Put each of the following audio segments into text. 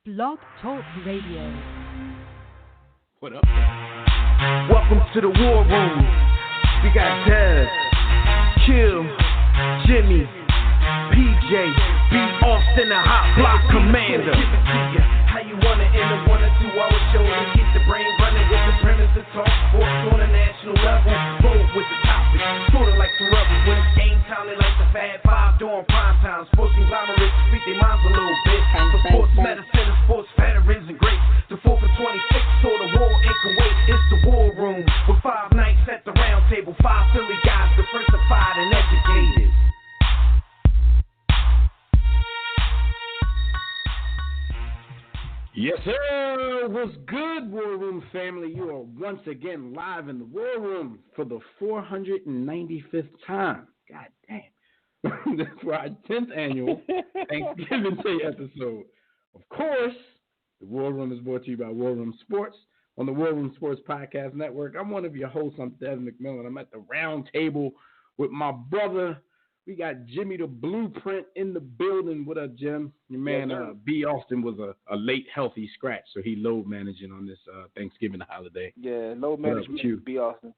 Blog Talk Radio. What up? Welcome to the War Room. We got Dev, Kill, Jimmy, PJ, B. Austin, the Hot Block Commander. Give it to you how you want it in a 1 or 2 hour show to get the brain running with the premise to talk sports on a national level. Bold with the topic, sorta like the rebels. When it's game time, they like the Fab Five during prime time. Sports conglomerates speak their minds a little bit. For sports medicine and sports veterans and greats. The 4 for 26 or the war in Kuwait. It's the War Room with 5 nights at the round table. 5 Philly guys diversified and educated. Yes, sir. What's good, War Room family? You are once again live in the War Room for the 495th time. God damn. That's for our 10th annual Thanksgiving Day episode. Of course, the War Room is brought to you by War Room Sports on the War Room Sports Podcast Network. I'm one of your hosts. I'm Devin McMillan. I'm at the round table with my brother. We got Jimmy the Blueprint in the building. What up, Jim? Your man, B. Austin was a late healthy scratch, so he load managing on this Thanksgiving holiday. Yeah, load management, B. Austin.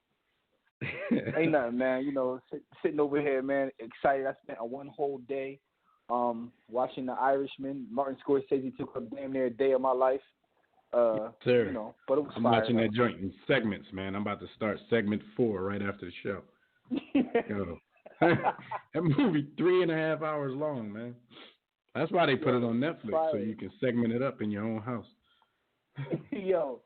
Ain't nothing, man. You know, sitting over here, man, excited. I spent one whole day watching The Irishman. Martin Scorsese took up damn near a day of my life. Sir, you know, but it was I'm fire, watching that joint in segments, man. I'm about to start segment 4 right after the show. Yo. That movie 3.5 hours long, man. That's why they put it on Netflix, so you can segment it up in your own house. Yo,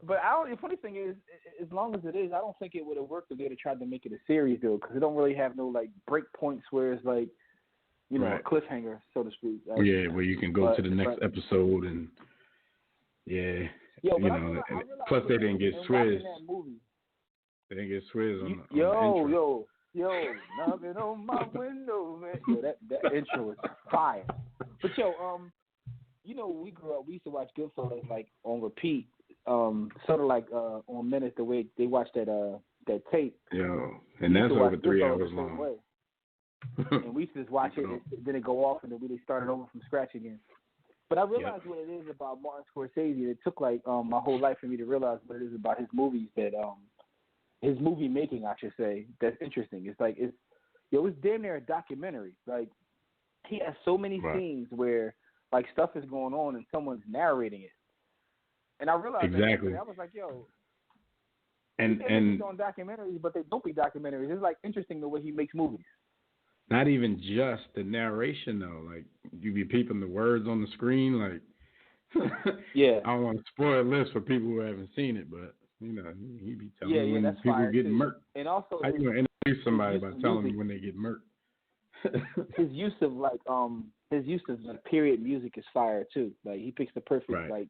but the funny thing is, as long as it is, I don't think it would have worked if they'd have tried to make it a series, though, because it don't really have no like break points where it's like, you know, a cliffhanger, so to speak. Yeah, where you can go to the next episode and you know. Plus, they didn't get Swizz. They didn't get Swizz on the intro. Yo, knocking on my window, man. Yo, that intro is fire. But yo, you know, we grew up. We used to watch Goodfellas like on repeat, sort of like on minutes the way they watched that tape. Yo, and that's over 3 hours long. And we used to just watch it, and then it go off, and then we started over from scratch again. But I realized what it is about Martin Scorsese. It took like my whole life for me to realize what it is about his movies that his movie making, I should say, that's interesting. It's like it's damn near a documentary. Like he has so many scenes where like stuff is going on and someone's narrating it. And I realized that I was like, yo, and he's on documentaries, but they don't be documentaries. It's like interesting the way he makes movies. Not even just the narration though. Like you be peeping the words on the screen. Like I don't want to spoil this for people who haven't seen it, but. You know, he be telling when people get murked. And also, how you gonna introduce somebody by telling them when they get murked? his use of period music is fire too. Like he picks the perfect like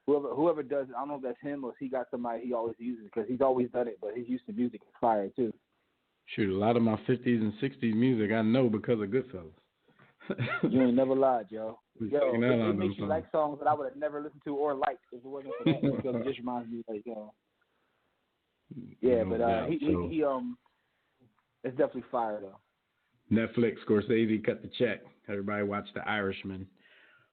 whoever does it. I don't know if that's him or if he got somebody he always uses because he's always done it. But his use of music is fire too. Shoot, a lot of my 50s and 60s music I know because of Goodfellas. You ain't never lied, yo. It makes you like songs that I would have never listened to or liked if it wasn't for that. Because it just reminds me, like, he it's definitely fire though. Netflix, Scorsese cut the check. Everybody watch The Irishman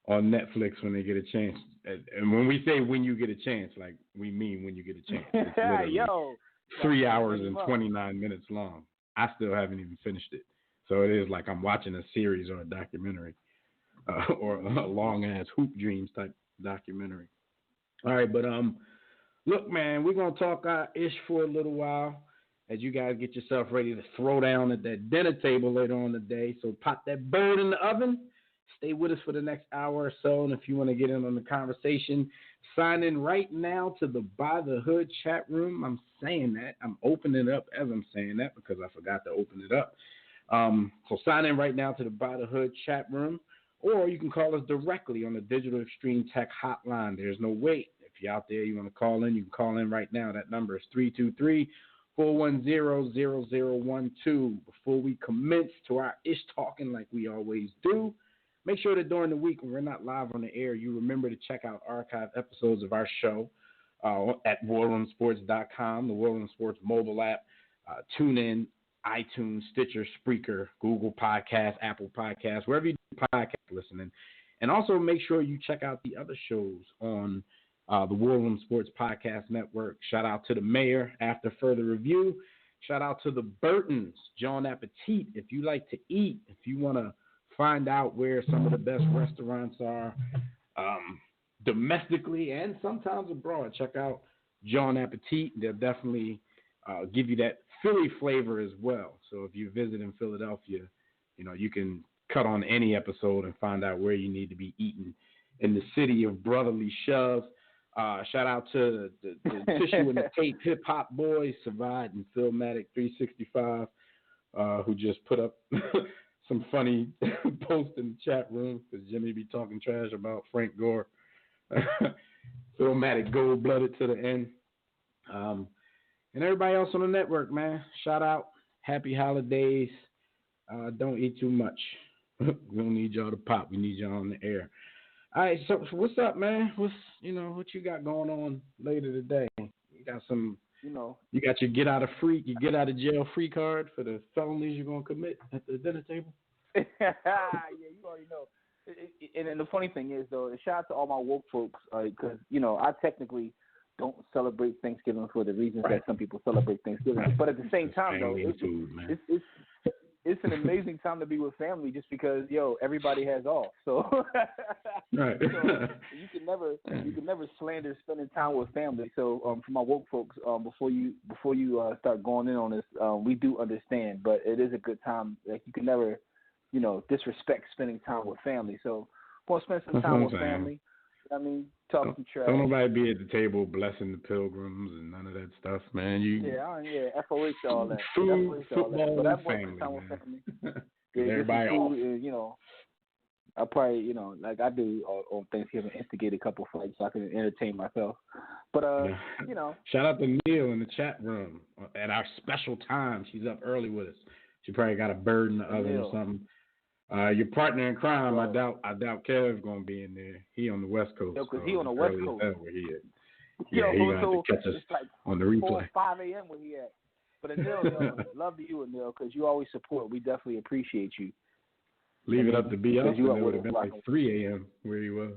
on Netflix when they get a chance. And when we say when you get a chance, like we mean when you get a chance. It's literally 3 hours and 29 minutes long. I still haven't even finished it, so it is like I'm watching a series or a documentary. Or a long-ass Hoop Dreams type documentary. All right, but look, man, we're going to talk ish for a little while as you guys get yourself ready to throw down at that dinner table later on today. So pop that bird in the oven. Stay with us for the next hour or so, and if you want to get in on the conversation, sign in right now to the By the Hood chat room. I'm saying that. I'm opening it up as I'm saying that because I forgot to open it up. So sign in right now to the By the Hood chat room. Or you can call us directly on the Digital Extreme Tech hotline. There's no wait. If you're out there, you want to call in, you can call in right now. That number is 323-410-0012. Before we commence to our ish talking like we always do, make sure that during the week when we're not live on the air, you remember to check out archived episodes of our show at warroomsports.com, the War Room Sports mobile app, TuneIn, iTunes, Stitcher, Spreaker, Google Podcasts, Apple Podcasts, wherever you do podcast listening. And also make sure you check out the other shows on the War Room Sports Podcast Network. Shout out to the mayor after further review. Shout out to the Burtons, John Appetit. If you like to eat, if you want to find out where some of the best restaurants are domestically and sometimes abroad, check out John Appetit. They'll definitely give you that Philly flavor as well. So if you visit in Philadelphia, you can cut on any episode and find out where you need to be eating in the city of brotherly shove. Shout out to the Tissue and the Tape Hip Hop Boys, Survived and Philmatic 365, who just put up some funny posts in the chat room because Jimmy be talking trash about Frank Gore. Philmatic gold-blooded to the end. And everybody else on the network, man. Shout out. Happy holidays. Don't eat too much. We don't need y'all to pop. We need y'all on the air. All right, so what's up, man? What you got going on later today? You got some, you got your get out of jail free card for the felonies you're gonna commit at the dinner table. Yeah, you already know. And the funny thing is, though, shout out to all my woke folks, because I technically don't celebrate Thanksgiving for the reasons that some people celebrate Thanksgiving. But at the same time, though, it's an amazing time to be with family just because, everybody has off. So, right. So you can never slander spending time with family. So for my woke folks, before you start going in on this, we do understand, but it is a good time. Like you can never, disrespect spending time with family. So we'll spend some time with family. Talk some trash. Don't nobody be at the table blessing the pilgrims and none of that stuff, man. FOH all that. Food, football, but that family, time with family. Everybody off. I probably, like I do on Thanksgiving, instigate a couple fights so I can entertain myself. But, Shout out to Neil in the chat room at our special time. She's up early with us. She probably got a bird in the oven or something. Your partner in crime, I doubt Kev's gonna be in there. He on the West Coast. Because he on the West Coast. Where he is. Yeah, he gonna have to catch us like on the replay. 4 or 5 a.m. where he at. But Anil, love to you, Anil, because you always support. We definitely appreciate you. Leave it up to B. Austin. It would have been like 3 a.m. where he was.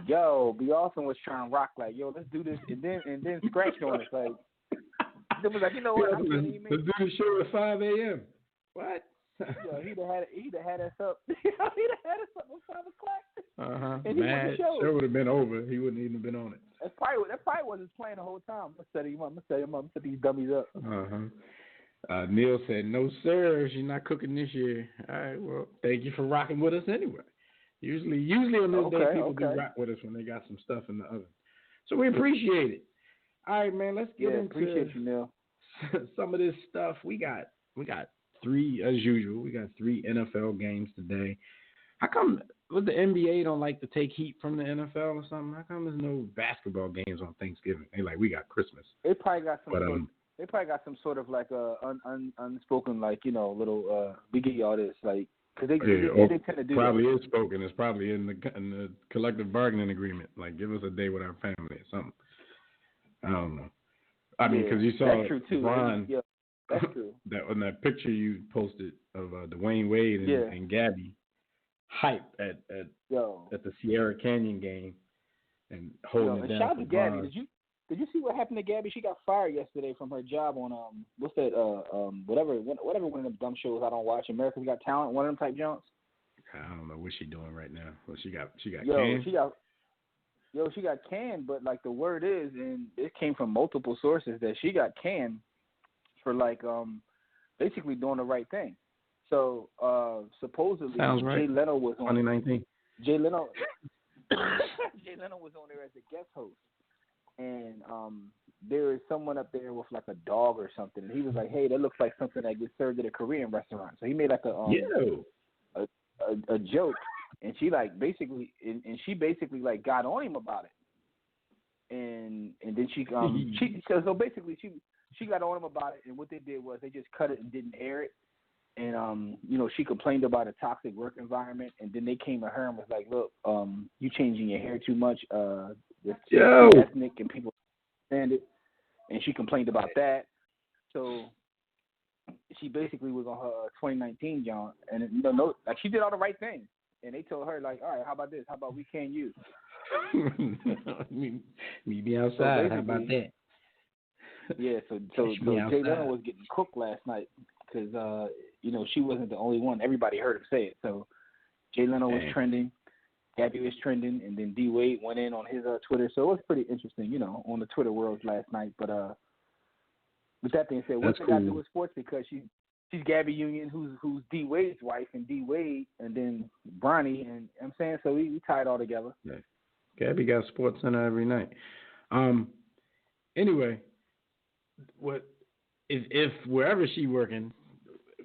Yo, B. Austin was trying to rock like, let's do this, and then scratched on us like. It was like, what? Let's do the show at 5 a.m. What? He'd have had us up. He'd have had us up at 5 o'clock. And man, show would have been over. He wouldn't even have been on it. That probably was his plan the whole time. I'm gonna set him up. Set these dummies up. Neil said, "No, sir, she's not cooking this year." All right, well, thank you for rocking with us anyway. Usually on this day, people do rock with us when they got some stuff in the oven. So we appreciate it. All right, man, let's get into appreciate you, Neil. some of this stuff. We got 3, as usual. We got 3 NFL games today. How come the NBA don't like to take heat from the NFL or something? How come there's no basketball games on Thanksgiving? They like, we got Christmas. They probably got some. They probably got some sort of like unspoken little. We give y'all this because they tend to do. Probably is spoken. It's probably in the collective bargaining agreement. Like, give us a day with our family or something. I don't know. I mean, because you saw Ron. Yeah, that's true. On that picture you posted of Dwayne Wade and Gabby, hype at the Sierra Canyon game and holding it down. Shout out to Gabby. Did you see what happened to Gabby? She got fired yesterday from her job on what's that whatever one of them dumb shows I don't watch. America's Got Talent, one of them type jumps. I don't know what she's doing right now. Well, she got canned. She got canned, but like the word is, and it came from multiple sources, that she got canned for basically doing the right thing. So supposedly Jay Leno was on 2019. Jay Leno was on there as a guest host. And there is someone up there with like a dog or something. And he was like, "Hey, that looks like something that gets served at a Korean restaurant." So he made like a joke, and she basically like got on him about it. And then she got on him about it. And what they did was they just cut it and didn't air it. And she complained about a toxic work environment. And then they came to her and was like, "Look, you changing your hair too much. It's ethnic and people understand it," and she complained about that. So she basically was on her 2019 John, and she did all the right things. and they told her like, all right, how about this? How about we can't use? Meet me outside. How about that? Yeah, so Jay Leno was getting cooked last night because she wasn't the only one. Everybody heard him say it. So Jay Leno was trending, Gabby was trending, and then D Wade went in on his Twitter. So it was pretty interesting, on the Twitter world last night. But with that being said, what's it got to do with sports? Because she's Gabby Union, who's D Wade's wife, and D Wade, and then Bronny, and I'm saying so we tie it all together. Yeah. Gabby got Sports Center every night. Anyway, what if wherever she working,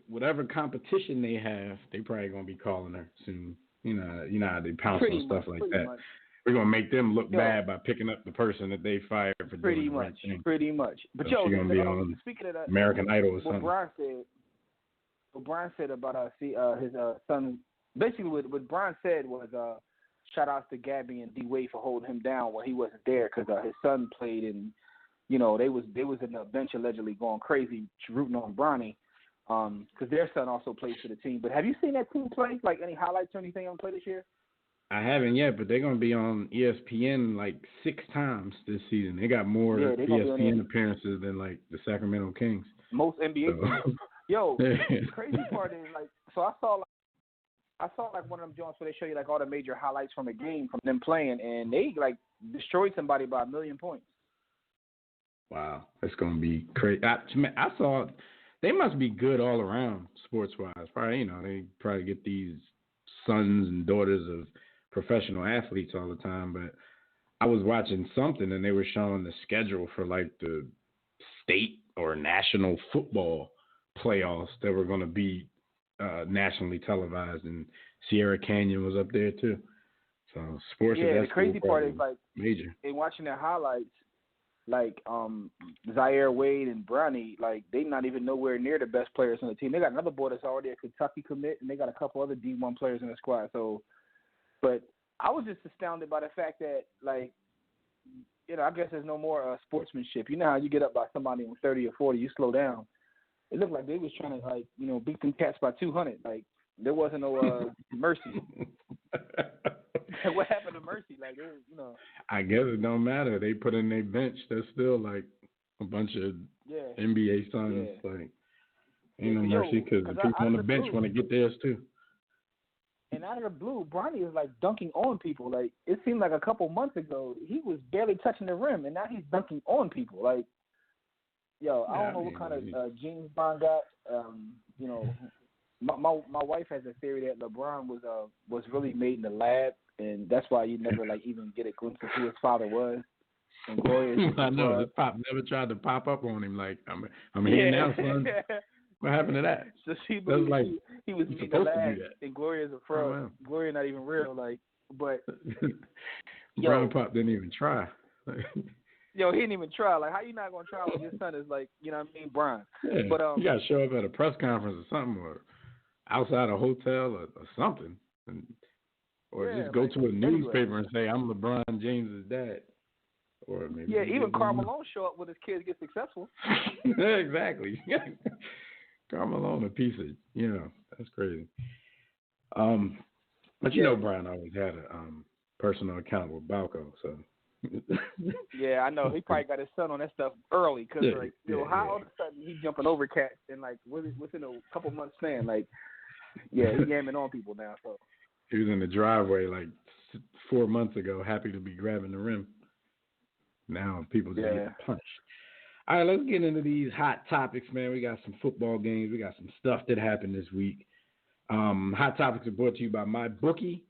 whatever competition they have, they probably gonna be calling her soon. You know how they pounce on stuff like that. Much. We're gonna make them look bad by picking up the person that they fired for doing the right thing. Pretty much. But so she's gonna be on speaking of that, American Idol or something. What Brian said about his son. Basically, what Brian said was shout outs to Gabby and D Wade for holding him down when he wasn't there because his son played and they was in the bench allegedly going crazy rooting on Bronny because their son also plays for the team. But have you seen that team play? Like any highlights or anything on play this year? I haven't yet, but they're going to be on ESPN like 6 times this season. They got more ESPN appearances than like the Sacramento Kings. Most NBA teams. Yo, the crazy part is like, so I saw like one of them joints where they show you like all the major highlights from a game from them playing, and they like destroyed somebody by 1 million points. Wow, that's going to be crazy. I saw they must be good all around sports-wise. Probably, they probably get these sons and daughters of professional athletes all the time. But I was watching something, and they were showing the schedule for like the state or national football playoffs that were going to be nationally televised, and Sierra Canyon was up there too. So sports. Yeah, the crazy part is like major. In watching their highlights, like Zaire Wade and Bronny, like they not even nowhere near the best players on the team. They got another boy that's already a Kentucky commit, and they got a couple other D1 players in the squad. So, but I was just astounded by the fact that, like, I guess there's no more sportsmanship. You know how you get up by somebody in 30 or 40, you slow down. It looked like they was trying to, like, beat them cats by 200. Like, there wasn't no mercy. What happened to mercy? Like, I guess it don't matter. They put in their bench. They're still like a bunch of NBA sons. Yeah. Like, ain't no mercy because the people on the bench want to get theirs too. And out of the blue, Bronny is like dunking on people. Like, it seemed like a couple months ago he was barely touching the rim, and now he's dunking on people. Like, I don't know what kind of genes Bron got. My wife has a theory that LeBron was really made in the lab, and that's why you never like even get a glimpse of who his father was. And Gloria, I know his pop never tried to pop up on him. Like I'm here now, son. What happened to that? So she was like he was made in the lab, and Gloria's a fraud. Oh, wow. Gloria not even real. Like, but Brown Pop didn't even try. He didn't even try. Like, how you not gonna try when your son is like, Brian? Yeah, but you gotta show up at a press conference or something, or outside a hotel or something, or just go to a newspaper and say I'm LeBron James' dad, or maybe even Karl Malone show up when his kids get successful. Exactly. Karl Malone a piece of that's crazy. But Brian always had a personal account with Balco, so. Yeah, I know. He probably got his son on that stuff early because, how all of a sudden he jumping over cats and like within a couple months span, like, he gaming on people now. So he was in the driveway like 4 months ago, happy to be grabbing the rim. Now people just get punched. All right, let's get into these hot topics, man. We got some football games. We got some stuff that happened this week. Hot topics are brought to you by MyBookie.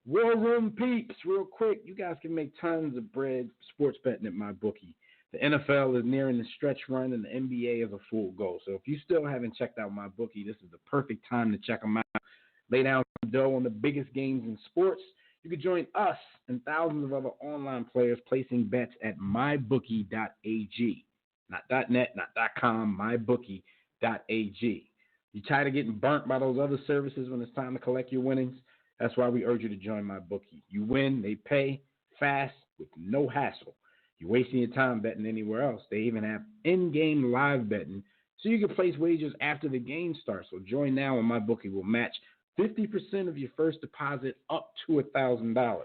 War Room peeps, real quick, you guys can make tons of bread sports betting at MyBookie. The NFL is nearing the stretch run, and the NBA is a full go. So if you still haven't checked out MyBookie, this is the perfect time to check them out. Lay down some dough on the biggest games in sports. You can join us and thousands of other online players placing bets at mybookie.ag. Not .net, not .com, mybookie.ag. You tired of getting burnt by those other services when it's time to collect your winnings? That's why we urge you to join MyBookie. You win, they pay, fast, with no hassle. You're wasting your time betting anywhere else. They even have in-game live betting, so you can place wagers after the game starts. So join now, and MyBookie will match 50% of your first deposit up to $1,000.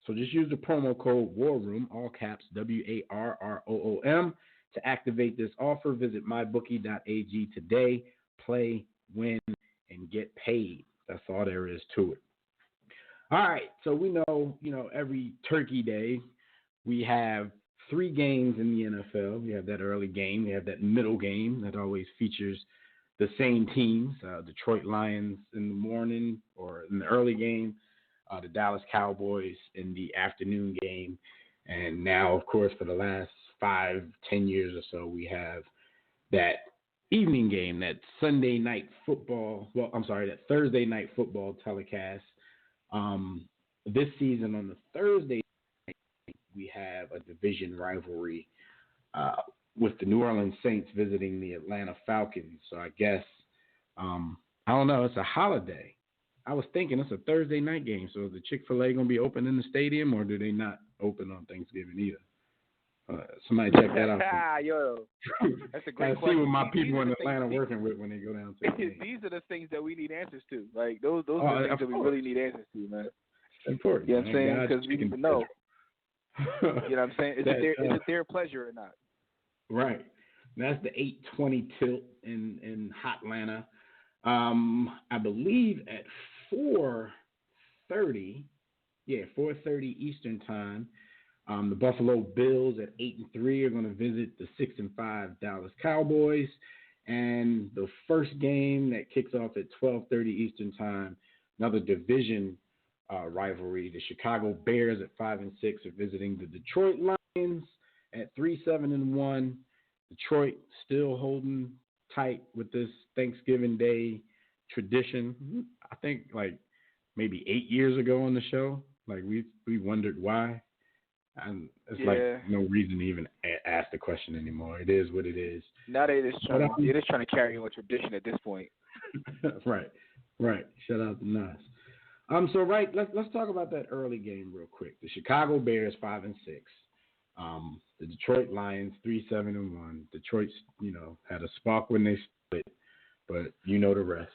So just use the promo code WARROOM, all caps, WARROOM, to activate this offer. Visit mybookie.ag today. Play, win, and get paid. That's all there is to it. All right, so we know, every Turkey Day we have 3 games in the NFL. We have that early game. We have that middle game that always features the same teams, Detroit Lions in the morning or in the early game, the Dallas Cowboys in the afternoon game. And now, of course, for the last 5-10 years or so, we have that evening game, that Thursday night football telecast. This season on the Thursday night, we have a division rivalry with the New Orleans Saints visiting the Atlanta Falcons. So I guess, I don't know, it's a holiday. I was thinking it's a Thursday night game. So is the Chick-fil-A going to be open in the stadium, or do they not open on Thanksgiving either? Somebody check that out. Yo, that's a great I question. see what my people in Atlanta working with when they go down to the game. These are the things that we need answers to. Like, those are the things that we really need answers to, man. Important. You know what I'm saying? Because we need to know. You know what I'm saying? Is it their pleasure or not? Right. That's the 8:20 tilt in Hotlanta. I believe at 4:30 Eastern time, the Buffalo Bills at 8-3 are going to visit the 6-5 Dallas Cowboys, and the first game that kicks off at 12:30 Eastern time, another division rivalry. The Chicago Bears at 5-6 are visiting the Detroit Lions at 3-7-1. Detroit still holding tight with this Thanksgiving Day tradition. I think like maybe 8 years ago on the show, like we wondered why. And it's like no reason to even ask the question anymore. It is what it is. Now they're just trying to carry on a tradition at this point. Right. Shout out to Nas. So let's talk about that early game real quick. The Chicago Bears 5-6. The Detroit Lions 3-7-1. Detroit, had a spark when they split, but you know the rest.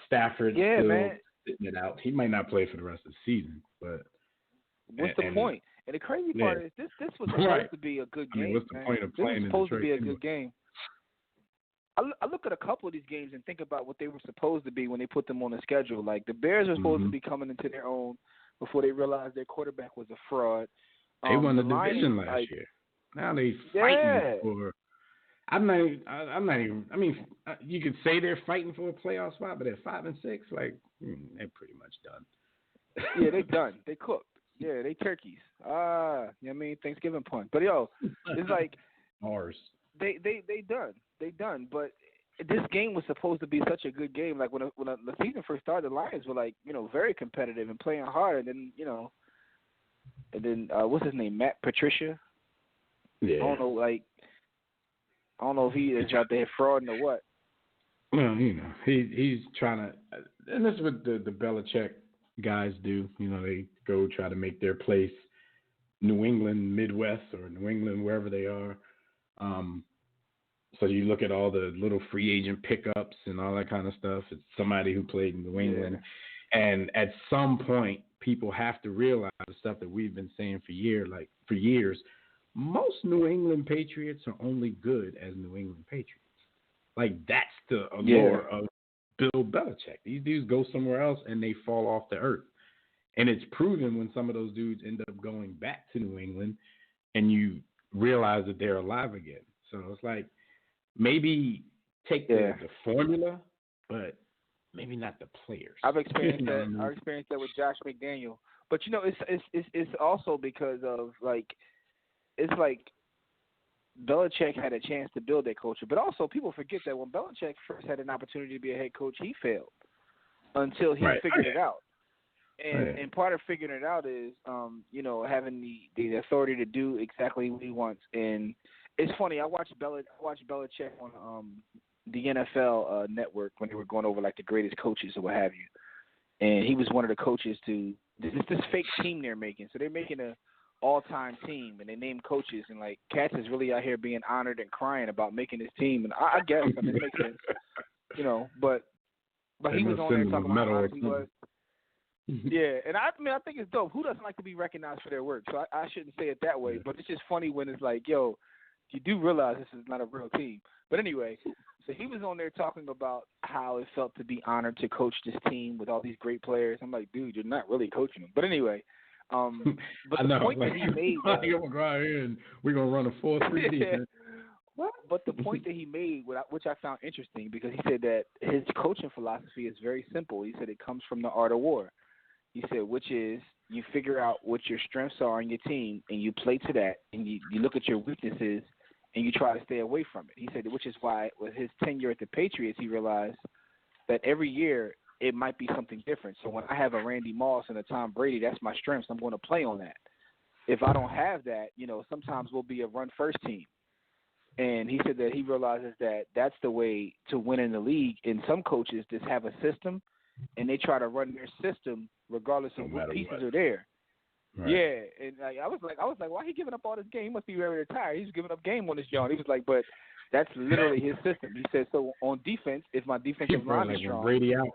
Stafford still sitting it out. He might not play for the rest of the season, but what's the point? And the crazy part is this was supposed to be a good game. What's the point of playing this was supposed to be a good game. I look at a couple of these games and think about what they were supposed to be when they put them on the schedule. Like the Bears were supposed to be coming into their own before they realized their quarterback was a fraud. They won the division last year. Now they fighting for. I'm not even. I mean, you could say they're fighting for a playoff spot, but at 5-6, like they're pretty much done. Yeah, they're done. They cooked. Yeah, they turkeys. You know what I mean? Thanksgiving punt. But it's like ours. They done. They done. But this game was supposed to be such a good game. Like when the season first started, the Lions were like very competitive and playing hard. And then what's his name? Matt Patricia. Yeah. I don't know if he is out there frauding or what. Well, he's trying to, and that's what the Belichick guys do. They go try to make their place New England, Midwest, or New England, wherever they are. So you look at all the little free agent pickups and all that kind of stuff. It's somebody who played in New England. And at some point, people have to realize the stuff that we've been saying for years. Most New England Patriots are only good as New England Patriots. Like, that's the allure of Bill Belichick. These dudes go somewhere else and they fall off the earth. And it's proven when some of those dudes end up going back to New England and you realize that they're alive again. So it's like, maybe take the formula, but maybe not the players. I've experienced that. I've experienced that with Josh McDaniel. But it's also because of it's like Belichick had a chance to build that culture. But also people forget that when Belichick first had an opportunity to be a head coach, he failed until he figured it out. And part of figuring it out is having the authority to do exactly what he wants. And it's funny, I watched Belichick on the NFL network when they were going over like the greatest coaches or what have you. And he was one of the coaches to this fake team they're making. So they're making a all-time team, and they name coaches, and like Katz is really out here being honored and crying about making his team. And I guess it makes sense, but But he was on there talking about how honest he was. Yeah, and I think it's dope. Who doesn't like to be recognized for their work? So I shouldn't say it that way, but it's just funny when it's like, yo, you do realize this is not a real team. But anyway, so he was on there talking about how it felt to be honored to coach this team with all these great players. I'm like, dude, you're not really coaching them. But anyway, but the point that he made was, I'm gonna go out here and we're gonna run a 4-3 defense. But the point that he made, which I found interesting, because he said that his coaching philosophy is very simple. He said it comes from the art of war. He said, which is you figure out what your strengths are on your team and you play to that, and you look at your weaknesses and you try to stay away from it. He said, which is why with his tenure at the Patriots, he realized that every year it might be something different. So when I have a Randy Moss and a Tom Brady, that's my strengths. I'm going to play on that. If I don't have that, sometimes we'll be a run-first team. And he said that he realizes that that's the way to win in the league. And some coaches just have a system, and they try to run their system regardless of what pieces are there. Right. Yeah, and I was like, why he giving up all this game? He must be ready to retire. He's giving up game on this John. He was like, but that's literally his system. He said, so on defense, if my defensive line is strong,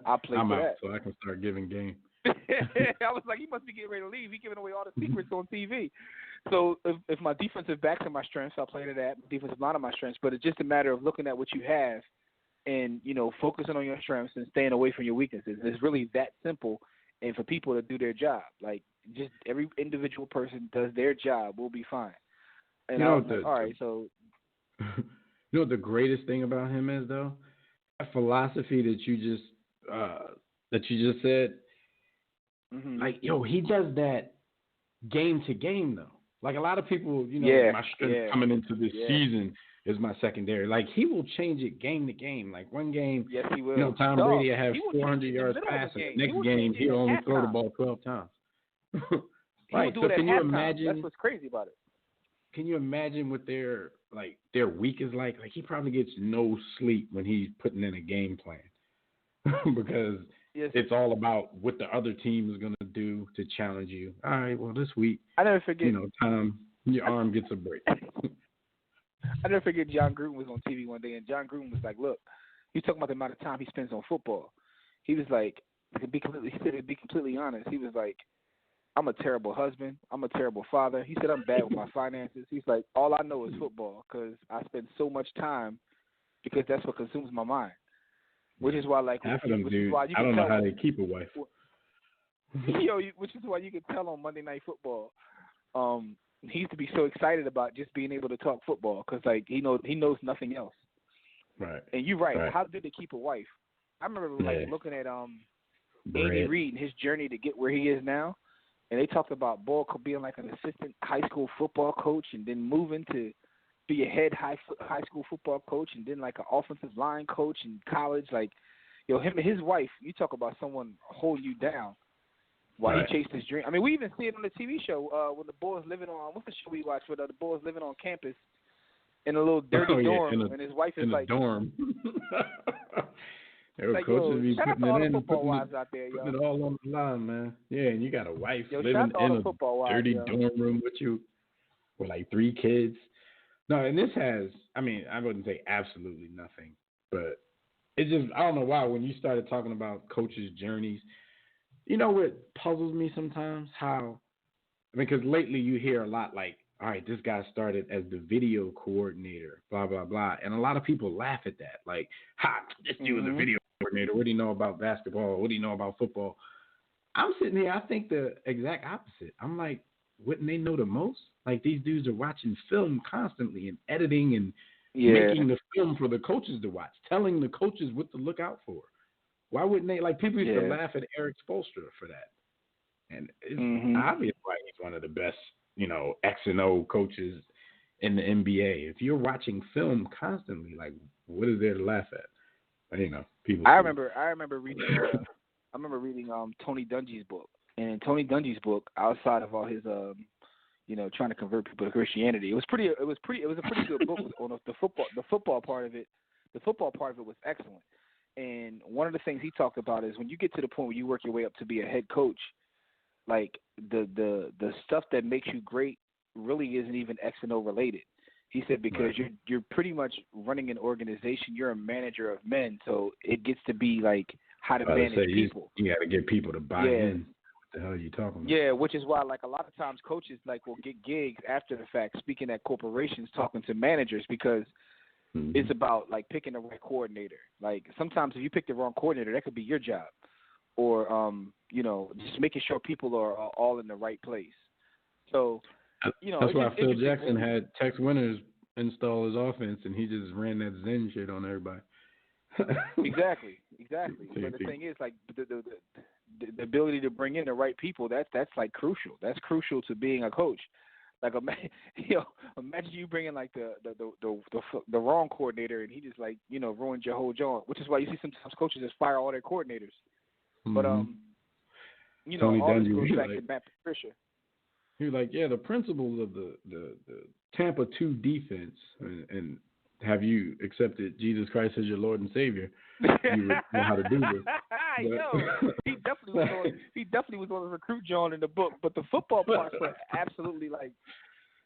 I'll play for that. So I can start giving game. I was like, he must be getting ready to leave. He's giving away all the secrets on TV. So if my defensive backs are my strengths, I'll play to that. Defensive line are my strengths. But it's just a matter of looking at what you have and, focusing on your strengths and staying away from your weaknesses. It's really that simple. And for people to do their job, like just every individual person does their job, we'll be fine. And I was like, all right, so. You know what the greatest thing about him is, though? That philosophy that you just said. Mm-hmm. Like, he does that game to game, though. Like, a lot of people, my strength coming into this season is my secondary. Like, he will change it game to game. Like, one game, yes, he will. Tom Brady will have 400 yards passing. Next game, he'll only throw the ball 12 times. Right. So can you imagine? That's what's crazy about it. Can you imagine what their week is like? Like, he probably gets no sleep when he's putting in a game plan because it's all about what the other team is going to do to challenge you. All right, well, this week, I never forget. Tom, your arm gets a break. I never forget John Gruden was on TV one day, and John Gruden was like, look, he's talking about the amount of time he spends on football. He was like, to be completely honest, he was like, I'm a terrible husband. I'm a terrible father. He said, I'm bad with my finances. He's like, all I know is football because I spend so much time because that's what consumes my mind. Which is why, like, half of them, dude, I don't know how they keep a wife. Which is why you can tell on Monday Night Football. He used to be so excited about just being able to talk football because, like, he knows nothing else. Right. And you're right. How did they keep a wife? I remember looking at Andy Reid and his journey to get where he is now, and they talked about Ball being like an assistant high school football coach and then moving to be a head high school football coach and then like an offensive line coach in college. Like, him and his wife, you talk about someone holding you down while he chased his dream. I mean, we even see it on the TV show when the boys living on, what's the show we watch where the boys living on campus in a little dirty dorm and his wife is like. In a dorm. Like, coaches be putting it in, putting it all on the line, man. Yeah, and you got a wife living in a dirty dorm room with you with like 3 kids. No, and this has, I mean, I wouldn't say absolutely nothing, but it just, I don't know why, when you started talking about coaches' journeys, what puzzles me sometimes? Because lately you hear a lot like, all right, this guy started as the video coordinator, blah, blah, blah. And a lot of people laugh at that. Like, this dude was a video coordinator. What do you know about basketball? What do you know about football? I'm sitting here, I think the exact opposite. I'm like, wouldn't they know the most? Like, these dudes are watching film constantly and editing and making the film for the coaches to watch, telling the coaches what to look out for. Why wouldn't they? Like, people used to laugh at Eric Spoelstra for that. And it's obvious why he's one of the best, X and O coaches in the NBA. If you're watching film constantly, like, what is there to laugh at? People. I remember reading. I remember reading Tony Dungy's book, and in Tony Dungy's book, outside of all his trying to convert people to Christianity, it was a pretty good book on the football part of it. The football part of it was excellent. And one of the things he talked about is when you get to the point where you work your way up to be a head coach, like the stuff that makes you great really isn't even X and O related. He said because you're pretty much running an organization, you're a manager of men, so it gets to be like how to manage people. You got to get people to buy in. What the hell are you talking about? Yeah, which is why, like, a lot of times coaches, like, will get gigs after the fact, speaking at corporations, talking to managers, because it's about, like, picking the right coordinator. Like, sometimes if you pick the wrong coordinator, that could be your job. Or, you know, just making sure people are all in the right place. So, you know, that's why Phil Jackson had Tex Winters install his offense, and he just ran that Zen shit on everybody. Exactly. But the thing is, like, the ability to bring in the right people, that's like crucial. That's crucial to being a coach. Like, imagine you bringing like the wrong coordinator, and he just, like, you know, ruined your whole job. Which is why you see sometimes coaches just fire all their coordinators. But you know, Tony all this Dungy, goes back like, to Matt Patricia. He was like, yeah, the principles of the Tampa 2 defense, and have you accepted Jesus Christ as your Lord and Savior, you would know how to do this. Yo, he definitely was on the recruit John in the book, but the football parts were absolutely, like,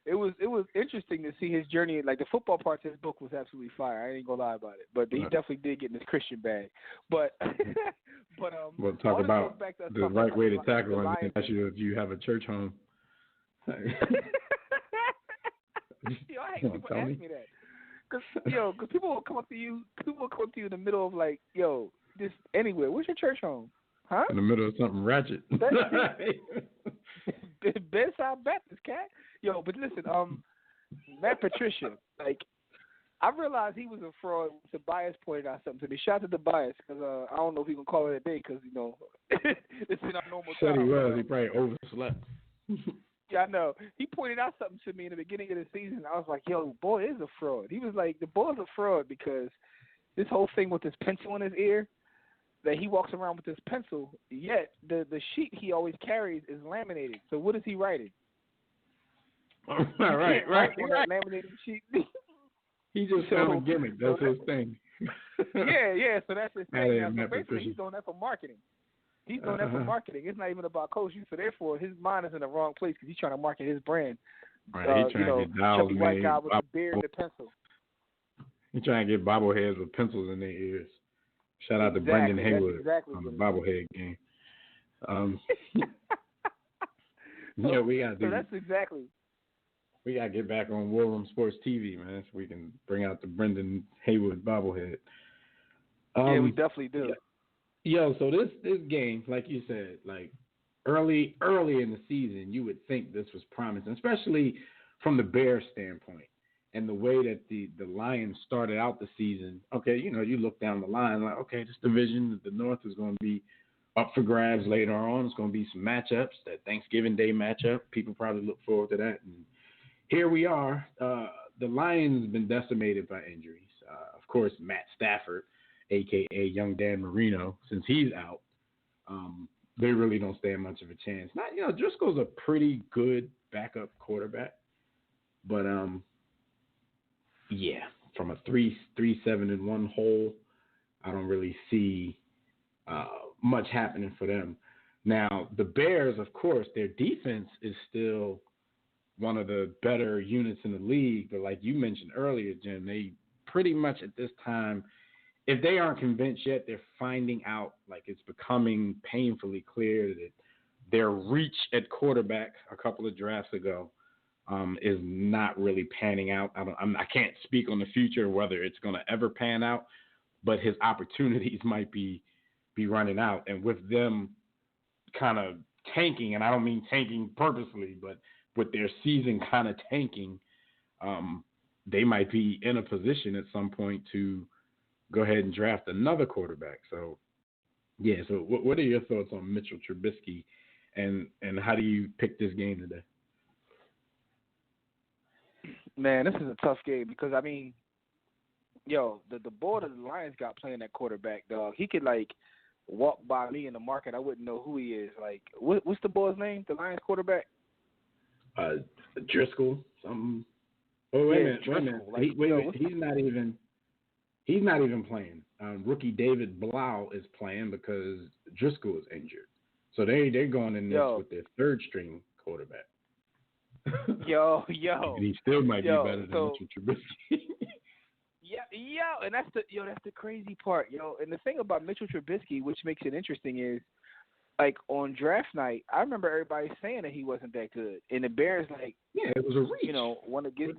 it was interesting to see his journey. Like, the football parts of his book was absolutely fire. I ain't gonna lie about it, but he definitely did get in his Christian bag. But we'll talk about the right way to tackle him and ask you if you have a church home. Yo, I hate people ask me that. Because people will come up to you in the middle of, like, yo, just anywhere. Where's your church home? Huh? In the middle of something ratchet. Bedside Baptist, cat. Yo, but listen, Matt Patricia, like, I realized he was a fraud. Tobias pointed out something to me. Shout out to Tobias, because I don't know if he can call it a day, because, you know, it's in our normal time. Said he was. He probably overslept. Yeah, I know. He pointed out something to me in the beginning of the season. I was like, yo, boy is a fraud. He was like, the boy's a fraud, because this whole thing with this pencil in his ear, that he walks around with this pencil, yet the sheet he always carries is laminated. So what is he writing? Right. That laminated sheet. He just found a gimmick. That's his thing. Yeah. So that's his thing. So basically, Patricia. he's doing that for marketing. He's doing that for marketing. It's not even about coaching. So therefore, his mind is in the wrong place, because he's trying to market his brand. Right. He's trying to get dolls chubby white guy with the beard and the pencil. He's trying to get bobbleheads with pencils in their ears. Shout out to Brendan Haywood on the bobblehead game. Yeah, we got to do. So that's exactly. We got to get back on War Room Sports TV, man, so we can bring out the Brendan Haywood bobblehead. Yeah, we definitely do. Yo, so this game, like you said, like early in the season, you would think this was promising, especially from the Bears standpoint. And the way that the Lions started out the season, okay, you know, you look down the line, like, okay, this division, the North is going to be up for grabs later on. It's going to be some matchups, that Thanksgiving Day matchup. People probably look forward to that. And here we are. The Lions have been decimated by injuries. Of course, Matt Stafford, a.k.a. Young Dan Marino, since he's out, they really don't stand much of a chance. Not, you know, Driscoll's a pretty good backup quarterback, but yeah, from a 3-7-1 hole, I don't really see much happening for them. Now, the Bears, of course, their defense is still one of the better units in the league, but like you mentioned earlier, Jim, they pretty much at this time, if they aren't convinced yet, they're finding out, like, it's becoming painfully clear that their reach at quarterback a couple of drafts ago is not really panning out. I can't speak on the future, whether it's going to ever pan out, but his opportunities might be running out. And with them kind of tanking, and I don't mean tanking purposely, but with their season kind of tanking, they might be in a position at some point to go ahead and draft another quarterback. So, yeah, so what are your thoughts on Mitchell Trubisky, and how do you pick this game today? Man, this is a tough game, because, I mean, yo, the boy that the Lions got playing that quarterback, dog, he could, like, walk by me in the market. I wouldn't know who he is. Like, what's the boy's name, the Lions quarterback? Driscoll, something. Oh, wait a minute. Like, he's not even playing. Rookie David Blau is playing because Driscoll is injured. So they're going in this with their third string quarterback. Yo. He still might be better than Mitchell Trubisky. and that's the crazy part, And the thing about Mitchell Trubisky, which makes it interesting, is like on draft night, I remember everybody saying that he wasn't that good, and the Bears it was a reach. Want to get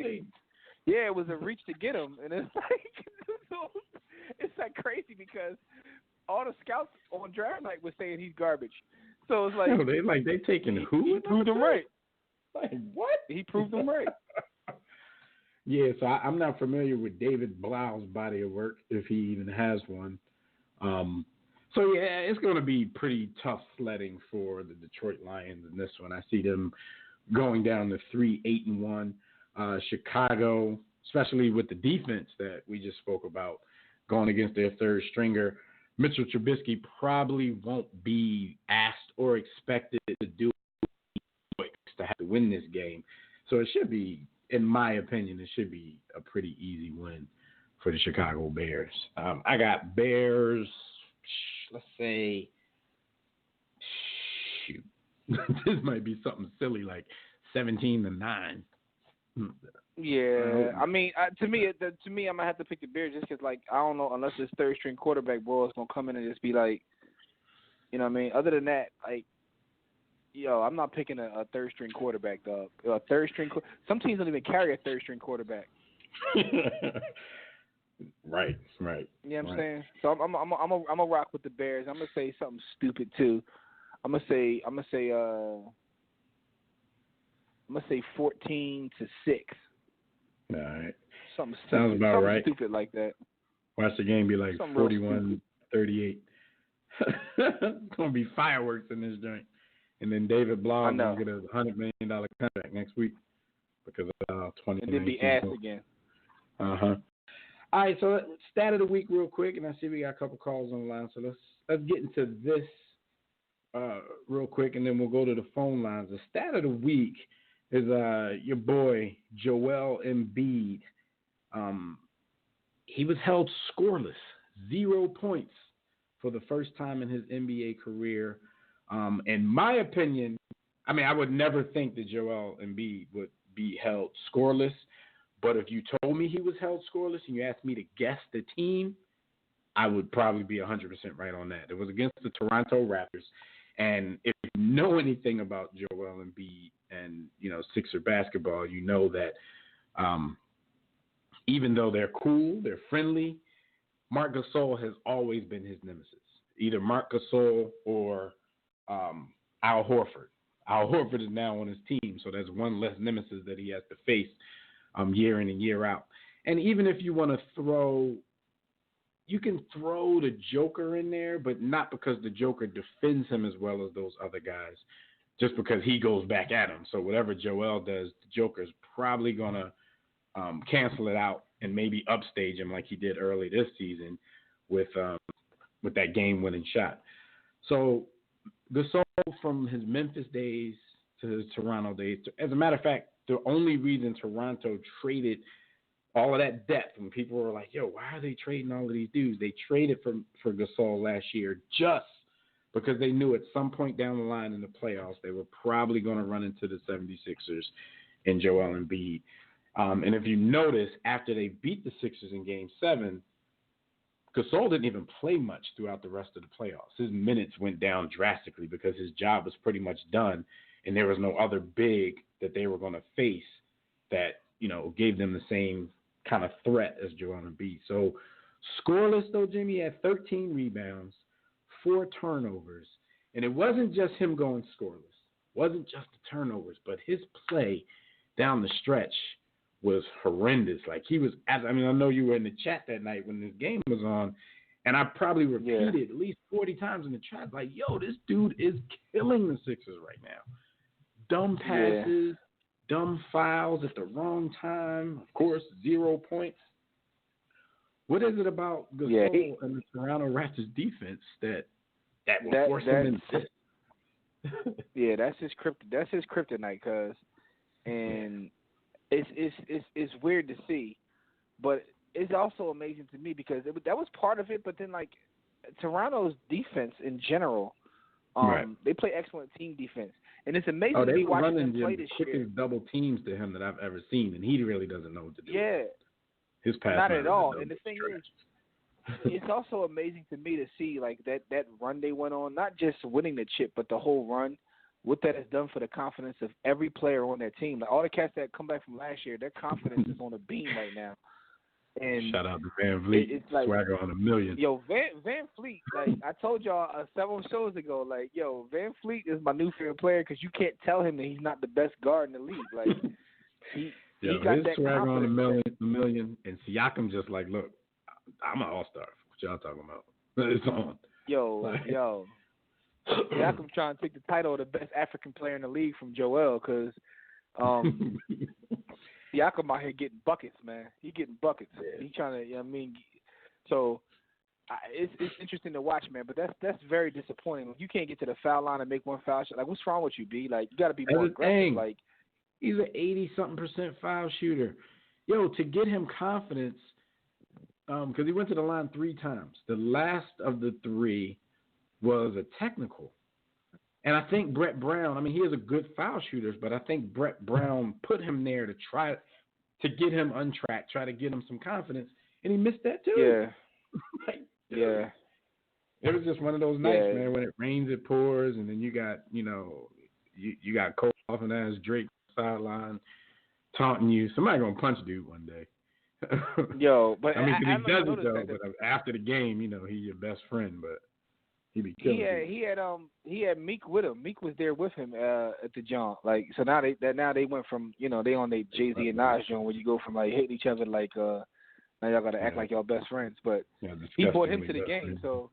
it was a reach to get him, and it's it's crazy because all the scouts on draft night was saying he's garbage. So it's they taking who? He proved them right. Like what? He proved them right. Yeah, so I'm not familiar with David Blau's body of work, if he even has one. So, yeah, it's going to be pretty tough sledding for the Detroit Lions in this one. I see them going down to 3-8-1. Chicago, especially with the defense that we just spoke about, going against their third stringer. Mitchell Trubisky probably won't be asked or expected to do to have to win this game. So it should be, in my opinion, it should be a pretty easy win for the Chicago Bears. I got Bears, let's say, shoot. This might be something silly like 17-9. Yeah, I mean, to me, I'm gonna have to pick the Bears just because, I don't know, unless this third string quarterback bro is gonna come in and just be like, you know what I mean? Other than that, I'm not picking a third string quarterback, dog. A third string. Some teams don't even carry a third string quarterback. Right. You know what I'm saying? So I'm a rock with the Bears. I'm gonna say something stupid too. I'm gonna say 14-6. All right. Something stupid. Sounds about right. Stupid like that. Watch the game be like 41-38. It's gonna be fireworks in this joint. And then David Blau is going to get a $100 million contract next week because of 2019. And then be asked again. Uh-huh. All right, so stat of the week real quick, and I see we got a couple calls on the line. So let's get into this real quick, and then we'll go to the phone lines. The stat of the week is your boy Joel Embiid. He was held scoreless, 0 points for the first time in his NBA career. In my opinion, I mean, I would never think that Joel Embiid would be held scoreless. But if you told me he was held scoreless and you asked me to guess the team, I would probably be 100% right on that. It was against the Toronto Raptors. And if you know anything about Joel Embiid and, Sixer basketball, you know that even though they're cool, they're friendly, Marc Gasol has always been his nemesis. Either Marc Gasol or Al Horford. Al Horford is now on his team, so there's one less nemesis that he has to face year in and year out. And even if you want to you can throw the Joker in there, but not because the Joker defends him as well as those other guys, just because he goes back at him. So whatever Joel does, the Joker's probably going to cancel it out and maybe upstage him like he did early this season with that game-winning shot. So Gasol, from his Memphis days to his Toronto days, as a matter of fact, the only reason Toronto traded all of that depth, when people were like, yo, why are they trading all of these dudes? They traded for Gasol last year just because they knew at some point down the line in the playoffs they were probably going to run into the 76ers and Joel Embiid. And if you notice, after they beat the Sixers in Game 7, Gasol didn't even play much throughout the rest of the playoffs. His minutes went down drastically because his job was pretty much done, and there was no other big that they were going to face that, gave them the same kind of threat as Joel Embiid. So scoreless, though, Jimmy had 13 rebounds, 4 turnovers, and it wasn't just him going scoreless. It wasn't just the turnovers, but his play down the stretch was horrendous. Like I know you were in the chat that night when this game was on, and I probably repeated at least 40 times in the chat, like, yo, this dude is killing the Sixers right now. Dumb passes, dumb fouls at the wrong time. Of course, 0 points. What is it about Gasol and the Toronto Raptors defense that will force him into this? Yeah, that's his kryptonite, and it's weird to see, but it's also amazing to me because that was part of it. But then, Toronto's defense in general, they play excellent team defense, and it's amazing to be watching them play this year. Quickest double teams to him that I've ever seen, and he really doesn't know what to do. Yeah, His pass. Not at all. And the thing is, it's also amazing to me to see like that run they went on, not just winning the chip, but the whole run. What that has done for the confidence of every player on that team. Like all the cats that come back from last year, their confidence is on a beam right now. And shout out to Van Vliet. It's like, swagger on a million. Yo, Van Fleet, like I told y'all several shows ago, like, yo, Van Fleet is my new favorite player because you can't tell him that he's not the best guard in the league. Like he got his that swagger on a confidence. million, and Siakam just like, look, I'm an all-star. What y'all talking about? It's on. Yo. Siakam trying to take the title of the best African player in the league from Joel because Siakam out here getting buckets, man. He getting buckets. He trying to, so it's interesting to watch, man. But that's very disappointing. You can't get to the foul line and make one foul shot. Like, what's wrong with you, B? Like, you got to be more aggressive. Like, he's an 80-something% foul shooter. Yo, to get him confidence, because he went to the line 3 times. The last of the 3 was a technical. And I think Brett Brown, he is a good foul shooter, but I think Brett Brown put him there to try to get him untracked, try to get him some confidence, and he missed that too. Yeah. Yeah. It was just one of those nights, man, when it rains, it pours, and then you got, you got Cole off ass Drake sideline taunting you. Somebody going to punch dude one day. Yo, but because he does it though. But after the game, he's your best friend. But he be killing. He had Meek with him. Meek was there with him at the jump. Like so now they went from they on their Jay-Z and Nas joint where you go from like hitting each other like now y'all gotta act like y'all best friends. But he brought him to the game. So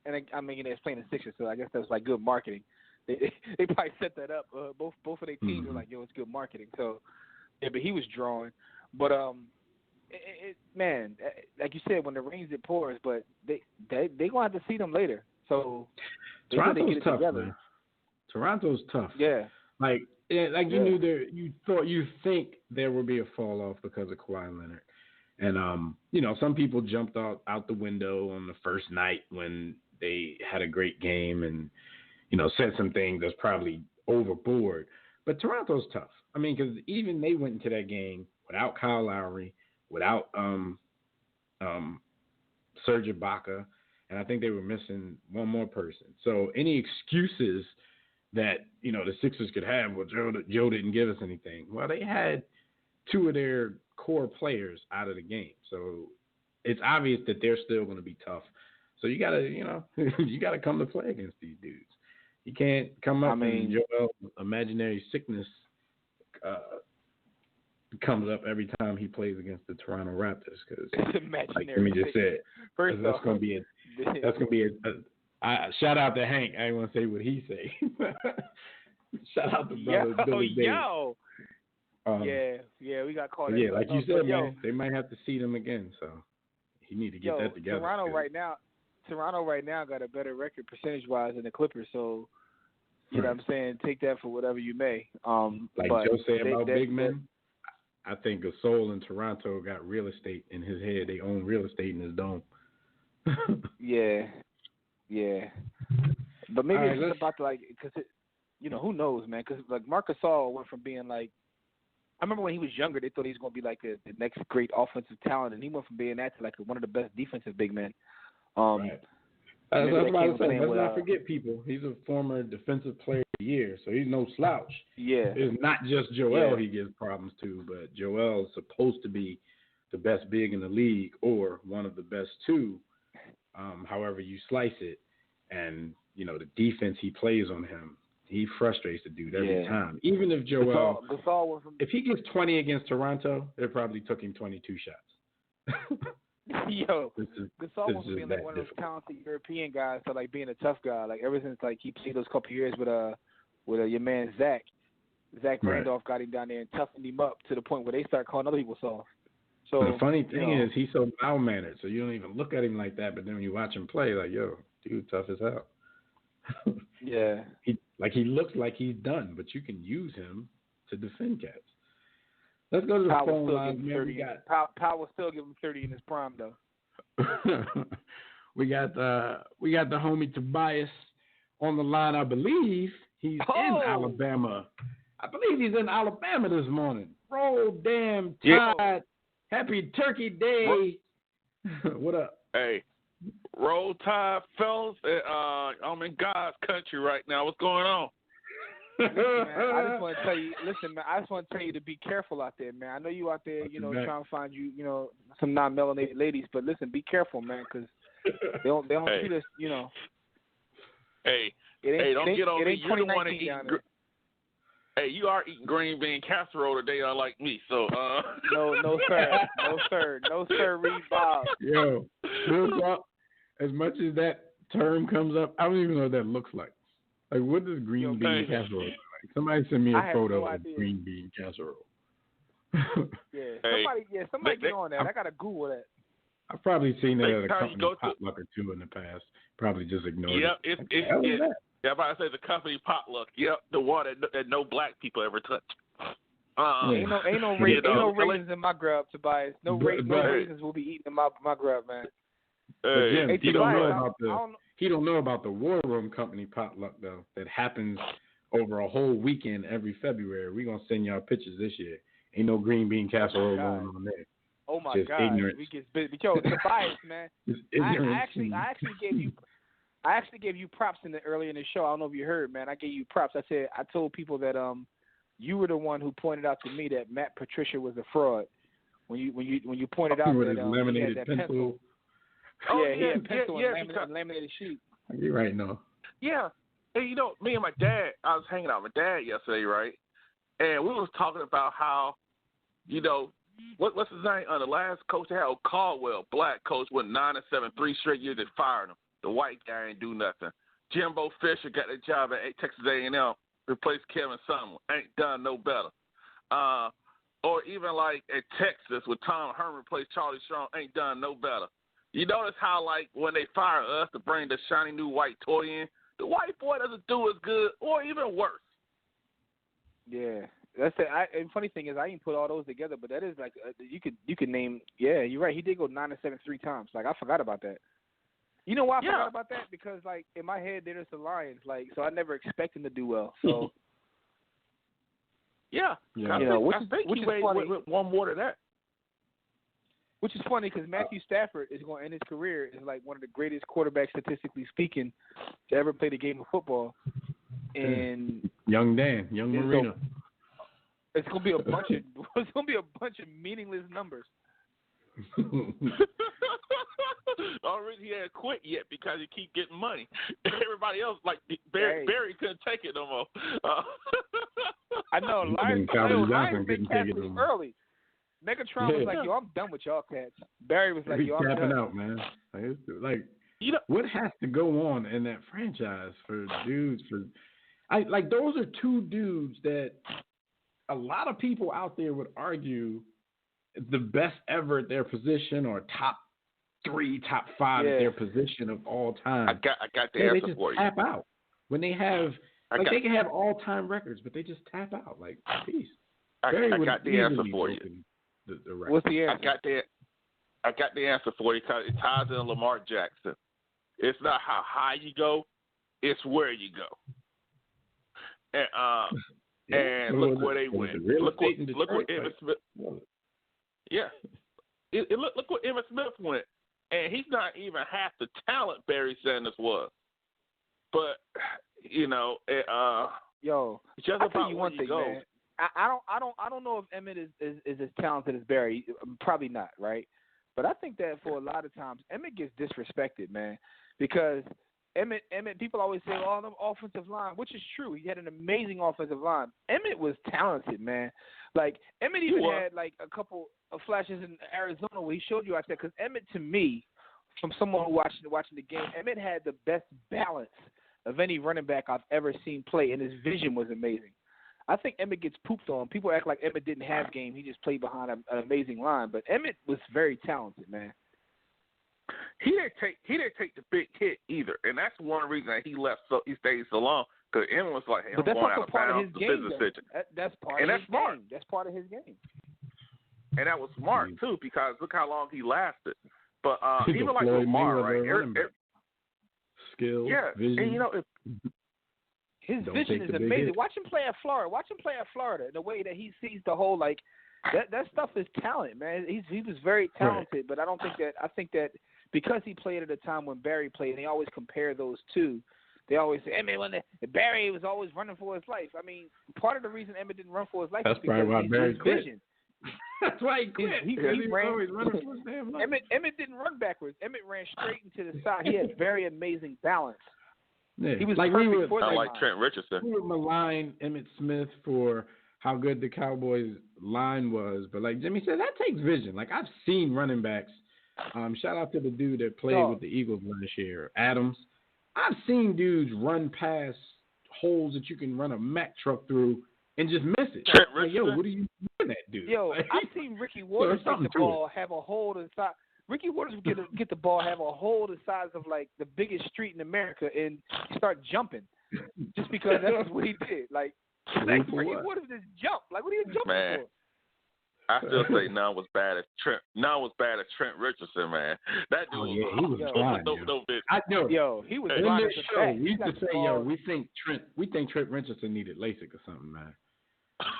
and they're playing the Sixers, so I guess that was like good marketing. They probably set that up. Both of their teams were like, yo, it's good marketing. So yeah, but he was drawing. But man, like you said, when it rains, it pours. But they gonna have to see them later. So Toronto's tough, man. Toronto's tough. Yeah. You think there would be a fall off because of Kawhi Leonard, and some people jumped out the window on the first night when they had a great game and said some things that's probably overboard. But Toronto's tough. Because even they went into that game without Kyle Lowry, without Serge Ibaka, and I think they were missing one more person. So any excuses that, the Sixers could have, well, Joe didn't give us anything. Well, they had 2 of their core players out of the game. So it's obvious that they're still going to be tough. So you got to, you got to come to play against these dudes. You can't come up and Joel's imaginary sickness comes up every time he plays against the Toronto Raptors because, like Jimmy just said, that's going to be a shout out to Hank. I didn't want to say what he say. Shout out to brother Billy Davis. We got caught. Yeah, like you said, man, they might have to seed him again. So he need to get that together. Toronto right now got a better record percentage wise than the Clippers. So you know what I'm saying, take that for whatever you may. Like Joe said about big men. I think Gasol in Toronto got real estate in his head. They own real estate in his dome. Yeah. But maybe it's just about to because who knows, man? Because like Marc Gasol went from being like, I remember when he was younger, they thought he was going to be like the next great offensive talent, and he went from being that to like one of the best defensive big men. Right. That's what I was saying. Let's not forget people. He's a former defensive player of the year, so he's no slouch. Yeah. It's not just Joel he gives problems to, but Joel is supposed to be the best big in the league or one of the best 2, however you slice it. And, the defense he plays on him, he frustrates the dude every time. Even if Joel, if he gets 20 against Toronto, it probably took him 22 shots. Yo, Gasol wants to be like one of those talented European guys to like being a tough guy. Like ever since like he played those couple of years with your man Zach Randolph got him down there and toughened him up to the point where they start calling other people soft. So the funny thing is he's so mild mannered, so you don't even look at him like that. But then when you watch him play, like yo, dude, tough as hell. Yeah, he looks like he's done, but you can use him to defend cats. Let's go to the phone line. Powell still give him 30 in his prime, though. we got the homie Tobias on the line. I believe he's in Alabama. I believe he's in Alabama this morning. Roll damn Tide. Happy Turkey Day. What up? Hey, roll tide, fellas. I'm in God's country right now. What's going on? Listen, man, I just want to tell you. Listen, man, I just want to tell you to be careful out there, man. I know you out there, trying to find some non-melanated ladies, but listen, be careful, man, because they don't treat us, Hey, don't get on me. You're the one to eat. Hey, you are eating green bean casserole today, unlike me. So, No, sir, Reed Bob. Yo, as much as that term comes up, I don't even know what that looks like. Like, what does green bean casserole look like? Somebody send me a photo of green bean casserole. Somebody get on that. I gotta Google that. I've probably seen it at a company potluck or two in the past. Probably just ignored it. Yep, yeah, I'm about to say the company potluck. Yep, the one that no black people ever touch. Ain't no raisins in my grub, Tobias. No raisins will be eaten in my grub, man. Jim, he don't know about the War Room Company potluck though. That happens over a whole weekend every February. We're gonna send y'all pictures this year. Ain't no green bean casserole going on there. Oh my just God! Ignorance. We get Tobias, man. I actually gave you props earlier in the show. I don't know if you heard, man. I gave you props. I told people that you were the one who pointed out to me that Matt Patricia was a fraud when you pointed out that he had that pencil. He had pencil and laminated sheet. You're right, no. Yeah. Hey, me and my dad, I was hanging out with my dad yesterday, right? And we was talking about how, what's his name? The last coach they had, Caldwell, black coach, went 9-7, 3 straight years. They fired him. The white guy ain't do nothing. Jimbo Fisher got the job at Texas A&M, replaced Kevin Sumlin. Ain't done no better. Or even like at Texas with Tom Herman replaced Charlie Strong, ain't done no better. You notice how like when they fire us to bring the shiny new white toy in, the white boy doesn't do as good or even worse. Yeah. That's it. And funny thing is, I didn't put all those together, but that is like you could name. Yeah, you're right. He did go 9-7 3 times. Like I forgot about that. You know why I forgot about that? Because like in my head, they're just the Lions. Like so, I never expect him to do well. So yeah. I think he went one more to that. Which is funny because Matthew Stafford is going to end his career as like one of the greatest quarterbacks, statistically speaking, to ever play the game of football. And young Marino. It's gonna be a bunch of meaningless numbers. Already he hadn't quit yet because he keep getting money. Everybody else like Barry couldn't take it no more. I know Lions been tackling early. Megatron was like, "Yo, I'm done with y'all cats." Barry was like, "Yo, I'm tapping done." out, man. Like what has to go on in that franchise for dudes? Those are two dudes that a lot of people out there would argue the best ever at their position or top 3, top 5 at their position of all time. I got the answer they just for you. Tap out when they have they can have all time records, but they just tap out like peace. I got the answer for you. What's the answer? I got the answer for you because it ties in Lamar Jackson. It's not how high you go, it's where you go. And look where they went. Look where Emmitt Smith. Yeah, look where Emmitt Smith went, and he's not even half the talent Barry Sanders was. But yo, it's just I'll about tell you one where thing, you go. man. I don't know if Emmitt is as talented as Barry. Probably not, right? But I think that for a lot of times Emmitt gets disrespected, man, because Emmitt, people always say, "Oh, the offensive line," which is true. He had an amazing offensive line. Emmitt was talented, man. Like Emmitt even had like a couple of flashes in Arizona where he showed you out there. Because Emmitt, to me, from someone who watching the game, Emmitt had the best balance of any running back I've ever seen play, and his vision was amazing. I think Emmitt gets pooped on. People act like Emmitt didn't have game. He just played behind an amazing line. But Emmitt was very talented, man. He didn't take the big hit either, and that's one reason that he stayed so long. Because Emmitt was like, "Hey, I'm going out of bounds." That's part of his smart. Game. That's part of his game. And that was smart too, because look how long he lasted. But even like Floyd Lamar, right? Skill, vision. And His Don't vision take is the big amazing. hit. Watch him play at Florida. Watch him play at Florida. The way that he sees the whole that stuff is talent, man. He was very talented, but I think that because he played at a time when Barry played, and they always compare those two. They always say, "Hey man, when Barry was always running for his life." I mean, part of the reason Emmett didn't run for his life That's is because probably why Barry his quit. vision. That's why he quit. He was ran. always running for his damn life. Emmett didn't run backwards. Emmett ran straight into the side. He had very amazing balance. Yeah. He was like perfect for that. Like Trent Richardson. We would malign Emmitt Smith for how good the Cowboys line was, but like Jimmy said, that takes vision. Like I've seen running backs. Shout out to the dude that played with the Eagles last year, Adams. I've seen dudes run past holes that you can run a Mack truck through and just miss it. Trent like, Richardson. yo, what are you doing that dude? Yo, like, I've seen Ricky Waters get the ball, have a hole the size. Ricky Waters would get the ball, have a hole the size of like the biggest street in America, and start jumping just because that's what he did. Like Ricky Waters just jumped. Like, what are you jumping for? I still say none was bad as Trent Richardson, man. That dude he was blind. I know. Yo, he was in blind this as a show. bat. We used to say, we think Trent Richardson needed LASIK or something, man.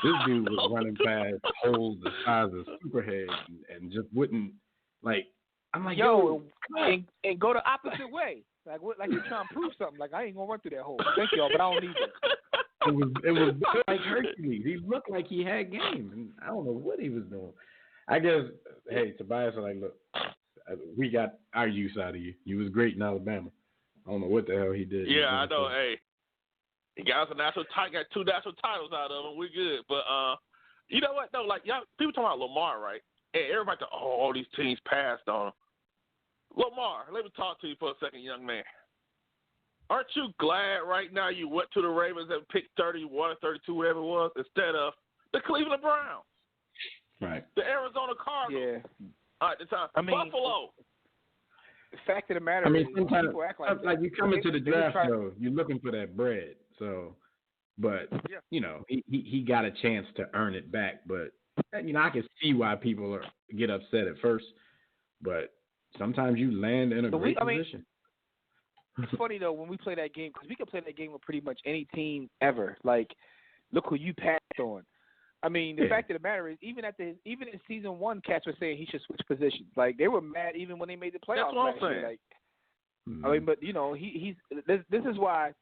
This dude was running past holes the size of Superhead and just wouldn't like. I'm like, yo, and go the opposite way. Like you're trying to prove something. Like I ain't gonna run through that hole. Thank y'all, but I don't need it. It was like Hercules. He looked like he had game, and I don't know what he was doing. I guess, hey, Tobias was like, look, we got our use out of you. You was great in Alabama. I don't know what the hell he did. Yeah, I know. Hey, he got us got 2 national titles out of him. We're good. But you know what? No, like y'all, people talking about Lamar, right? And everybody thought, all these teams passed on him. Lamar, let me talk to you for a second, young man. Aren't you glad right now you went to the Ravens and picked 31 or 32, whatever it was, instead of the Cleveland Browns? Right. The Arizona Cardinals. Yeah. At the time. Buffalo. The fact of the matter is, sometimes, people act like you come into the draft, though, you're looking for that bread. So, but, you know, he got a chance to earn it back. But, you know, I can see why people get upset at first. But sometimes you land in a great position. It's funny, though, when we play that game, because we can play that game with pretty much any team ever. Like, look who you passed on. I mean, the fact of the matter is, even in season 1, cats were saying he should switch positions. Like, they were mad even when they made the playoffs. That's what I'm saying. Like, I mean, but you know, this is why,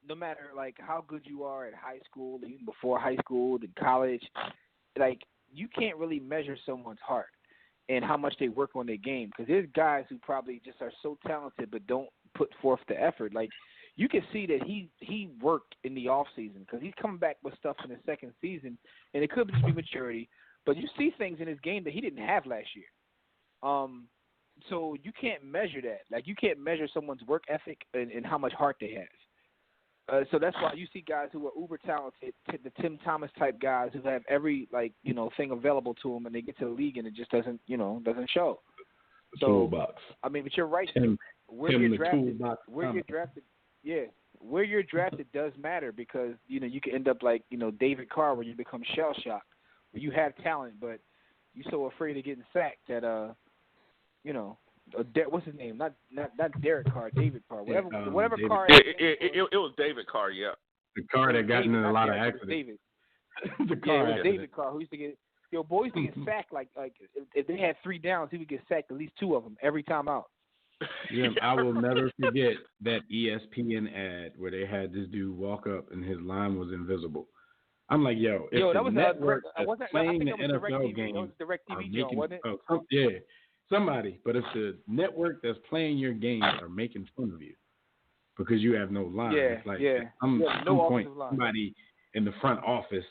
no matter like how good you are at high school, even before high school, and college, like you can't really measure someone's heart and how much they work on their game. Because there's guys who probably just are so talented but don't put forth the effort. Like, you can see that he worked in the off season because he's coming back with stuff in the second season, and it could just be maturity. But you see things in his game that he didn't have last year. So you can't measure that. Like, you can't measure someone's work ethic and how much heart they have. So that's why you see guys who are uber talented, the Tim Thomas type guys who have every thing available to them, and they get to the league and it just doesn't show. So, toolbox. I mean, but you're right. Where you're drafted does matter because you can end up like David Carr where you become shell shocked, where you have talent but you're so afraid of getting sacked that what's his name? Not Derek Carr, David Carr. Whatever David. Carr. It was David Carr, yeah. The Carr that got in a lot of accidents. David. The Carr. It was David Carr who used to get. Boys used to get sacked like if they had 3 downs, he would get sacked at least 2 of them every time out. Yeah, I will never forget that ESPN ad where they had this dude walk up and his line was invisible. I'm like, if that was network playing the NFL game, that was DirecTV, Joe, wasn't it? Yeah, somebody. But if the network that's playing your game are making fun of you because you have no line, it's like at some point somebody in the front office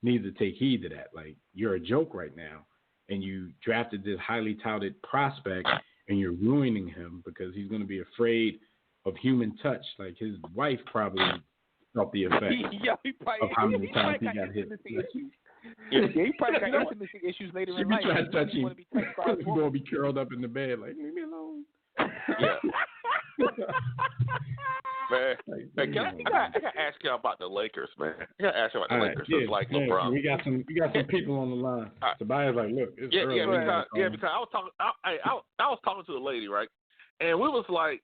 needs to take heed to that. Like, you're a joke right now, and you drafted this highly touted prospect, and you're ruining him because he's going to be afraid of human touch. Like, his wife probably felt the effect of how many times he got hit. He probably got intimacy issues later in life. She try to touch him. He's going to be curled up in the bed like, leave me alone. Yeah. Man, I gotta ask y'all about the Lakers, man. I gotta ask you about the Lakers. It's like LeBron. We got some people on the line. Tobias like, look, it's early. Because I was talking to the lady, right? And we was like,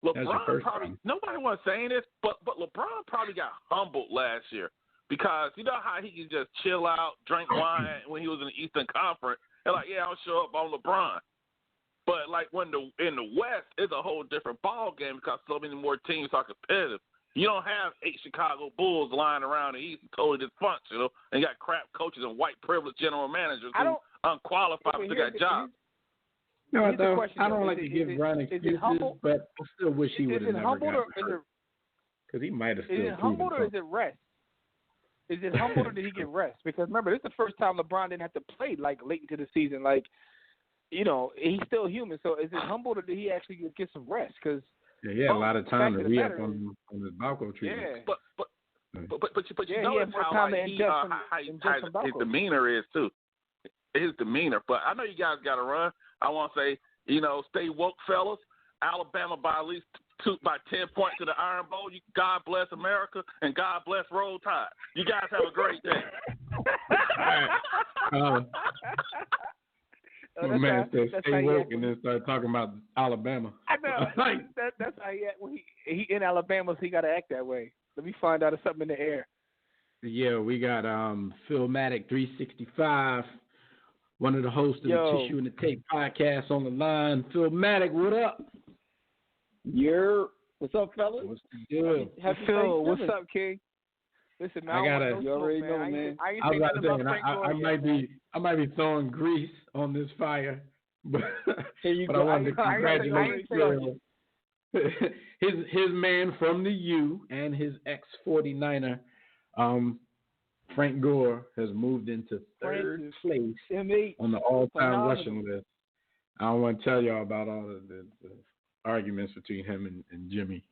LeBron probably nobody was saying this, but LeBron probably got humbled last year because you know how he can just chill out, drink wine when he was in the Eastern Conference, and like, yeah, I'll show up on LeBron. But like when in the West, it's a whole different ball game because so many more teams are competitive. You don't have 8 Chicago Bulls lying around the East totally dysfunctional and got crap coaches and white privileged general managers who unqualified to get jobs. No, I don't like to give Brian excuses, but I still wish he would have never gotten hurt. Because he might have still Is it humbled or is it rest? Is it humbled or did he get rest? Because remember, this is the first time LeBron didn't have to play like late into the season. Like, you know, he's still human. So is it humbled or did he actually get some rest? Because he had a lot of time to re-up on his Balco treatment. Yeah, but you notice how his demeanor is too. His demeanor. But I know you guys got to run. I want to say, you know, stay woke, fellas. Alabama by at least 10 points to the Iron Bowl. God bless America and God bless Roll Tide. You guys have a great day. My man said stay woke and then start talking about Alabama. I know. That's how he act when he in Alabama, so he got to act that way. Let me find out if something in the air. Yeah, we got Philmatic 365, one of the hosts of the Tissue and the Tape podcast on the line. Philmatic, what up? What's up, fellas? What's the deal? Phil, what's up, King? Listen, man, you already know, man. I might be throwing grease on this fire, but I wanted to congratulate Phil. His man from the U and his ex-49er, Frank Gore, has moved into third place on the all-time rushing list. I don't want to tell y'all about all the arguments between him and Jimmy.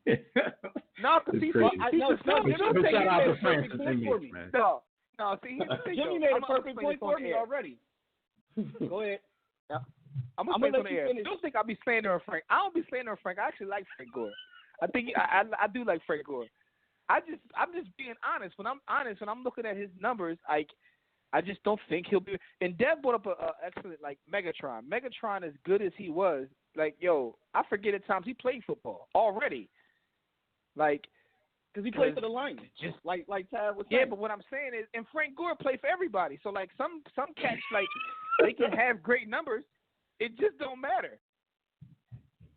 No, because shout out to Francis inmates, man. No, see, Jimmy made a perfect point for me already. Go ahead. I'm gonna say on the air. Don't think I'll be slandering Frank. I don't be slandering Frank. I actually like Frank Gore. I think I do like Frank Gore. I'm just being honest. When I'm looking at his numbers, like I just don't think he'll be. And Dev brought up a excellent like Megatron. Megatron, as good as he was, like I forget at times he played football already. Like, because he played for the Lions, just like Tad was saying. Yeah, but what I'm saying is, and Frank Gore played for everybody. So like some cats like they can have great numbers. It just don't matter.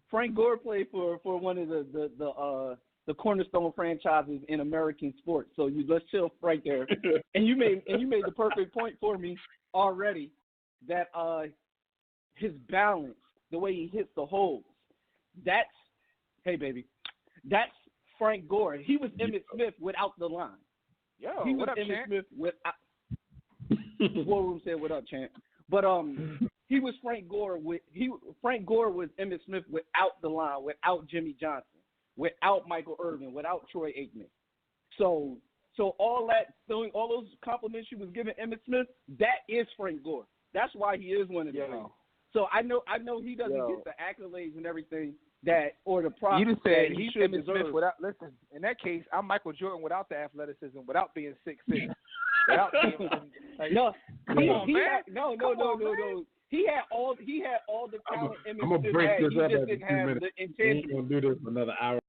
Frank Gore played for one of the cornerstone franchises in American sports. So let's chill right there. and you made the perfect point for me already that his balance, the way he hits the holes, that's Frank Gore. He was Emmitt Smith without the line. He was Emmitt Smith without. War Room said, "What up, champ?" But he was Frank Gore Frank Gore was Emmitt Smith without the line, without Jimmy Johnson, without Michael Irvin, without Troy Aikman. So all those compliments you was giving Emmitt Smith, that is Frank Gore. That's why he is one of them. So I know he doesn't get the accolades and everything or the props. You just said he's Emmitt deserve. Smith without. Listen, in that case, I'm Michael Jordan without the athleticism, without being 6'6", without being like, no. He had all the talent. I'm gonna break this up after 2 minutes. We're gonna do this for another hour.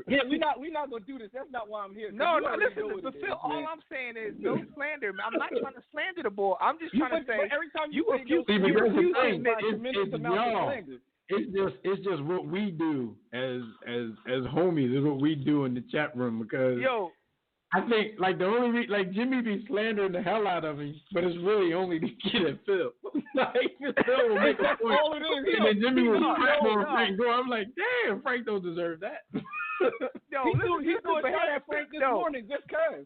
Yeah, we're not gonna do this. That's not why I'm here. No, listen. But Phil, all I'm saying is no slander. I'm not trying to slander the boy. I'm just trying to say every time you refuse to admit tremendous amount of slander. It's just what we do as homies. Is what we do in the chat room because I think like the only like Jimmy be slandering the hell out of me, but it's really only to get at Phil. Like Phil will make a point, all it is. And then Jimmy will crap on Frank Gore. I'm like, damn, Frank don't deserve that. He's going to tell that Frank this morning just cause.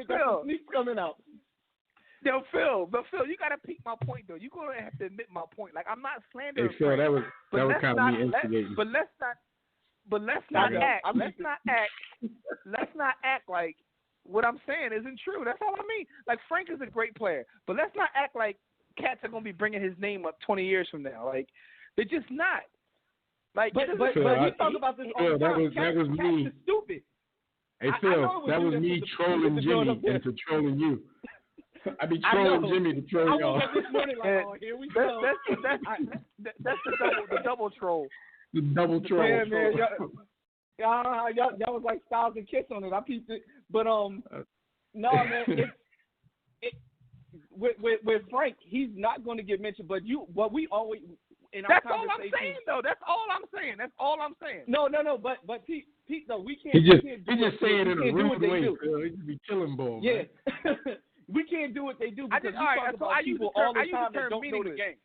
Phil, sneaks coming out. Phil, you gotta pick my point though. You're gonna have to admit my point. Like I'm not slandering. Hey, Phil, that was kind of me instigating. Let's not act like what I'm saying isn't true. That's all I mean. Like Frank is a great player, but let's not act like cats are gonna be bringing his name up 20 years from now. Like they're just not. Like, but we talk about this all the time. That was me. Stupid. Hey Phil, that was me trolling Jimmy into trolling you. I be trolling Jimmy to troll y'all. I woke up this morning like, oh, here we go. That's the double troll. The double troll. Yeah, man. Y'all was like Styles and Kiss on it. I peeped it, but no, man. With Frank, he's not going to get mentioned. But we always in our That's all I'm saying, though. That's all I'm saying. No. But Pete, though, we can't. He just saying it in a rude way. He just be killing balls. Yeah. We can't do what they do because I use the term that don't know the game.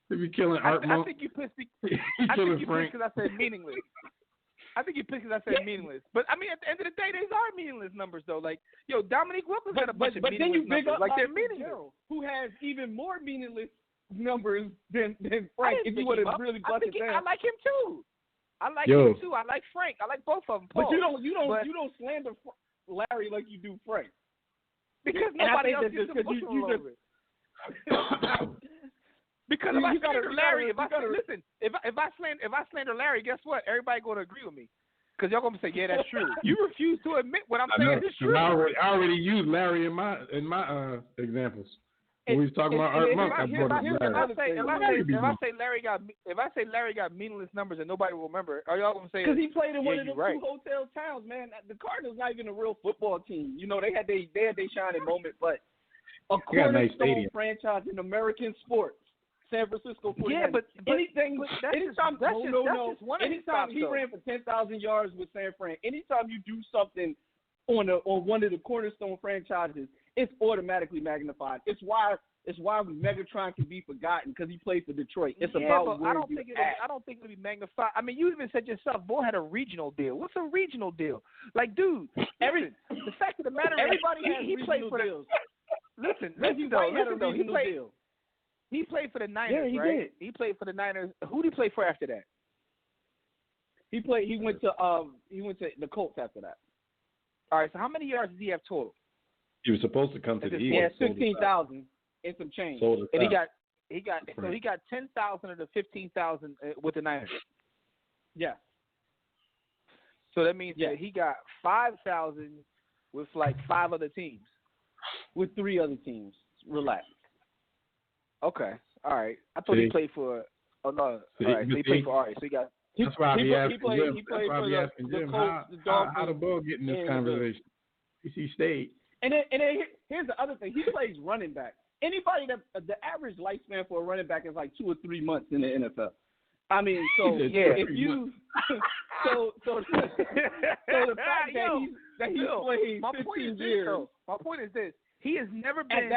They be killing Art Monk. I think you pissed because I said meaningless. I think you pissed because I said meaningless. But, I mean, at the end of the day, these are meaningless numbers, though. Like, Dominique Wilkins got a bunch of meaningless numbers. Like, they're meaningless. Who has even more meaningless numbers than Frank, if you would have really busted down. I like him, too. I like Frank. I like both of them. But you don't slander Larry like you do Frank. Because nobody else gets emotional over it. Because if I slander Larry, if I slander Larry, guess what? Everybody going to agree with me. Because y'all going to say, yeah, that's true. You refuse to admit what I'm saying is true. I already used Larry in my examples. When we was talking about Art Monk, I brought up Larry. If I say Larry got meaningless numbers and nobody will remember, are y'all going to say? Because he played in one of the two hotel towns, man. The Cardinals not even a real football team. You know, they had their shining moment, but a cornerstone franchise in American sports. San Francisco 49ers. Yeah, but anytime he though. ran for 10,000 yards with San Fran, anytime you do something on one of the cornerstone franchises, it's automatically magnified. It's why Megatron can be forgotten because he played for Detroit. It's about where I don't think it'll be magnified. I mean, you even said yourself, Bull had a regional deal. What's a regional deal? Like, dude, the fact of the matter is, he played for deals. Listen, He played for the Niners, he right? Did. He played for the Niners. Who did he play for after that? He went to the Colts after that. All right, so how many yards does he have total? He was supposed to come to the Eagles. Yeah, 16,000 and some change. And he got 10,000 of the 15,000 with the Niners. Yeah. So that means that he got 5,000 with like 5 other teams. With 3 other teams. Relax. Okay. All right. I thought he played for. Oh no. All right. So he played for. All right. So he got. That's why I be asking Jim. He played for the Colts, the Dolphins. How the ball get in this conversation? He stayed. And then here's the other thing. He plays running back. Anybody the average lifespan for a running back is like 2 or 3 months in the NFL. I mean, so if you so the fact that he's played 15 years. My point is this. He has never been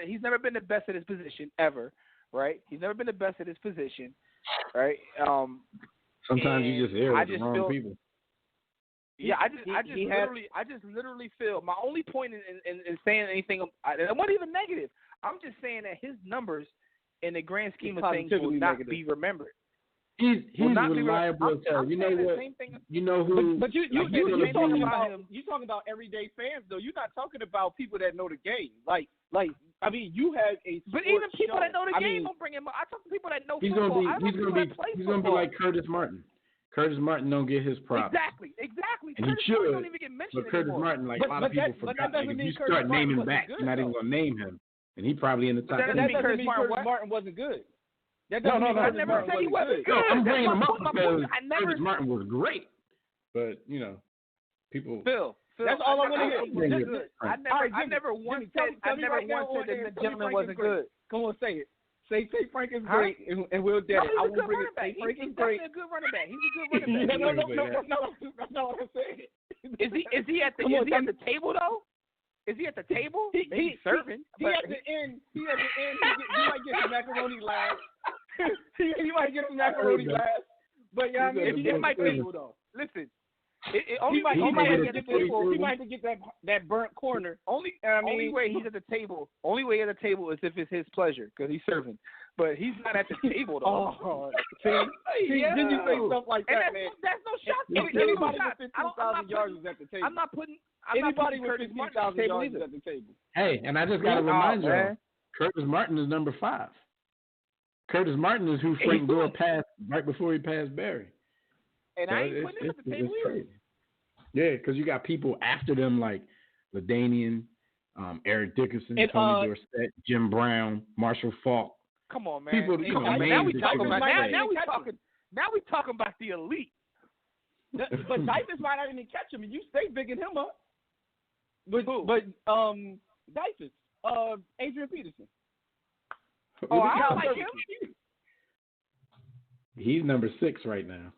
he's never been the best at his position ever, right? He's never been the best at his position, right? Sometimes you just hear the wrong people. Yeah, I just literally feel my only point in saying anything, and it wasn't even negative. I'm just saying that his numbers in the grand scheme of things will not be remembered. He's reliable. You know what? You know who? But you talking about everyday fans though. You're not talking about people that know the game. Like I mean, you have a. But even people that know the game don't bring him up. I talk to people that know football. He's gonna be like Curtis Martin. Curtis Martin don't get his props. Exactly. And Curtis he should. Don't even get mentioned but Curtis anymore. Martin, like a lot of people forgot. If you start naming back, you're not even gonna name him, and he probably in the top. That doesn't mean Curtis Martin wasn't good. No. I never said he wasn't good. No, I'm bringing him up because Curtis Martin was great. But, people. Phil, that's all I want to hear. I never once said that the gentleman wasn't good. Come on, say it. Say Frank is great, and we'll dead it. I won't bring it. Say Frank is great. He's a good running back. He's a good running back. No, that's not what I'm saying. Is he at the table though? Is he at the table? He's serving. He at the end. He might get some macaroni last. he might get some macaroni last. But yeah, I mean, it might be. Listen, he might get that burnt corner. Only way he's at the table. Only way at the table is if it's his pleasure because he's serving. But he's not at the table though. Oh, see, then you say stuff like that, man. That's no shot. Anybody with 15,000 yards is at the table. I'm not putting anybody with Curtis 15,000 yards is at the table. Hey, and I just got to remind you, Curtis Martin is number 5. Curtis Martin is who Frank Gore passed right before he passed Barry. And I ain't putting him at the table either. Yeah, because you got people after them like LaDainian, Eric Dickerson, And, Tony Dorsett, Jim Brown, Marshall Faulk. Come on, man. People, Come on, man. Now we talking about now we talking about the elite. But Dyfus might not even catch him, and you stay bigging him up. But Dyfus, Adrian Peterson. Oh, I don't like him. He's number 6 right now.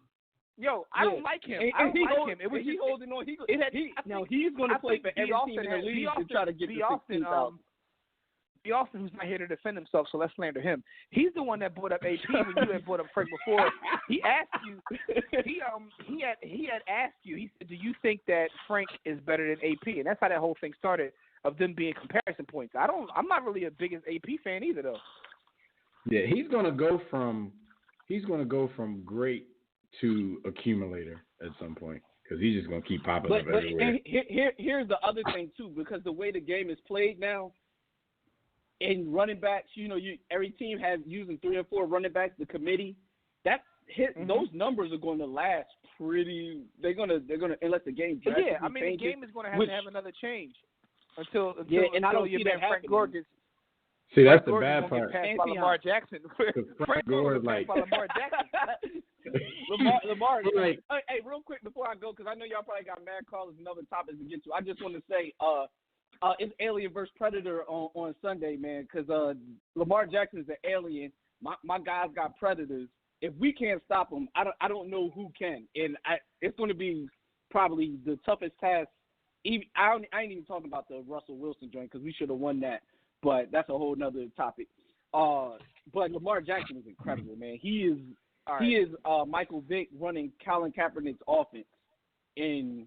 Yo, I don't like him. I don't like him. It was he holding on. He's going to play for every team in the league to try to get the 16th out. B. Austin, who's not here to defend himself, so let's slander him. He's the one that brought up AP when you had brought up Frank before. He asked you. He had asked you. He said, "Do you think that Frank is better than AP?" And that's how that whole thing started, of them being comparison points. I'm not really a biggest AP fan either, though. Yeah, he's gonna go from great to accumulator at some point, because he's just gonna keep popping up everywhere. Here's the other thing too, because the way the game is played now, in running backs, every team has using 3 or 4 running backs. The committee, those numbers are going to last pretty. They're gonna unless the game. Yeah, I mean the game is going to have another change until and I don't see that Frank Gore gets. See, that's Frank the bad part. part. By Lamar Jackson. Frank Gore is like Lamar Jackson. Lamar. Like, hey, real quick before I go, because I know y'all probably got mad callers and other topics to get to. I just want to say, it's Alien versus Predator on Sunday, man. Because Lamar Jackson is an alien. My guys got Predators. If we can't stop them, I don't know who can. And it's going to be probably the toughest task. I ain't even talking about the Russell Wilson joint, because we should have won that. But that's a whole nother topic. But Lamar Jackson is incredible, man. He is Michael Vick running Colin Kaepernick's offense. And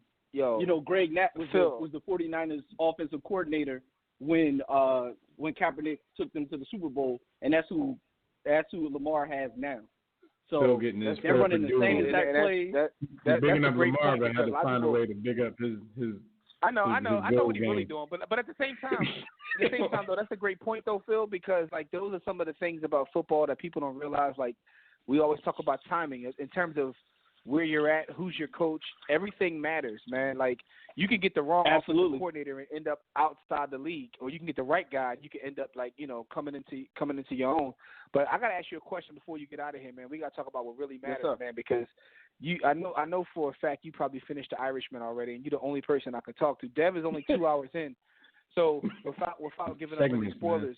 Greg Knapp was the 49ers offensive coordinator when Kaepernick took them to the Super Bowl, and that's who Lamar has now. So they're running the same exact play. That's bigging up Lamar, but had to find a way to big up his. I know what he's really doing, but at the same time, though, that's a great point though, Phil, because like those are some of the things about football that people don't realize. Like we always talk about timing in terms of where you're at, who's your coach. Everything matters, man. Like you can get the wrong offensive coordinator and end up outside the league, or you can get the right guy and you can end up like coming into your own. But I gotta ask you a question before you get out of here, man. We gotta talk about what really matters, man, because I know for a fact you probably finished The Irishman already, and you're the only person I can talk to. Dev is only 2 hours in, so without giving up any spoilers,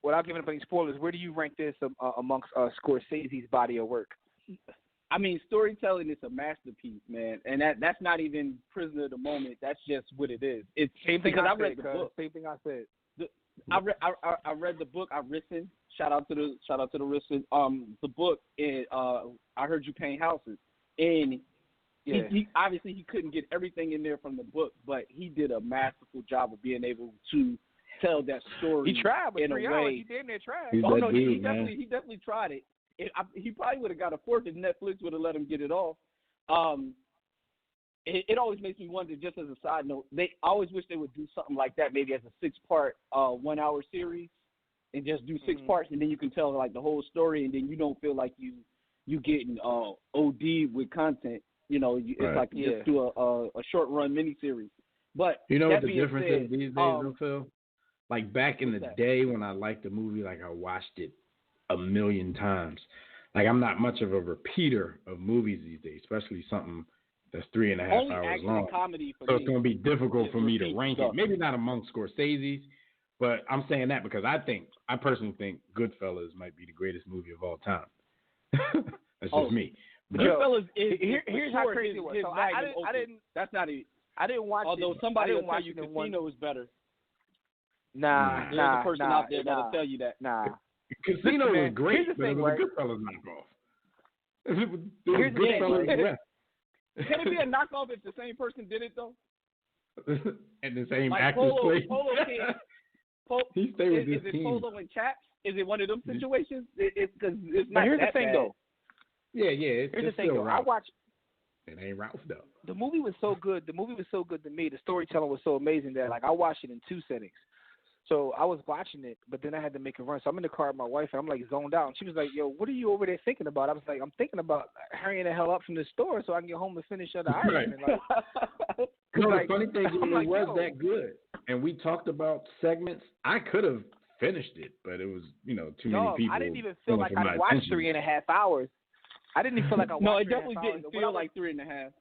without giving up any spoilers, where do you rank this amongst Scorsese's body of work? I mean, storytelling is a masterpiece, man, and that's not even prisoner of the moment. That's just what it is. It's same thing because I read the book. Same thing I said. I read the book. I listened. Shout out to the listen. The book. And I heard you paint houses, and he obviously he couldn't get everything in there from the book, but he did a masterful job of being able to tell that story. He tried, but in 3 a hours. way. He damn near tried. He definitely tried it. He probably would have got a 4th if Netflix would have let him get it off. It always makes me wonder, just as a side note, I always wish they would do something like that, maybe as a 6-part, 1-hour series, and just do 6 parts, and then you can tell like the whole story, and then you don't feel like you getting OD with content. It's like just do a short run miniseries. But what the difference is these days, Phil? Like back in the day when I liked a movie, like I watched it a million times. Like I'm not much of a repeater of movies these days, especially something that's 3.5 hours long. Comedy for so me. It's going to be difficult for me to rank it. Maybe not among Scorsese's, but I'm saying that because I personally think Goodfellas might be the greatest movie of all time. That's just me. Goodfellas is here's how crazy it was. So I didn't. That's not it. I didn't watch. Although somebody will tell you Casino is better. There's a person out there that'll tell you that. Casino was great, here's the thing, but it was right? a Goodfellas knockoff. Here's Goodfellas rest. Can it be a knockoff if the same person did it though? And the same like actors played. He stayed with his team. Is it Polo and Chaps? Is it one of them situations? It's because it's not. Here's that the thing, bad. though. Yeah. Here's the thing, though. I watched. It ain't Ralph though. The movie was so good. The movie was so good to me. The storytelling was so amazing that like I watched it in 2 settings. So I was watching it, but then I had to make a run. So I'm in the car with my wife, and I'm like zoned out. And she was like, "Yo, what are you over there thinking about?" I was like, "I'm thinking about hurrying the hell up from the store so I can get home and finish the Irishman." Like, the funny thing is, it was that good. and we talked about segments, I could have finished it, but it was, too many people. I didn't even feel like I watched 3.5 hours. I didn't even feel like I watched. No, it definitely didn't feel like 3.5.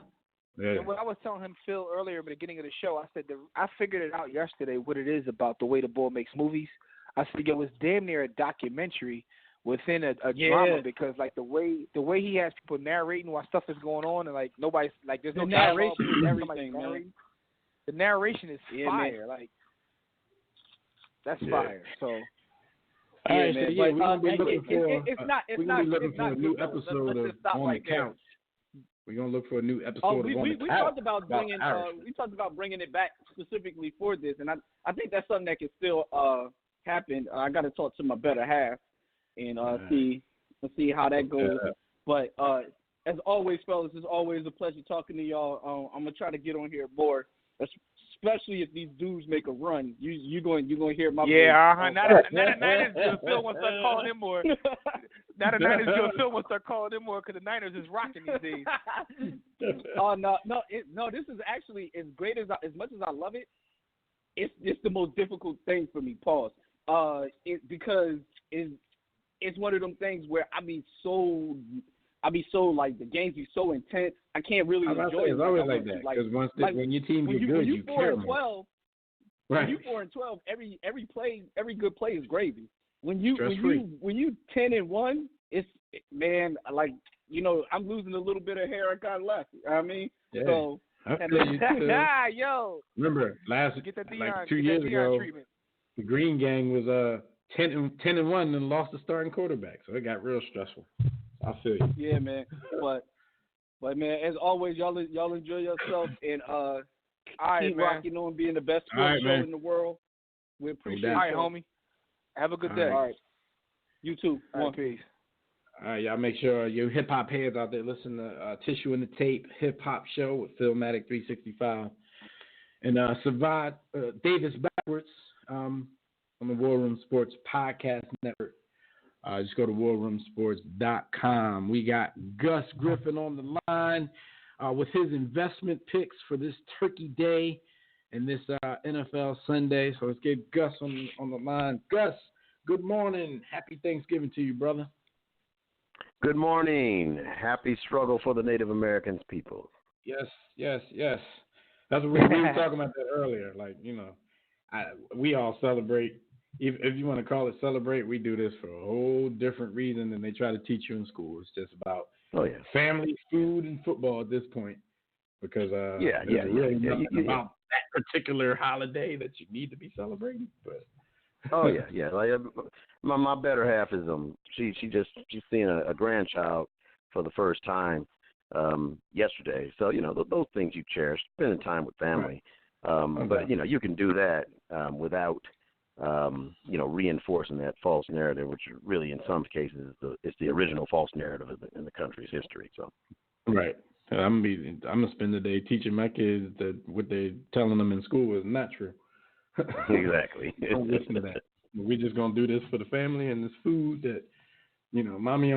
Yeah. And what I was telling him, Phil, earlier at the beginning of the show, I said I figured it out yesterday what it is about the way the boy makes movies. I said it was damn near a documentary within a drama, because like the way he has people narrating while stuff is going on, and like nobody's like there's no narration and everything, man. The narration is fire, man. Like that's fire. So. All right, man. so we're gonna be looking for. It's not a new good. episode Let's of just stop On right the there. Couch. We're gonna look for a new episode of we On the Couch. talked about bringing it back specifically for this, and I think that's something that can still happen. I got to talk to my better half and see how that goes. But as always, fellas, it's always a pleasure talking to y'all. I'm gonna try to get on here more, especially if these dudes make a run. You're going to hear my voice. Now the Niners just Phil wants to start calling him more. Now the Niners just Phil wants to start calling him more because the Niners is rocking these days. No. This is actually as great as much as I love it. It's the most difficult thing for me. Pause. Because it's one of them things where I be so like the games be so intense. I can't really enjoy it. It's always like that. Because when your team gets good, you care more. Right. When you 4-12, every good play is gravy. When you 10-1, it's man, like I'm losing a little bit of hair I got left. I mean, yeah. So yo. Remember like 2 years ago, treatment. The Green Gang was 10-1 and lost the starting quarterback, so it got real stressful. I feel you. Yeah, man. But man, as always, y'all enjoy yourself and keep rocking on being the best sports show in the world. We appreciate it. All right, homie. Have a good day. All right. You too. All right, peace. All right, y'all make sure you hip hop heads out there listen to Tissue in the Tape Hip Hop Show with Philmatic 365 and Savad Davis Backwards on the War Room Sports Podcast Network. Just go to warroomsports.com. We got Gus Griffin on the line with his investment picks for this Turkey Day and this NFL Sunday. So let's get Gus on the line. Gus, good morning. Happy Thanksgiving to you, brother. Good morning. Happy struggle for the Native Americans people. Yes. That's what we were talking about that earlier. Like, we all celebrate. If you want to call it celebrate, we do this for a whole different reason than they try to teach you in school. It's just about family, food, and football at this point. Because really nothing about that particular holiday that you need to be celebrating. But Like my better half is she's seeing a grandchild for the first time yesterday. So those things you cherish, spending time with family. Right. But you can do that without reinforcing that false narrative, which really in some cases is the original false narrative in the country's history. So right. I'm gonna spend the day teaching my kids that what they're telling them in school is not true. Exactly. Don't listen to that. We're just gonna do this for the family and this food that, mommy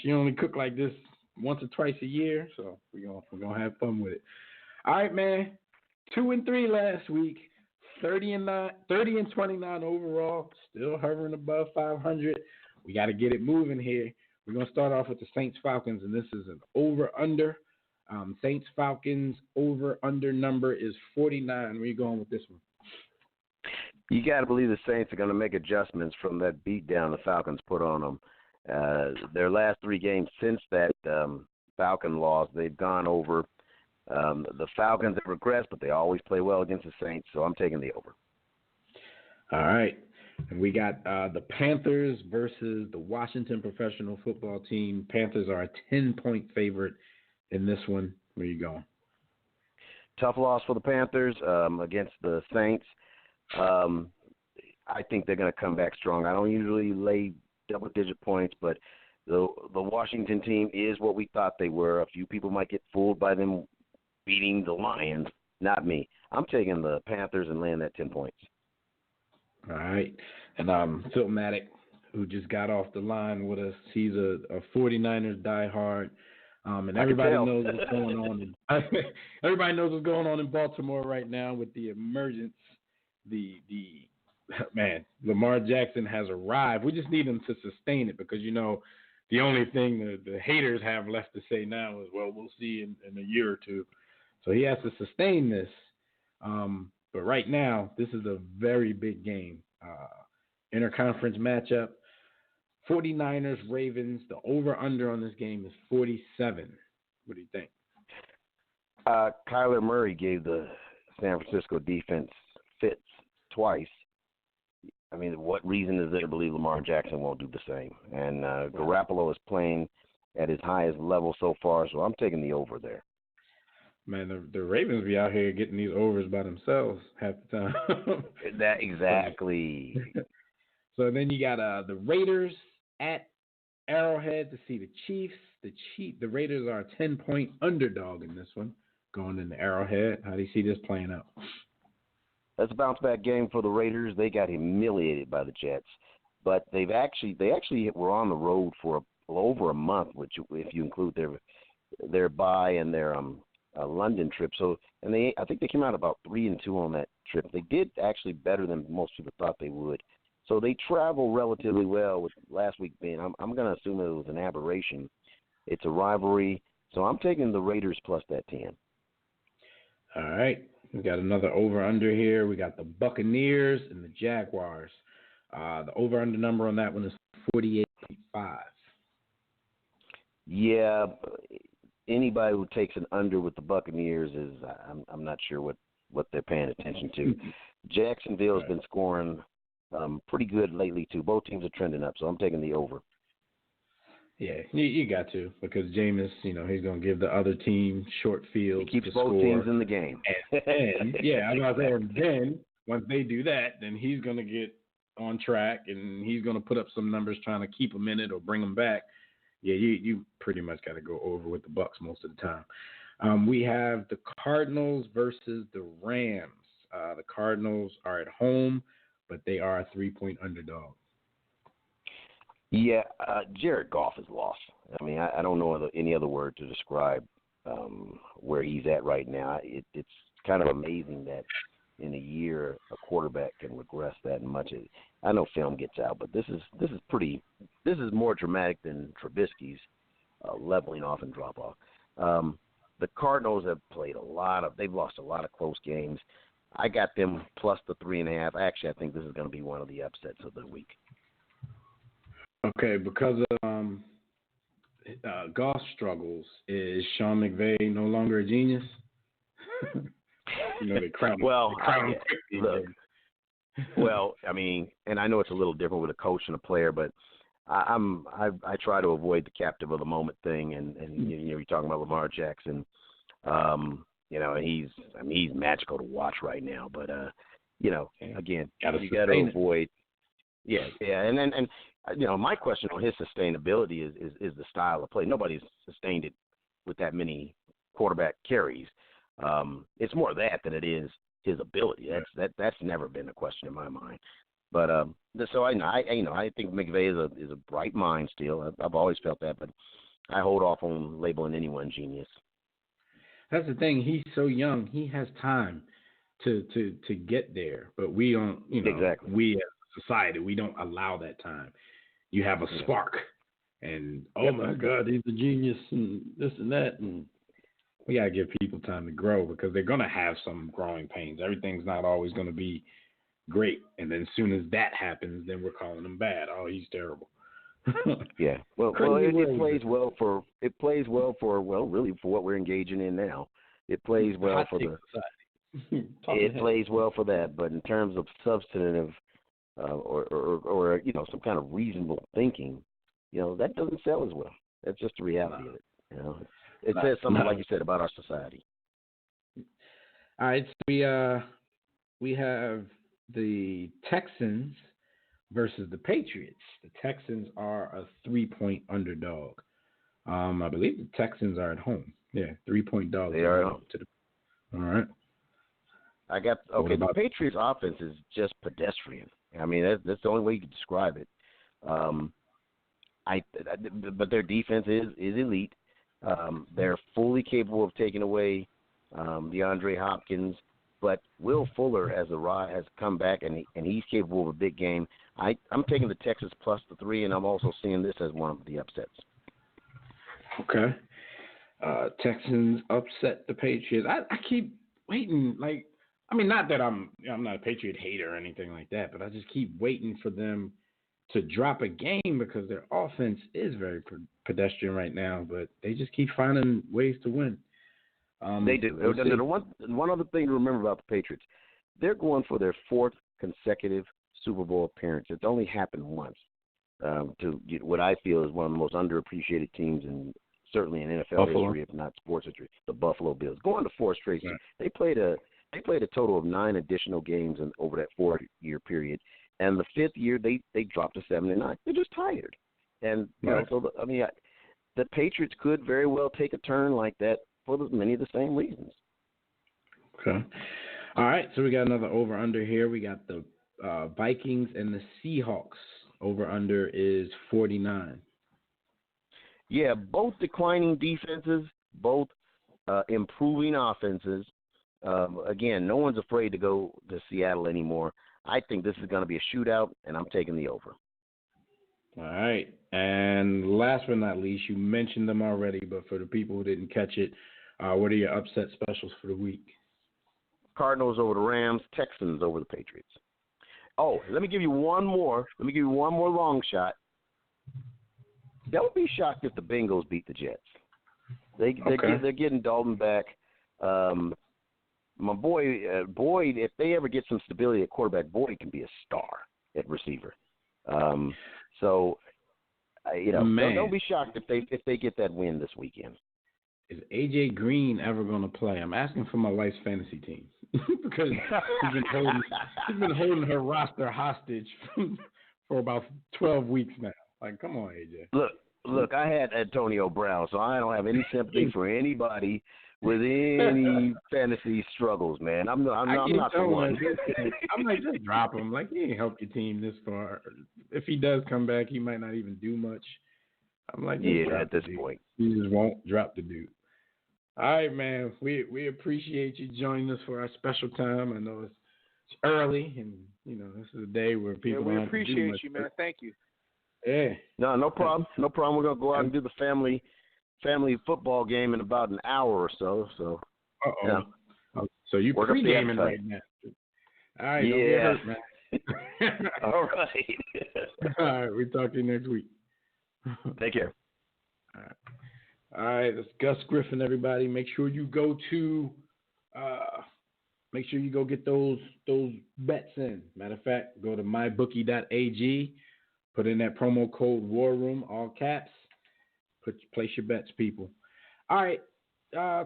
she only cook like this once or twice a year, so we're gonna have fun with it. All right, man. 2-3 last week, 30-29 overall, still hovering above 500. We got to get it moving here. We're gonna start off with the Saints Falcons, and this is an over/under. Saints Falcons over/under number is 49. Where you going with this one? You got to believe the Saints are going to make adjustments from that beatdown the Falcons put on them. Their last 3 games since that Falcon loss, they've gone over. The Falcons have regressed, but they always play well against the Saints, so I'm taking the over. All right. And we got the Panthers versus the Washington Professional Football Team. Panthers are a 10-point favorite in this one. Where you going? Tough loss for the Panthers against the Saints. I think they're going to come back strong. I don't usually lay double-digit points, but the Washington team is what we thought they were. A few people might get fooled by them beating the Lions. Not me. I'm taking the Panthers and laying that 10 points. All right. And Philmatic, who just got off the line with us, he's a 49ers diehard. And everybody knows what's going on. Everybody knows what's going on in Baltimore right now with the emergence the man, Lamar Jackson has arrived. We just need him to sustain it because, the only thing the haters have left to say now is, well, we'll see in a year or two. So he has to sustain this. But right now, this is a very big game. Interconference matchup. 49ers, Ravens. The over-under on this game is 47. What do you think? Kyler Murray gave the San Francisco defense fits twice. I mean, what reason is there to believe Lamar Jackson won't do the same? And Garoppolo is playing at his highest level so far, so I'm taking the over there. Man, the Ravens be out here getting these overs by themselves half the time. That exactly. So then you got the Raiders at Arrowhead to see the Chiefs. The Raiders are a 10-point underdog in this one, going into Arrowhead. How do you see this playing out? That's a bounce-back game for the Raiders. They got humiliated by the Jets, but they actually were on the road for over a month, which if you include their bye and their London trip. So, and I think they came out about 3-2 on that trip. They did actually better than most people thought they would. So they travel relatively well. With last week being, I'm going to assume it was an aberration. It's a rivalry, so I'm taking the Raiders plus that 10. All right. We got another over-under here. We got the Buccaneers and the Jaguars. The over-under number on that one is 48.5. Yeah, anybody who takes an under with the Buccaneers is I'm not sure what they're paying attention to. Jacksonville's been scoring pretty good lately too. Both teams are trending up, so I'm taking the over. Yeah, you got to, because Jameis, he's going to give the other team short fields. He keeps to both score. teams in the game. And yeah, I'm about to say, then once they do that, then he's going to get on track and he's going to put up some numbers trying to keep them in it or bring them back. Yeah, you pretty much got to go over with the Bucs most of the time. We have the Cardinals versus the Rams. The Cardinals are at home, but they are a 3-point underdog. Yeah, Jared Goff is lost. I mean, I don't know any other word to describe where he's at right now. It's kind of amazing that in a year a quarterback can regress that much. I know film gets out, but this is more dramatic than Trubisky's leveling off and drop off. The Cardinals have played they've lost a lot of close games. I got them plus the 3.5. Actually, I think this is going to be one of the upsets of the week. Okay, because of Goff struggles, is Sean McVay no longer a genius? They crown him. Well, I mean, and I know it's a little different with a coach and a player, but I try to avoid the captive of the moment thing, and you're talking about Lamar Jackson. He's magical to watch right now, but again, you got to avoid. Yeah, and my question on his sustainability is the style of play. Nobody's sustained it with that many quarterback carries. It's more that than it is his ability. That's never been a question in my mind. But so I think McVay is a bright mind still. I've always felt that, but I hold off on labeling anyone genius. That's the thing. He's so young. He has time to get there, but we don't. Exactly. We as a society, we don't allow that time. You have a spark, and oh my God, he's a genius, and this and that, and we gotta give people time to grow because they're gonna have some growing pains. Everything's not always gonna be great, and then as soon as that happens, then we're calling him bad. Oh, he's terrible. Yeah. Well, it plays well for really for what we're engaging in now. It plays well for it plays well for that, but in terms of substantive or some kind of reasonable thinking, that doesn't sell as well. That's just the reality of it. It says something like you said about our society. All right, so we have the Texans versus the Patriots. The Texans are a 3-point underdog. I believe the Texans are at home. Yeah, 3-point dogs. They are at home. All right. The Patriots' offense is just pedestrian. I mean, that's the only way you can describe it. But their defense is elite. They're fully capable of taking away DeAndre Hopkins. But Will Fuller has come back, and he's capable of a big game. I'm taking the Texans plus the 3, and I'm also seeing this as one of the upsets. Okay. Texans upset the Patriots. I keep waiting. Like, I mean, not that I'm not a Patriot hater or anything like that, but I just keep waiting for them to drop a game because their offense is very pedestrian right now, but they just keep finding ways to win. They do. One other thing to remember about the Patriots, they're going for their 4th consecutive Super Bowl appearance. It's only happened once to what I feel is one of the most underappreciated teams in certainly in NFL history, if not sports history, the Buffalo Bills. Going to 4 straight seasons. They played a total of 9 additional games over that 4-year period. And the 5th year, they dropped to 7-9. They're just tired. And, the Patriots could very well take a turn like that for many of the same reasons. Okay. All right, so we got another over-under here. We got the Vikings and the Seahawks. Over-under is 49. Yeah, both declining defenses, both improving offenses. Again, no one's afraid to go to Seattle anymore. I think this is going to be a shootout, and I'm taking the over. All right. And last but not least, you mentioned them already, but for the people who didn't catch it, what are your upset specials for the week? Cardinals over the Rams, Texans over the Patriots. Oh, let me give you one more. Long shot. Don't be shocked if the Bengals beat the Jets. They're getting Dalton back. My boy, Boyd, if they ever get some stability at quarterback, Boyd can be a star at receiver. Don't be shocked if they get that win this weekend. Is AJ Green ever going to play? I'm asking for my wife's fantasy team because he's been holding her roster hostage for about 12 weeks now. Like, come on, AJ. Look, I had Antonio Brown, so I don't have any sympathy for anybody with any fantasy struggles, man. I'm not the one. I'm like, just drop him. Like, he ain't helped your team this far. If he does come back, he might not even do much. I'm like, at this point, he just won't drop the dude. All right, man. We appreciate you joining us for our special time. I know it's early, and this is a day where people. We appreciate you, man. Thank you. Yeah. No problem. No problem. We're gonna go out and do the family football game in about an hour or so. So. So you pre-gaming right now. All right. Yeah. Don't get hurt, man. All right. All right. We talk to you next week. Take care. All right. That's Gus Griffin, everybody. Make sure you go get those bets in. Matter of fact, go to mybookie.ag. Put in that promo code War Room, all caps. Place your bets, people. All right.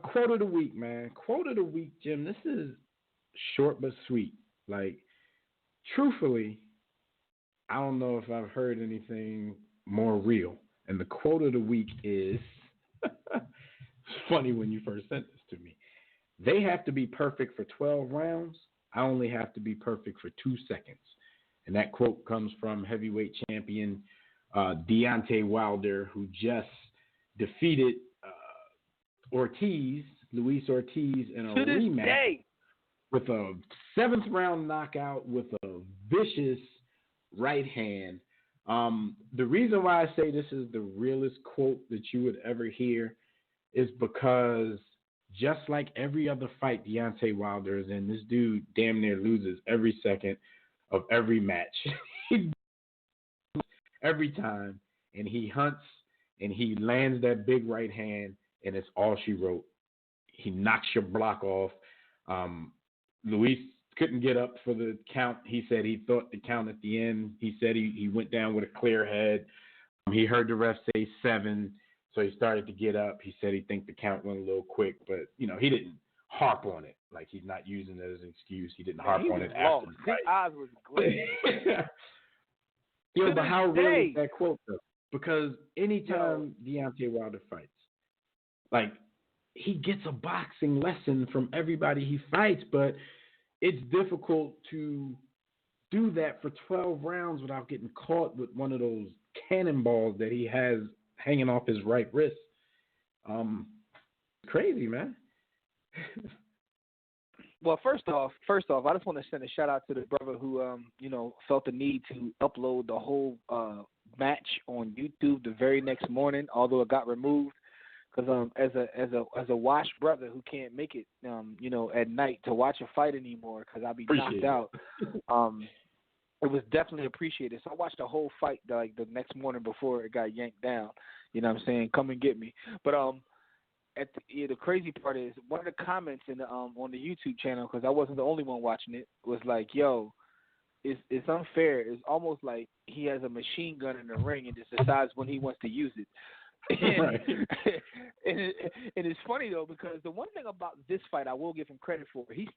Quote of the week, man. Quote of the week, Jim. This is short but sweet. Like, truthfully, I don't know if I've heard anything more real. And the quote of the week is, it's funny when you first sent this to me. They have to be perfect for 12 rounds. I only have to be perfect for 2 seconds. And that quote comes from heavyweight champion Deontay Wilder, who just defeated Luis Ortiz, in a rematch with a 7th round knockout with a vicious right hand. The reason why I say this is the realest quote that you would ever hear is because just like every other fight Deontay Wilder is in, this dude damn near loses every second of every match. Every time, and he hunts and he lands that big right hand, and it's all she wrote. He knocks your block off. Luis couldn't get up for the count. He said he thought the count at the end. He said he went down with a clear head. He heard the ref say 7, so he started to get up. He said he think the count went a little quick, but he didn't harp on it. Like, he's not using it as an excuse. He didn't harp on it after the fight. His eyes was glazing. But how real is that quote, though? Because anytime Deontay Wilder fights, like, he gets a boxing lesson from everybody he fights, but it's difficult to do that for 12 rounds without getting caught with one of those cannonballs that he has hanging off his right wrist. Crazy, man. Well, first off, I just want to send a shout out to the brother who, felt the need to upload the whole match on YouTube the very next morning, although it got removed. Because as a washed brother who can't make it, at night to watch a fight anymore because I'll be knocked out, it was definitely appreciated. So I watched the whole fight the next morning before it got yanked down. You know what I'm saying? Come and get me. But the crazy part is one of the comments in the on the YouTube channel, because I wasn't the only one watching it, was like, "Yo, it's unfair. It's almost like he has a machine gun in the ring and just decides when he wants to use it." And, and it's funny though, because the one thing about this fight I will give him credit for, he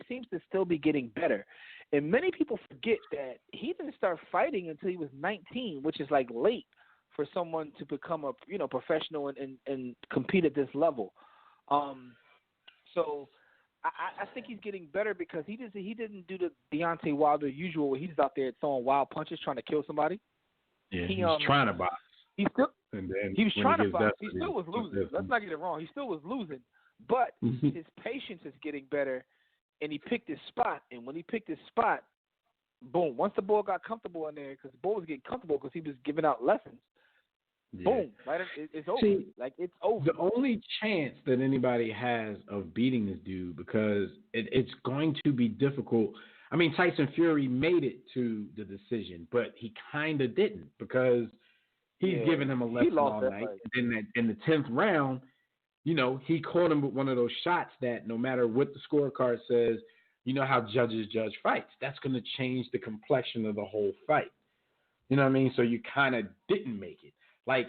seems to still be getting better, and many people forget that he didn't start fighting until he was 19, which is like late for someone to become a professional and compete at this level. So I think he's getting better because he didn't do the Deontay Wilder usual where he's out there throwing wild punches trying to kill somebody. Yeah, he's trying to box. He was trying to box. He still was losing. Let's not get it wrong. He still was losing, but his patience is getting better, and he picked his spot. And when he picked his spot, boom! Once the boy got comfortable in there, because the boy was getting comfortable because he was giving out lessons. Yeah. Boom! Right, it's over. See, it's over. The only chance that anybody has of beating this dude, because it's going to be difficult. I mean, Tyson Fury made it to the decision, but he kind of didn't, because he's giving him a lesson all night. And then in the 10th round, he caught him with one of those shots that no matter what the scorecard says, you know how judges judge fights. That's going to change the complexion of the whole fight. You know what I mean? So you kind of didn't make it. Like,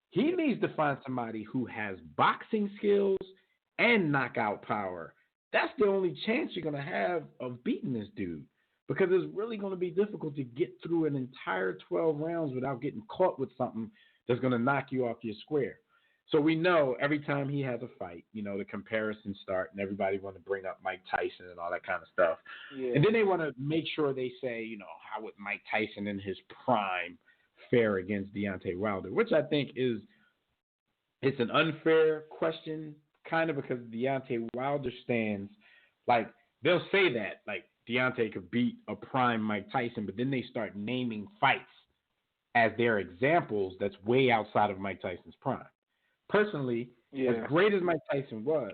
he needs to find somebody who has boxing skills and knockout power. That's the only chance you're going to have of beating this dude, because it's really going to be difficult to get through an entire 12 rounds without getting caught with something that's going to knock you off your square. So we know every time he has a fight, the comparisons start, and everybody want to bring up Mike Tyson and all that kind of stuff. Yeah. And then they want to make sure they say, how would Mike Tyson in his prime fare against Deontay Wilder, which I think it's an unfair question, kind of, because Deontay Wilder stands, like, they'll say that, like, Deontay could beat a prime Mike Tyson, but then they start naming fights as their examples that's way outside of Mike Tyson's prime. Personally, as great as Mike Tyson was,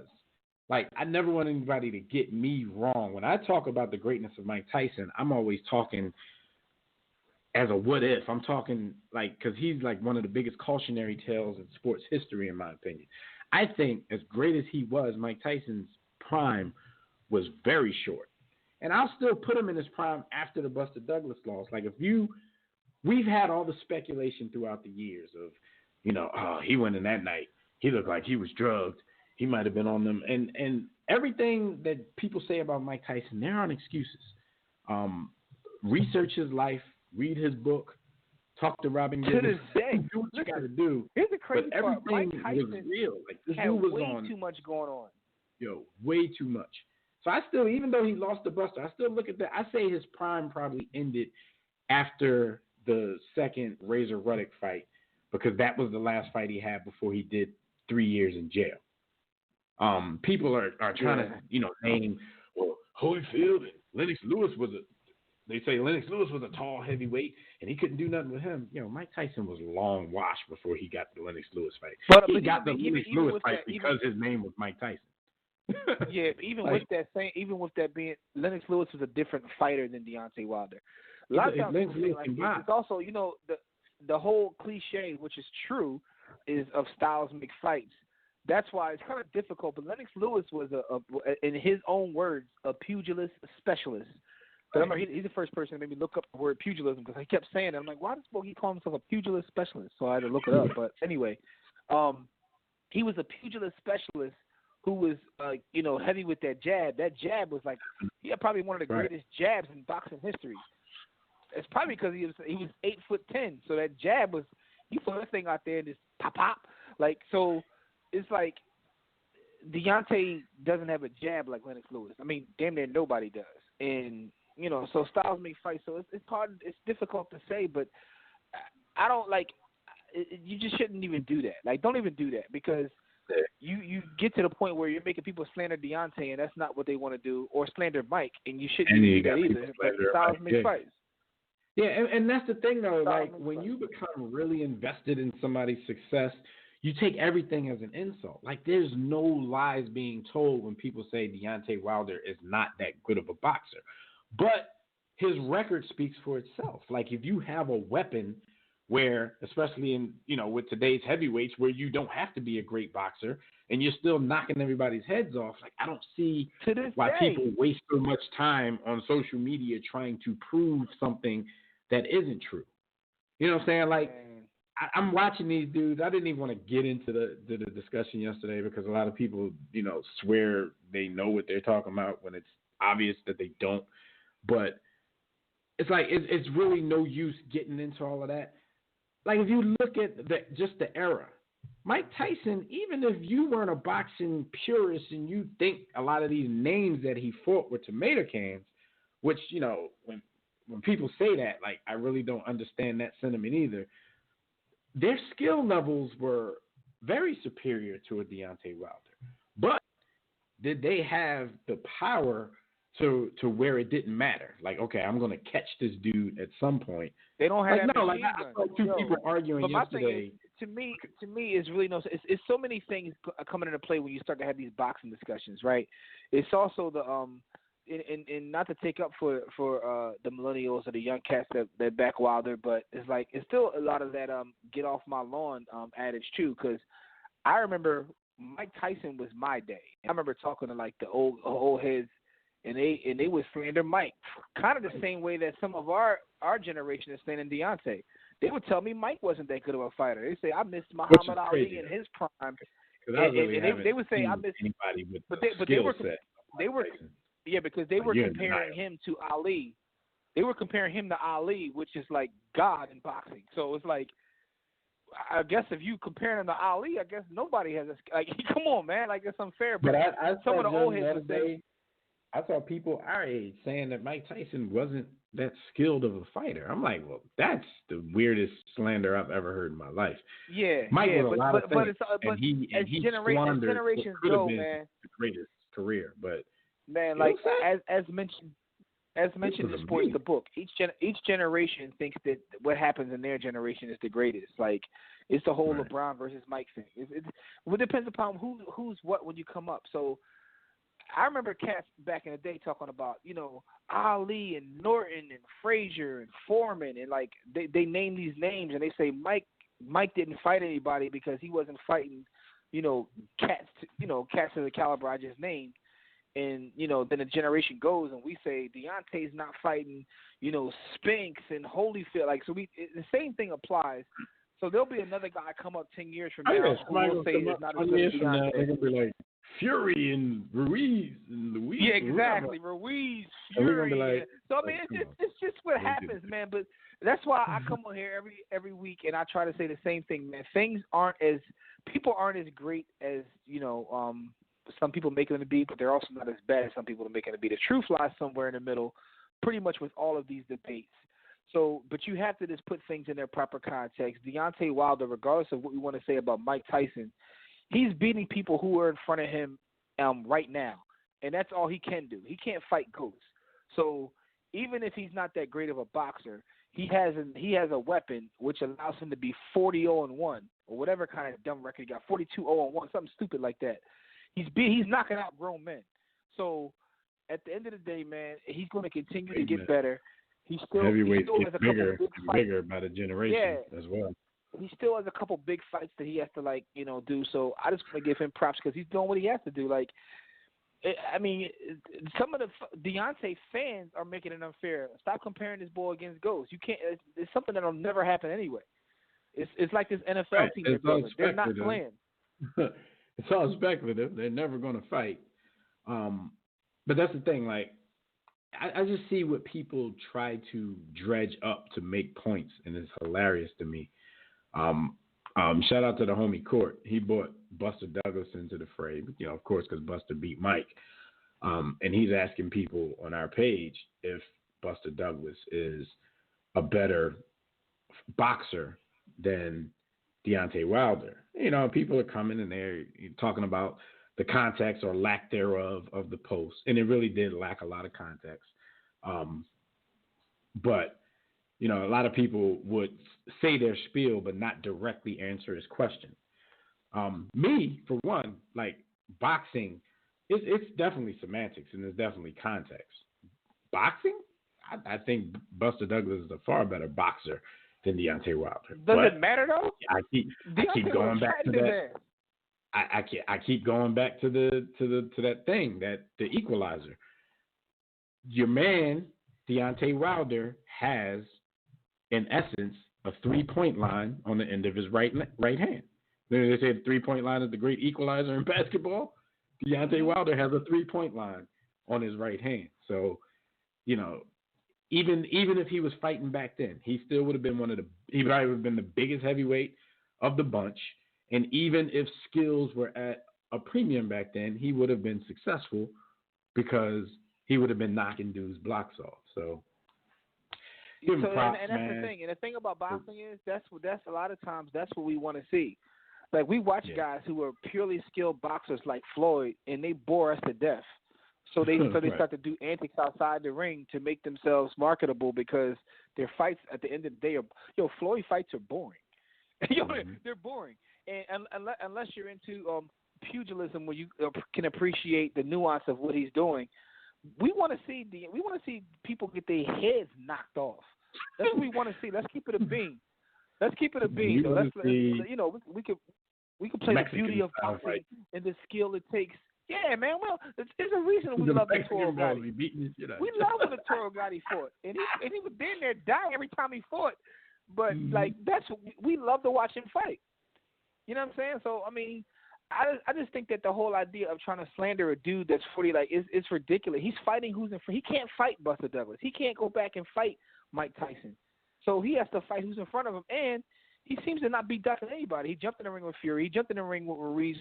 like, I never want anybody to get me wrong. When I talk about the greatness of Mike Tyson, I'm always talking as a what if. I'm talking, like, because he's like one of the biggest cautionary tales in sports history, in my opinion. I think as great as he was, Mike Tyson's prime was very short. And I'll still put him in his prime after the Buster Douglas loss. Like, we've had all the speculation throughout the years of, he went in that night. He looked like he was drugged. He might have been on them. And everything that people say about Mike Tyson, there aren't excuses. Research his life, read his book, talk to Robin Givens. To this day, do what you got to do. Here's the crazy part. Everything Mike Tyson was real. Like, this had dude was way on too much going on. Way too much. So I still, even though he lost to Buster, I still look at that. I say his prime probably ended after the second Razor Ruddock fight, because that was the last fight he had before he did 3 years in jail. People are trying to, name, well, Holyfield and Lennox Lewis they say Lennox Lewis was a tall heavyweight and he couldn't do nothing with him. Mike Tyson was long washed before he got the Lennox Lewis fight. But he got the Lennox Lewis fight because his name was Mike Tyson. Yeah, even with that being, Lennox Lewis was a different fighter than Deontay Wilder. A lot of times it's also, the whole cliche, which is true, is of styles make fights. That's why it's kind of difficult. But Lennox Lewis was in his own words, a pugilist specialist. But I remember he's the first person that made me look up the word pugilism, because he kept saying it. I'm like, why does he call himself a pugilist specialist? So I had to look it up. But anyway, he was a pugilist specialist who was, heavy with that jab. That jab was like, he had probably one of the greatest jabs in boxing history. It's probably because he was 8'10", so that jab was, you throw that thing out there and just pop, like, so it's like Deontay doesn't have a jab like Lennox Lewis. I mean, damn near nobody does, and so styles make fights. So it's difficult to say, but I don't like. You just shouldn't even do that. Like, don't even do that, because you get to the point where you're making people slander Deontay, and that's not what they want to do, or slander Mike, and you shouldn't do that either. But styles make fights. Yeah, and that's the thing though. Like when you become really invested in somebody's success, you take everything as an insult. Like there's no lies being told when people say Deontay Wilder is not that good of a boxer, but his record speaks for itself. Like if you have a weapon where, especially in, with today's heavyweights, where you don't have to be a great boxer and you're still knocking everybody's heads off, like I don't see why people waste so much time on social media trying to prove something that isn't true. You know what I'm saying? Like I'm watching these dudes. I didn't even want to get into the discussion yesterday because a lot of people, swear they know what they're talking about when it's obvious that they don't. But it's like it's really no use getting into all of that. Like if you look at just the era, Mike Tyson, even if you weren't a boxing purist and you think a lot of these names that he fought were tomato cans, which, when people say that, like I really don't understand that sentiment either. Their skill levels were very superior to a Deontay Wilder. But did they have the power to where it didn't matter? Like, okay, I'm going to catch this dude at some point. They don't have that. No, like I saw two people arguing yesterday. To me, it's really it's so many things coming into play when you start to have these boxing discussions, right? It's also the and not to take up for the millennials or the young cats that back Wilder, but it's still a lot of that get off my lawn adage too, because I remember Mike Tyson was my day. I remember talking to like the old heads, and they would slander Mike, kind of the same way that some of our generation is slandering Deontay. They would tell me Mike wasn't that good of a fighter. They say I missed Muhammad Ali in his prime, and they would say I missed anybody with they were because they were comparing him to Ali. They were comparing him to Ali, which is like God in boxing. So it's like, I guess if you compare him to Ali, I guess nobody has come on, man, like it's unfair. But I some of the old heads would say. I saw people our age saying that Mike Tyson wasn't that skilled of a fighter. I'm like, well, that's the weirdest slander I've ever heard in my life. Yeah, Mike was a lot of things, but he squandered generations what could have been man, the greatest career. But man, like as mentioned in Sports the Book, each generation thinks that what happens in their generation is the greatest. Like it's the whole LeBron versus Mike thing. It depends upon who's what when you come up. So. I remember cats back in the day talking about, Ali and Norton and Frazier and Foreman, and like they name these names and they say Mike didn't fight anybody because he wasn't fighting, cats of the caliber I just named. And, then a generation goes and we say Deontay's not fighting, Spinks and Holyfield. Like, so the same thing applies. So there'll be another guy come up 10 years from now who will say it's not as good as Deontay. They're going to be like, Fury and Ruiz and Luis. Yeah, exactly. Ruiz, Fury. Like, so I mean, it's just what happens, man. But that's why I come on here every week and I try to say the same thing, man. People aren't as great as some people make them to be, but they're also not as bad as some people make them to be. The truth lies somewhere in the middle, pretty much with all of these debates. So, but you have to just put things in their proper context. Deontay Wilder, regardless of what we want to say about Mike Tyson, he's beating people who are in front of him right now, and that's all he can do. He can't fight ghosts. So even if he's not that great of a boxer, he has a weapon which allows him to be 40-0-1 or whatever kind of dumb record he got, 42-0-1, something stupid like that. He's knocking out grown men. So at the end of the day, man, he's going to continue to get better. Heavyweights get bigger by the generation as well. He still has a couple big fights that he has to do. So I just want to give him props because he's doing what he has to do. Like, I mean, some of the Deontay fans are making it unfair. Stop comparing this boy against Ghost. You can't. It's something that'll never happen anyway. It's like this NFL team. They're not playing. It's all speculative. They're never going to fight. But that's the thing. Like, I just see what people try to dredge up to make points, and it's hilarious to me. Shout out to the homie Court. He brought Buster Douglas into the fray, of course, because Buster beat Mike. And he's asking people on our page if Buster Douglas is a better boxer than Deontay Wilder. People are coming and they're talking about the context or lack thereof of the post, and it really did lack a lot of context. But a lot of people would say their spiel but not directly answer his question. Me, for one, like boxing, it's definitely semantics and it's definitely context. Boxing, I think Buster Douglas is a far better boxer than Deontay Wilder. Does it matter though? I keep going back to that. I keep going back to that thing, that the equalizer. Your man Deontay Wilder has, in essence, a 3-point line on the end of his right hand. They say the 3-point line is the great equalizer in basketball. Deontay Wilder has a 3-point line on his right hand. So, even if he was fighting back then, he still would have been he probably would have been the biggest heavyweight of the bunch. And even if skills were at a premium back then, he would have been successful because he would have been knocking dudes' blocks off. So, and that's the thing. And the thing about boxing is that's a lot of times that's what we want to see. Like we watch guys who are purely skilled boxers like Floyd, and they bore us to death. So they start to do antics outside the ring to make themselves marketable because their fights at the end of the day are Floyd fights are boring. They're boring. And unless you're into pugilism, where you can appreciate the nuance of what he's doing, we want to see people get their heads knocked off. That's what we want to see. Let's keep it a bean. We could play Mexican the beauty of boxing and the skill it takes. Yeah, man. Well, there's a reason we love the Toro Gotti. We love when the Toro Gotti fought, and he was in there dying every time he fought. But we love to watch him fight. You know what I'm saying? So I mean, I just think that the whole idea of trying to slander a dude that's 40 is ridiculous. He's fighting who's in front. He can't fight Buster Douglas. He can't go back and fight Mike Tyson. So he has to fight who's in front of him, and he seems to not be ducking anybody. He jumped in the ring with Fury. He jumped in the ring with Ruiz,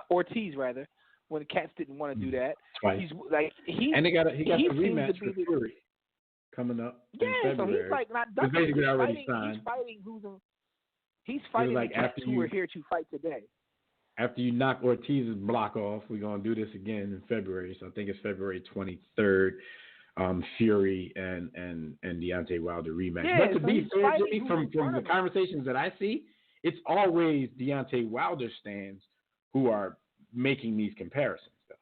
Ortiz rather, when the Cats didn't want to do that. Twice. And he got the rematch with Fury coming up. Yeah, in February. So he's like not ducking. He's already signed. He's fighting the Cats who are here to fight today. After you knock Ortiz's block off, we're going to do this again in February. So I think it's February 23rd. Fury and Deontay Wilder rematch. Yeah, but to be fair, Jimmy, from the conversations that I see, it's always Deontay Wilder stands who are making these comparisons, though.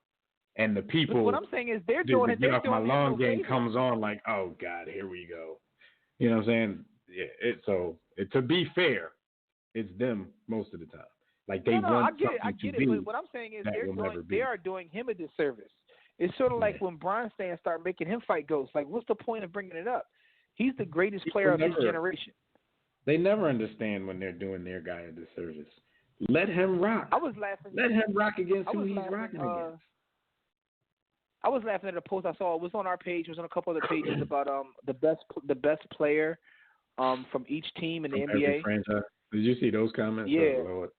And the people. But what I'm saying is they're doing it. Get off my lawn game comes on like, oh God, here we go. You know what I'm saying? Yeah. To be fair, it's them most of the time. Like they want I get it. But what I'm saying is they are doing him a disservice. It's sort of like when Brian Stann started making him fight ghosts. Like, what's the point of bringing it up? He's the greatest player of his generation. They never understand when they're doing their guy a disservice. Let him rock. I was laughing. Let him rock against who he's rocking against. I was laughing at a post I saw. It was on our page. It was on a couple other pages about the best player from each team in the NBA. Every franchise. Did you see those comments? Yeah. Oh, Lord.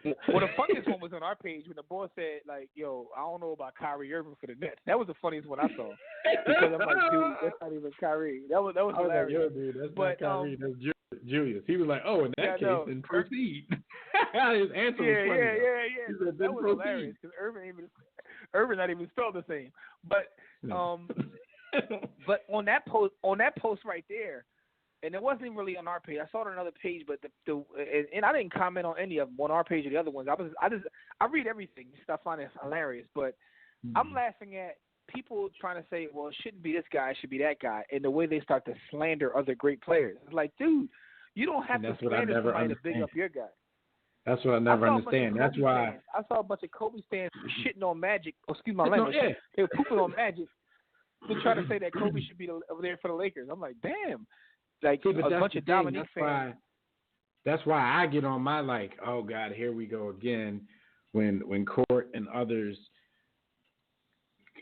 Well, the funniest one was on our page when the boy said, like, yo, I don't know about Kyrie Irving for the Nets. That was the funniest one I saw. Because I'm like, dude, that's not even Kyrie. That was hilarious. Like, yo, dude, that's not Kyrie. That's Julius. He was like, oh, in that case, then proceed. His answer was funny. Yeah. He said, that was hilarious because Irving not even spelled the same. But but on that post right there, and it wasn't really on our page. I saw it on another page, but and I didn't comment on any of them on our page or the other ones. I read everything. Stuff I find it hilarious, but I'm laughing at people trying to say, well, it shouldn't be this guy, it should be that guy, and the way they start to slander other great players. It's like, dude, you don't have to slander somebody to big up your guy. That's what I never understand. That's why I saw a bunch of Kobe fans shitting on Magic. Excuse my language. Yeah. They were pooping on Magic to try to say that Kobe should be over there for the Lakers. I'm like, damn. Like a bunch of Dominique fans. That's why I get on my like, oh God, here we go again. When Court and others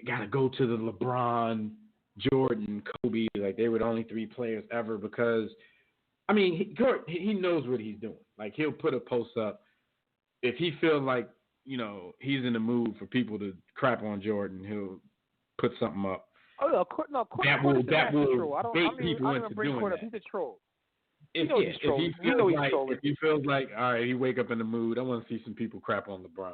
gotta go to the LeBron, Jordan, Kobe, like they were the only three players ever because, I mean, Court he knows what he's doing. Like he'll put a post up if he feels like he's in the mood for people to crap on Jordan. He'll put something up. Oh no, Court that will is a bait troll. people into doing that. He's a troll. if he feels like, all right, he wake up in the mood, I want to see some people crap on LeBron.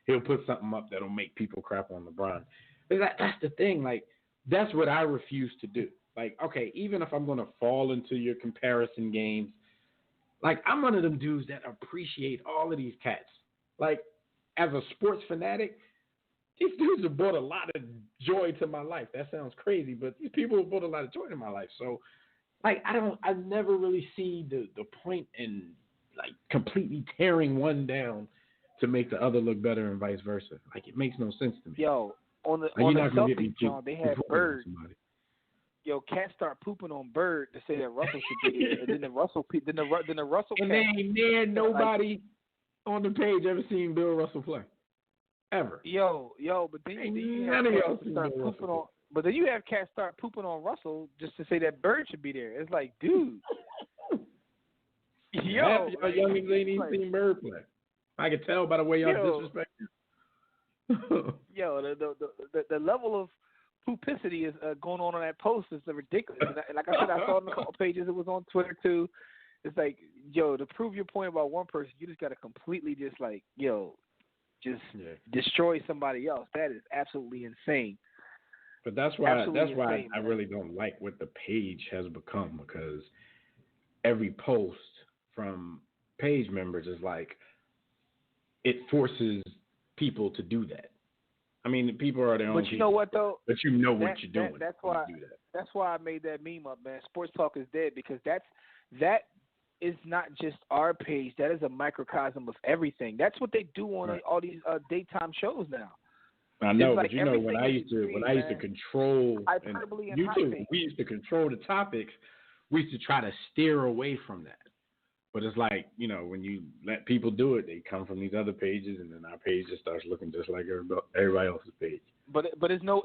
He'll put something up that'll make people crap on LeBron. That's the thing. Like, that's what I refuse to do. Like, okay, even if I'm going to fall into your comparison games, like, I'm one of them dudes that appreciate all of these cats. Like, as a sports fanatic, these dudes have brought a lot of joy to my life. That sounds crazy, but these people have brought a lot of joy to my life. So, like, I never really see the point in, like, completely tearing one down to make the other look better and vice versa. Like, it makes no sense to me. Yo, on the Celtics, John, they had Bird. Yo, cats start pooping on Bird to say that Russell should be there, and then the Russell. And there ain't near nobody on the page ever seen Bill Russell play, ever. Yo, but then you have cats start pooping on. But then you have cats start pooping on Russell just to say that Bird should be there. It's like, dude. Yo, half y'all youngins ain't even seen Bird play. I can tell by the way y'all disrespect him. Yo, the level of poopicity is going on that post is ridiculous. And like I said, I saw it on a couple pages. It was on Twitter too. It's like, yo, to prove your point about one person, you just got to completely just like, destroy somebody else. That is absolutely insane. But that's why I really don't like what the page has become, because every post from page members is like, it forces people to do that. I mean, the people are their own. But you know what though? But you know what you're doing. That's why. That's why I made that meme up, man. Sports Talk is dead, because that is not just our page. That is a microcosm of everything. That's what they do on all these daytime shows now. I know, like but you know, when I used to control, hyperbole and you too, we used to control the topics. We used to try to steer away from that. But it's like, you know, when you let people do it, they come from these other pages, and then our page just starts looking just like everybody else's page. But it's no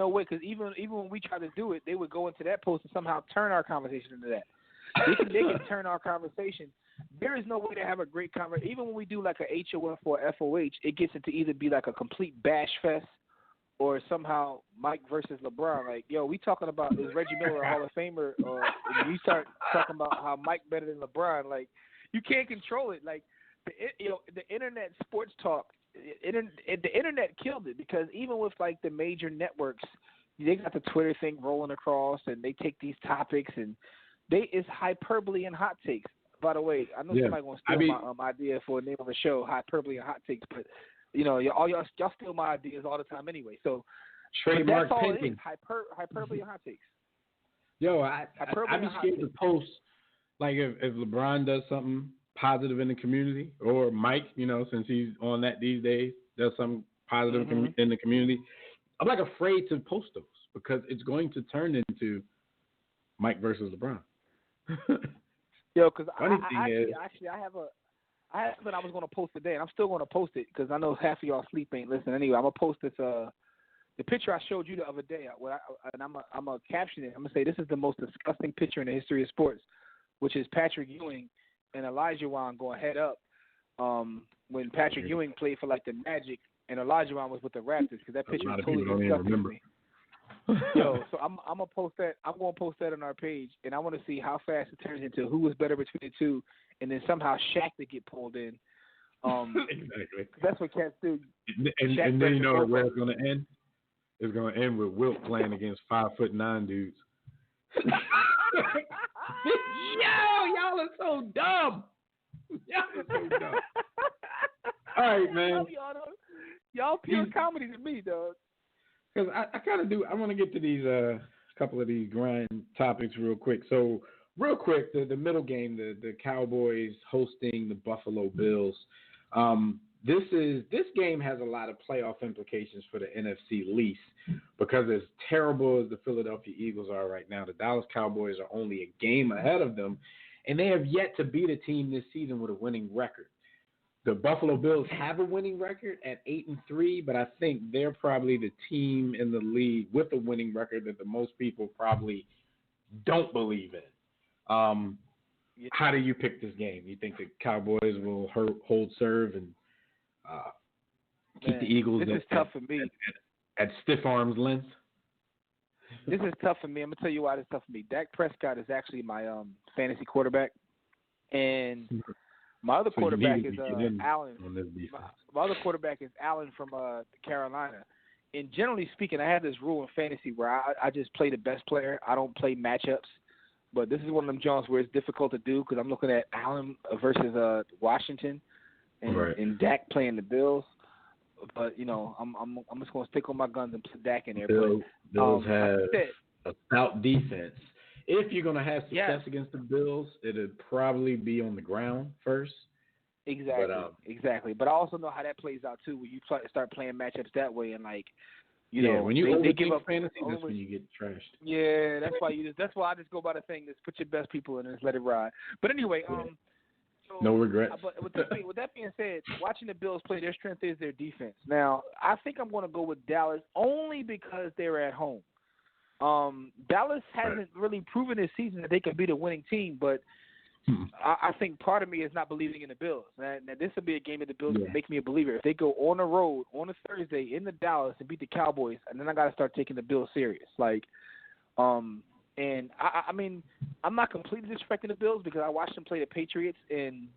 way, because even when we try to do it, they would go into that post and somehow turn our conversation into that. They can turn our conversation. There is no way to have a great conversation. Even when we do like a HOF or FOH, it gets it to either be like a complete bash fest, or somehow Mike versus LeBron. Like, yo, we talking about, is Reggie Miller a Hall of Famer? Or we start talking about how Mike better than LeBron. Like, you can't control it. Like, the internet sports talk, the internet killed it, because even with like the major networks, they got the Twitter thing rolling across, and they take these topics and it's hyperbole and hot takes. By the way, I know somebody gonna steal my idea for a name of a show, hyperbole and hot takes, but you know, y'all steal my ideas all the time anyway. So trademark that's all painting. it is. Hyperbole and hot takes. Yo, I'd be scared to post, like, if LeBron does something positive in the community, or Mike, you know, since he's on that these days, does something positive in the community. I'm like afraid to post those, because it's going to turn into Mike versus LeBron. Yo, because I have something I was going to post today, and I'm still going to post it, because I know half of y'all sleep ain't listening anyway. I'm going to post this the picture I showed you the other day, and I'm going to caption it. I'm going to say, this is the most disgusting picture in the history of sports, which is Patrick Ewing and Elijah Wan going head up when Patrick Ewing played for like the Magic and Elijah Wan was with the Raptors, because that picture is totally disgusting to me. Yo, so I'm gonna post that. I'm gonna post that on our page, and I want to see how fast it turns into who was better between the two, and then somehow Shaq to get pulled in. Exactly. That's what cats do. And then you know where it's gonna end. It's gonna end with Wilt playing against 5'9" dudes. Yo, y'all are so dumb. Y'all are so dumb. All right, man. Y'all pure comedy to me, dog. Because I kind of do. I want to get to these couple of these grind topics real quick. So real quick, the middle game, the Cowboys hosting the Buffalo Bills. This game has a lot of playoff implications for the NFC least, because as terrible as the Philadelphia Eagles are right now, the Dallas Cowboys are only a game ahead of them, and they have yet to beat a team this season with a winning record. The Buffalo Bills have a winning record at 8-3, but I think they're probably the team in the league with a winning record that the most people probably don't believe in. How do you pick this game? You think the Cowboys will hold serve and keep the Eagles tough for me. At stiff arm's length? This is tough for me. I'm going to tell you why this is tough for me. Dak Prescott is actually my fantasy quarterback. And my other quarterback is Allen. My other quarterback is Allen from Carolina. And generally speaking, I have this rule in fantasy where I just play the best player. I don't play matchups. But this is one of them Jones where it's difficult to do because I'm looking at Allen versus Washington and Dak playing the Bills. But I'm just gonna stick on my guns and put Dak in there. Bills have a stout defense. If you're gonna have success against the Bills, it'll probably be on the ground first. Exactly, exactly. But I also know how that plays out too. When you start playing matchups that way, and when they give up fantasy, that's when you get trashed. Yeah, that's why I just go by the thing. Just put your best people in and just let it ride. But anyway, So, no regrets. But with that being said, watching the Bills play, their strength is their defense. Now, I think I'm going to go with Dallas only because they're at home. Dallas hasn't really proven this season that they can beat a winning team, but I think part of me is not believing in the Bills. Now this will be a game that the Bills can make me a believer. If they go on the road on a Thursday in the Dallas and beat the Cowboys, and then I got to start taking the Bills serious. And I mean, I'm not completely disrespecting the Bills because I watched them play the Patriots, and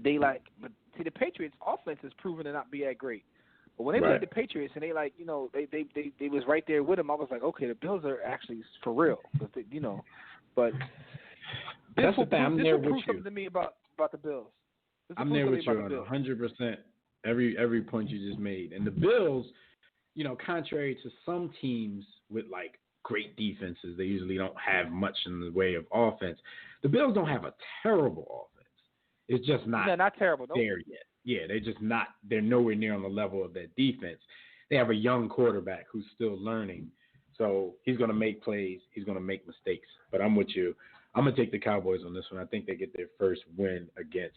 but see, the Patriots' offense has proven to not be that great. But when they played the Patriots and they was right there with them, I was like, okay, the Bills are actually for real. But that's the thing. I'm there with you. Something to me about the Bills. I'm there with you on 100%. Every point you just made, and the Bills, contrary to some teams with great defenses, they usually don't have much in the way of offense. The Bills don't have a terrible offense. It's just not terrible there yet. Yeah, they're nowhere near on the level of that defense. They have a young quarterback who's still learning. So he's going to make plays. He's going to make mistakes. But I'm with you. I'm going to take the Cowboys on this one. I think they get their first win against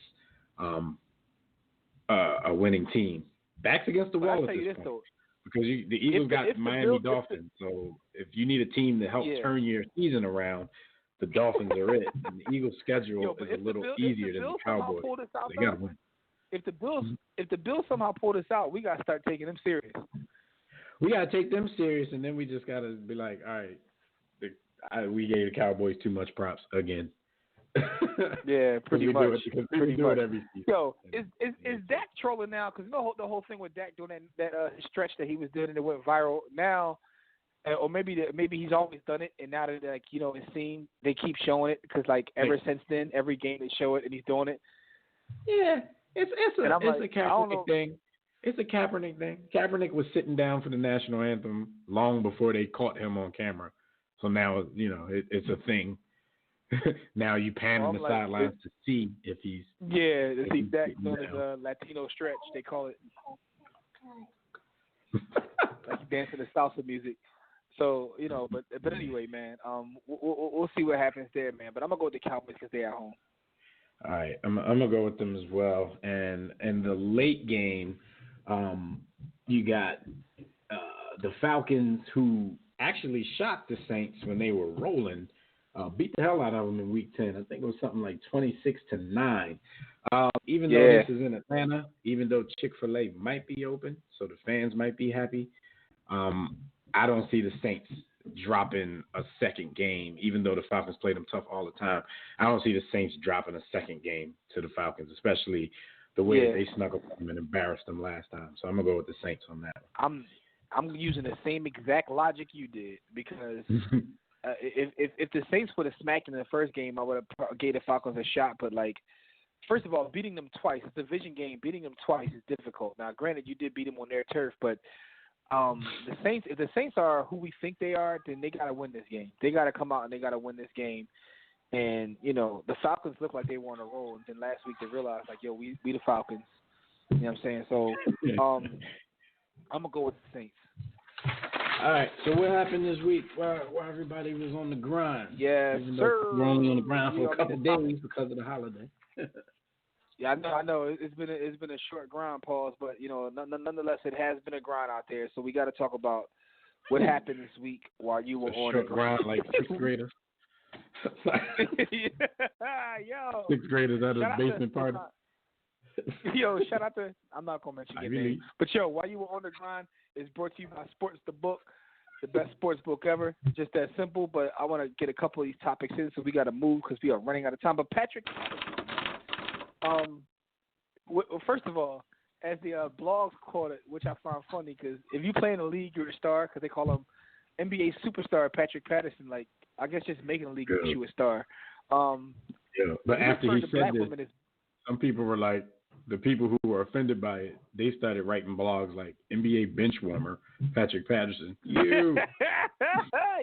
a winning team. Backs against the wall at this point. Though. Because the Eagles got Miami Dolphins. So if you need a team to help turn your season around, the Dolphins are it. And the Eagles' schedule is a little easier than the Cowboys. They got to win. If the Bills somehow pull this out, we got to start taking them serious. We got to take them serious, and then we just got to be like, all right, we gave the Cowboys too much props again. Yeah, pretty much. We do it every season. Yo, is Dak trolling now? Because the whole thing with Dak doing that stretch that he was doing and it went viral. Now, or maybe he's always done it, and now that it seems they keep showing it because ever since then, every game they show it and he's doing it. Yeah, it's a Kaepernick thing. It's a Kaepernick thing. Kaepernick was sitting down for the national anthem long before they caught him on camera. So now it's a thing. Now you pan on the sidelines to see if he's to see Dak doing his Latino stretch. They call it like he dancing to salsa music. So but anyway, man, we'll see what happens there, man. But I'm gonna go with the Cowboys because they're at home. All right, I'm gonna go with them as well. And in the late game, you got the Falcons, who actually shot the Saints when they were rolling. Beat the hell out of them in Week 10. I think it was something like 26-9. Even though this is in Atlanta, even though Chick-fil-A might be open, so the fans might be happy, I don't see the Saints dropping a second game, even though the Falcons played them tough all the time. I don't see the Saints dropping a second game to the Falcons, especially the way that they snuck up on them and embarrassed them last time. So I'm going to go with the Saints on that one. I'm using the same exact logic you did because if the Saints would have smacked them in the first game, I would have gave the Falcons a shot. But, first of all, beating them twice, it's a division game. Beating them twice is difficult. Now, granted, you did beat them on their turf, but the Saints, if the Saints are who we think they are, then they got to win this game. They got to come out and they got to win this game. And, the Falcons look like they were on a roll. And then last week they realized, we the Falcons. You know what I'm saying? So I'm going to go with the Saints. All right, so what happened this week while everybody was on the grind? Yes, sir. We're only on the grind for a couple of days because of the holiday. Yeah, I know. It's been a short grind, pause, but nonetheless, it has been a grind out there. So we got to talk about what happened this week while you were on the grind, like sixth graders. Yo, sixth graders at a basement party. Yo, shout out to, I'm not going to mention your name, but yo, while you were on the grind, is brought to you by Sports the Book. the best sports book ever. Just that simple. But I want to get a couple of these topics in, so we got to move because we are running out of time. But Patrick, first of all, as the blogs call it, which I find funny, because if you play in the league, you're a star, because they call him NBA superstar Patrick Patterson. Like, I guess just making the league makes you a star. But after he said this, some people were like, the people who were offended by it, they started writing blogs like NBA bench warmer Patrick Patterson. Yo, I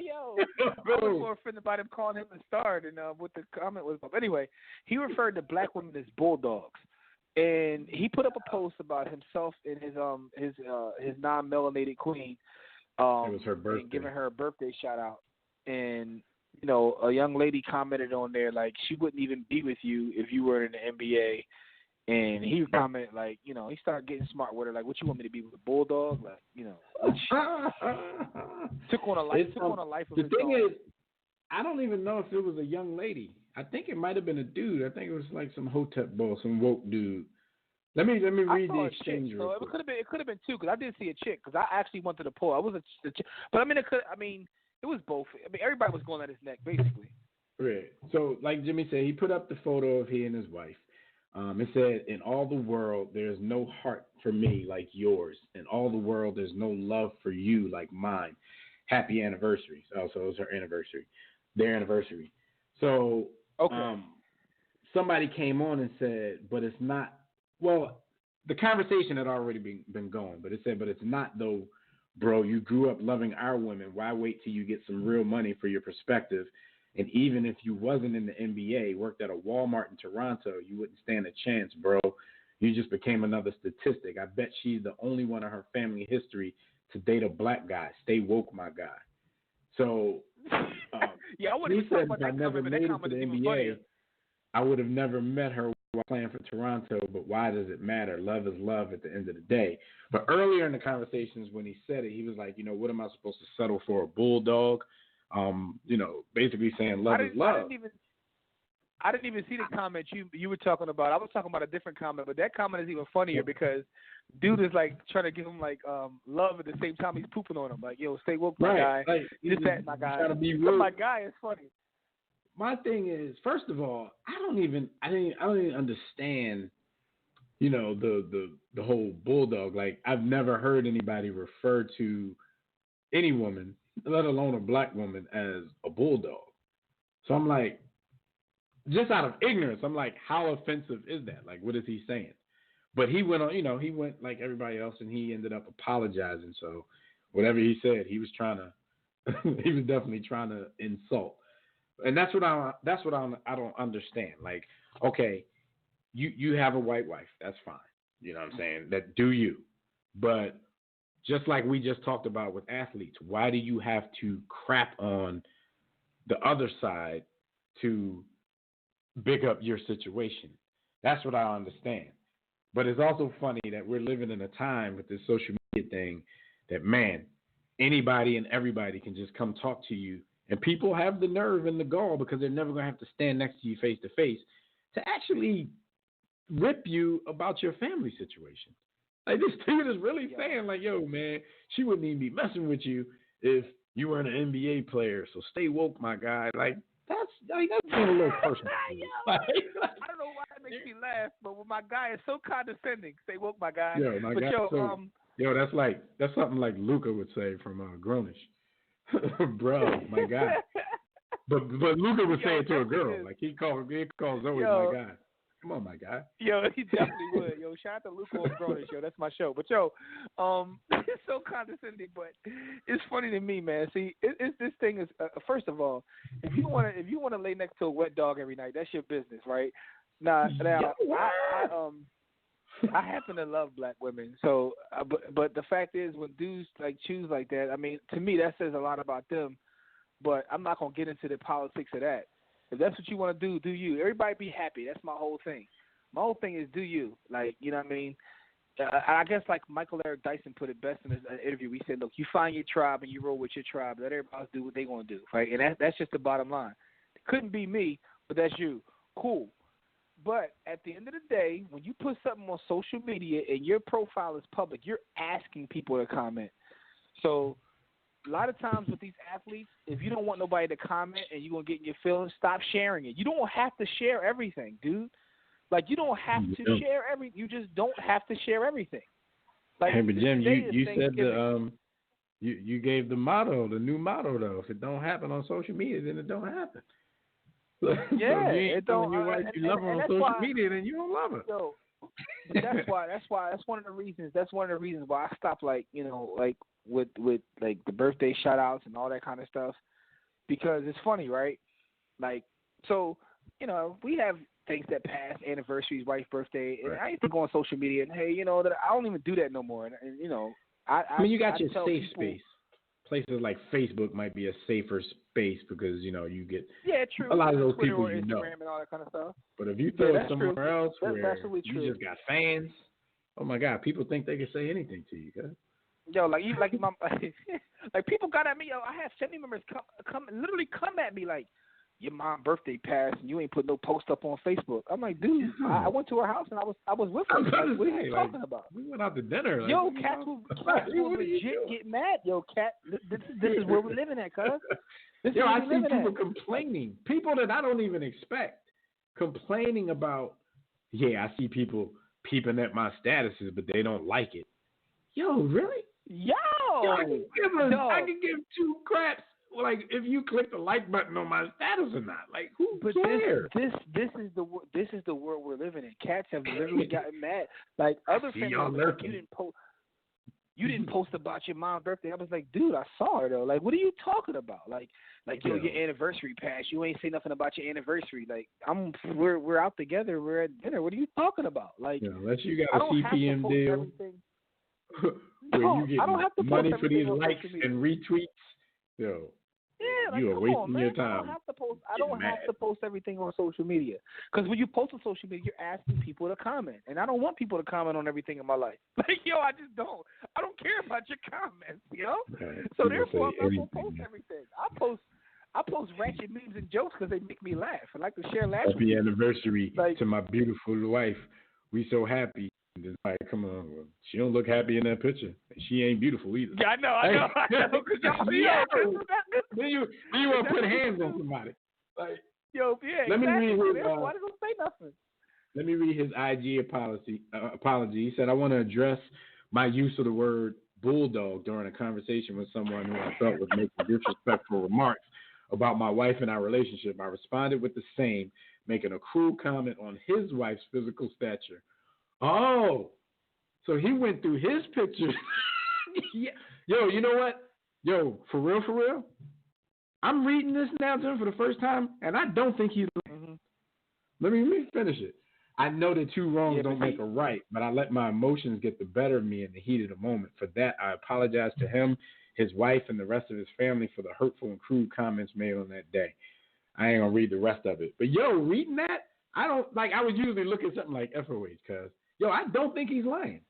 was more offended by them calling him a star than what the comment was. But anyway, he referred to black women as bulldogs, and he put up a post about himself and his non-melanated queen. It was her birthday. And giving her a birthday shout out, and you know, a young lady commented on there like she wouldn't even be with you if you were in the NBA. And he commented like, you know, he started getting smart with her, like, what you want me to be with a bulldog? Like, you know, took on a life of his own. The thing is, I don't even know if it was a young lady. I think it might have been a dude. I think it was like some hotep boy, some woke dude. Let me read the exchange. So it could have been two, because I did see a chick, because I actually went to the poll. I was a chick, but I mean it was both. I mean, everybody was going at his neck basically. Right. So like Jimmy said, he put up the photo of he and his wife. It said, in all the world, there's no heart for me like yours. In all the world, there's no love for you like mine. Happy anniversary. So it was her anniversary, their anniversary. So somebody came on and said, but it's not, well, the conversation had already been going, but it said, but it's not though, bro. You grew up loving our women. Why wait till you get some real money for your perspective? And even if you wasn't in the NBA, worked at a Walmart in Toronto, you wouldn't stand a chance, bro. You just became another statistic. I bet she's the only one in her family history to date a black guy. Stay woke, my guy. So, yeah, I wouldn't even talk about that. I never made it to the NBA, I would have never met her while playing for Toronto, but why does it matter? Love is love at the end of the day. But earlier in the conversations when he said it, he was like, you know, what am I supposed to settle for, a bulldog? You know, basically saying love is love. I didn't even see the comment you were talking about. I was talking about a different comment, but that comment is even funnier because dude is like trying to give him like love at the same time he's pooping on him. Like, yo, stay woke, my guy. Like, this, that, my guy. Trying to be but rude. my guy is funny. My thing is, first of all, I don't even understand, you know, the whole bulldog. Like, I've never heard anybody refer to any woman, let alone a black woman, as a bulldog. So I'm like, just out of ignorance, I'm like, how offensive is that? Like, what is he saying? But he went on, you know, he went like everybody else, and he ended up apologizing. So whatever he said, he was definitely trying to insult. And that's what I don't understand. Like, okay, you have a white wife, that's fine. You know what I'm saying? That do you. But just like we just talked about with athletes, why do you have to crap on the other side to big up your situation? That's what I understand. But it's also funny that we're living in a time with this social media thing that, man, anybody and everybody can just come talk to you. And people have the nerve and the gall, because they're never going to have to stand next to you face to face, to actually rip you about your family situation. Like, this dude is really saying, like, yo, man, she wouldn't even be messing with you if you weren't an NBA player. So stay woke, my guy. Like, that's being a little personal. I don't know why that makes me laugh, but when my guy is so condescending, stay woke, my guy. Yo, my guy. That's something like Luka would say from Grownish. Bro, my guy. But Luka would say it to a girl. Like, he calls Zoe my guy. Come on, my guy. Yo, he definitely would. Yo, shout out to Luka on Grownish. Yo, that's my show. But yo, it's so condescending, but it's funny to me, man. See, it's this thing is first of all, if you wanna lay next to a wet dog every night, that's your business, right? Now, I happen to love black women, so but the fact is, when dudes like choose like that, I mean, to me that says a lot about them. But I'm not gonna get into the politics of that. If that's what you want to do you. Everybody be happy. That's my whole thing. My whole thing is do you. Like, you know what I mean? I guess like Michael Eric Dyson put it best in his interview. He said, look, you find your tribe and you roll with your tribe. Let everybody else do what they want to do, right? And that's just the bottom line. It couldn't be me, but that's you. Cool. But at the end of the day, when you put something on social media and your profile is public, you're asking people to comment. So a lot of times with these athletes, if you don't want nobody to comment and you're going to get in your feelings, stop sharing it. You don't have to share everything, dude. Like, you don't have to share you just don't have to share everything. Like, hey, but Jim, you said you gave the motto, the new motto though. If it don't happen on social media, then it don't happen. Yeah, so you it don't. You love her on social media, then you don't love her. So that's one of the reasons. That's one of the reasons why I stopped, like, you know, like with like the birthday shout outs and all that kind of stuff, because it's funny, right? Like, so, you know, we have things that pass, anniversaries, wife's birthday, and I used to go on social media and, hey, you know, that I don't even do that no more. And you know, I mean, you got your safe space. Places like Facebook might be a safer space because, you know, you get a lot of those Twitter people or you know. Instagram and all that kind of stuff. But if you throw it somewhere true. else that's where true. you just got fans, oh my God, people think they can say anything to you, guys. Yo, like like people got at me. Yo, I had family members come at me like, your mom's birthday passed and you ain't put no post up on Facebook. I'm like, dude, I went to her house and I was with her. Like, what are you talking about? We went out to dinner. Like, yo, Cats will legit get mad. Yo, Cat, this is where we're living at, cuz. Yo, I see people complaining. People that I don't even expect complaining about, I see people peeping at my statuses, but they don't like it. Yo, really? Yo, I can give two craps. Like, if you click the like button on my status or not, like, who cares? This is the world we're living in. Cats have literally gotten mad. Like, other family members, you didn't post about your mom's birthday. I was like, dude, I saw her though. Like, what are you talking about? Like yo, your anniversary passed. You ain't say nothing about your anniversary. Like, we're out together. We're at dinner. What are you talking about? Like, unless you got a CPM deal where you get money for these likes and retweets, yo. Yeah, like, you are wasting your time. I don't have to post everything on social media, because when you post on social media, you're asking people to comment, and I don't want people to comment on everything in my life. Like, yo, I just don't. I don't care about your comments, yo. Right. So therefore, I'm not gonna post everything. I post ratchet memes and jokes because they make me laugh. I like to share laughs. Happy anniversary to my beautiful wife. We so happy. And it's like, come on, well, she don't look happy in that picture. She ain't beautiful either. Yeah, I know. Cause y'all see Then you want to put hands on somebody. Like, yo, yeah, let me read his, why they gonna say nothing? Let me read his IG apology. He said, I want to address my use of the word bulldog during a conversation with someone who I felt was making disrespectful remarks about my wife and our relationship. I responded with the same, making a cruel comment on his wife's physical stature. Oh, so he went through his pictures. Yeah. Yo, you know what? Yo, for real, I'm reading this now to him for the first time, and I don't think he's lying. Let me finish it. I know that two wrongs don't make a right, but I let my emotions get the better of me in the heat of the moment. For that, I apologize to him, his wife, and the rest of his family for the hurtful and crude comments made on that day. I ain't gonna read the rest of it. But yo, reading that, I would usually look at something like FOH, cuz. Yo, I don't think he's lying.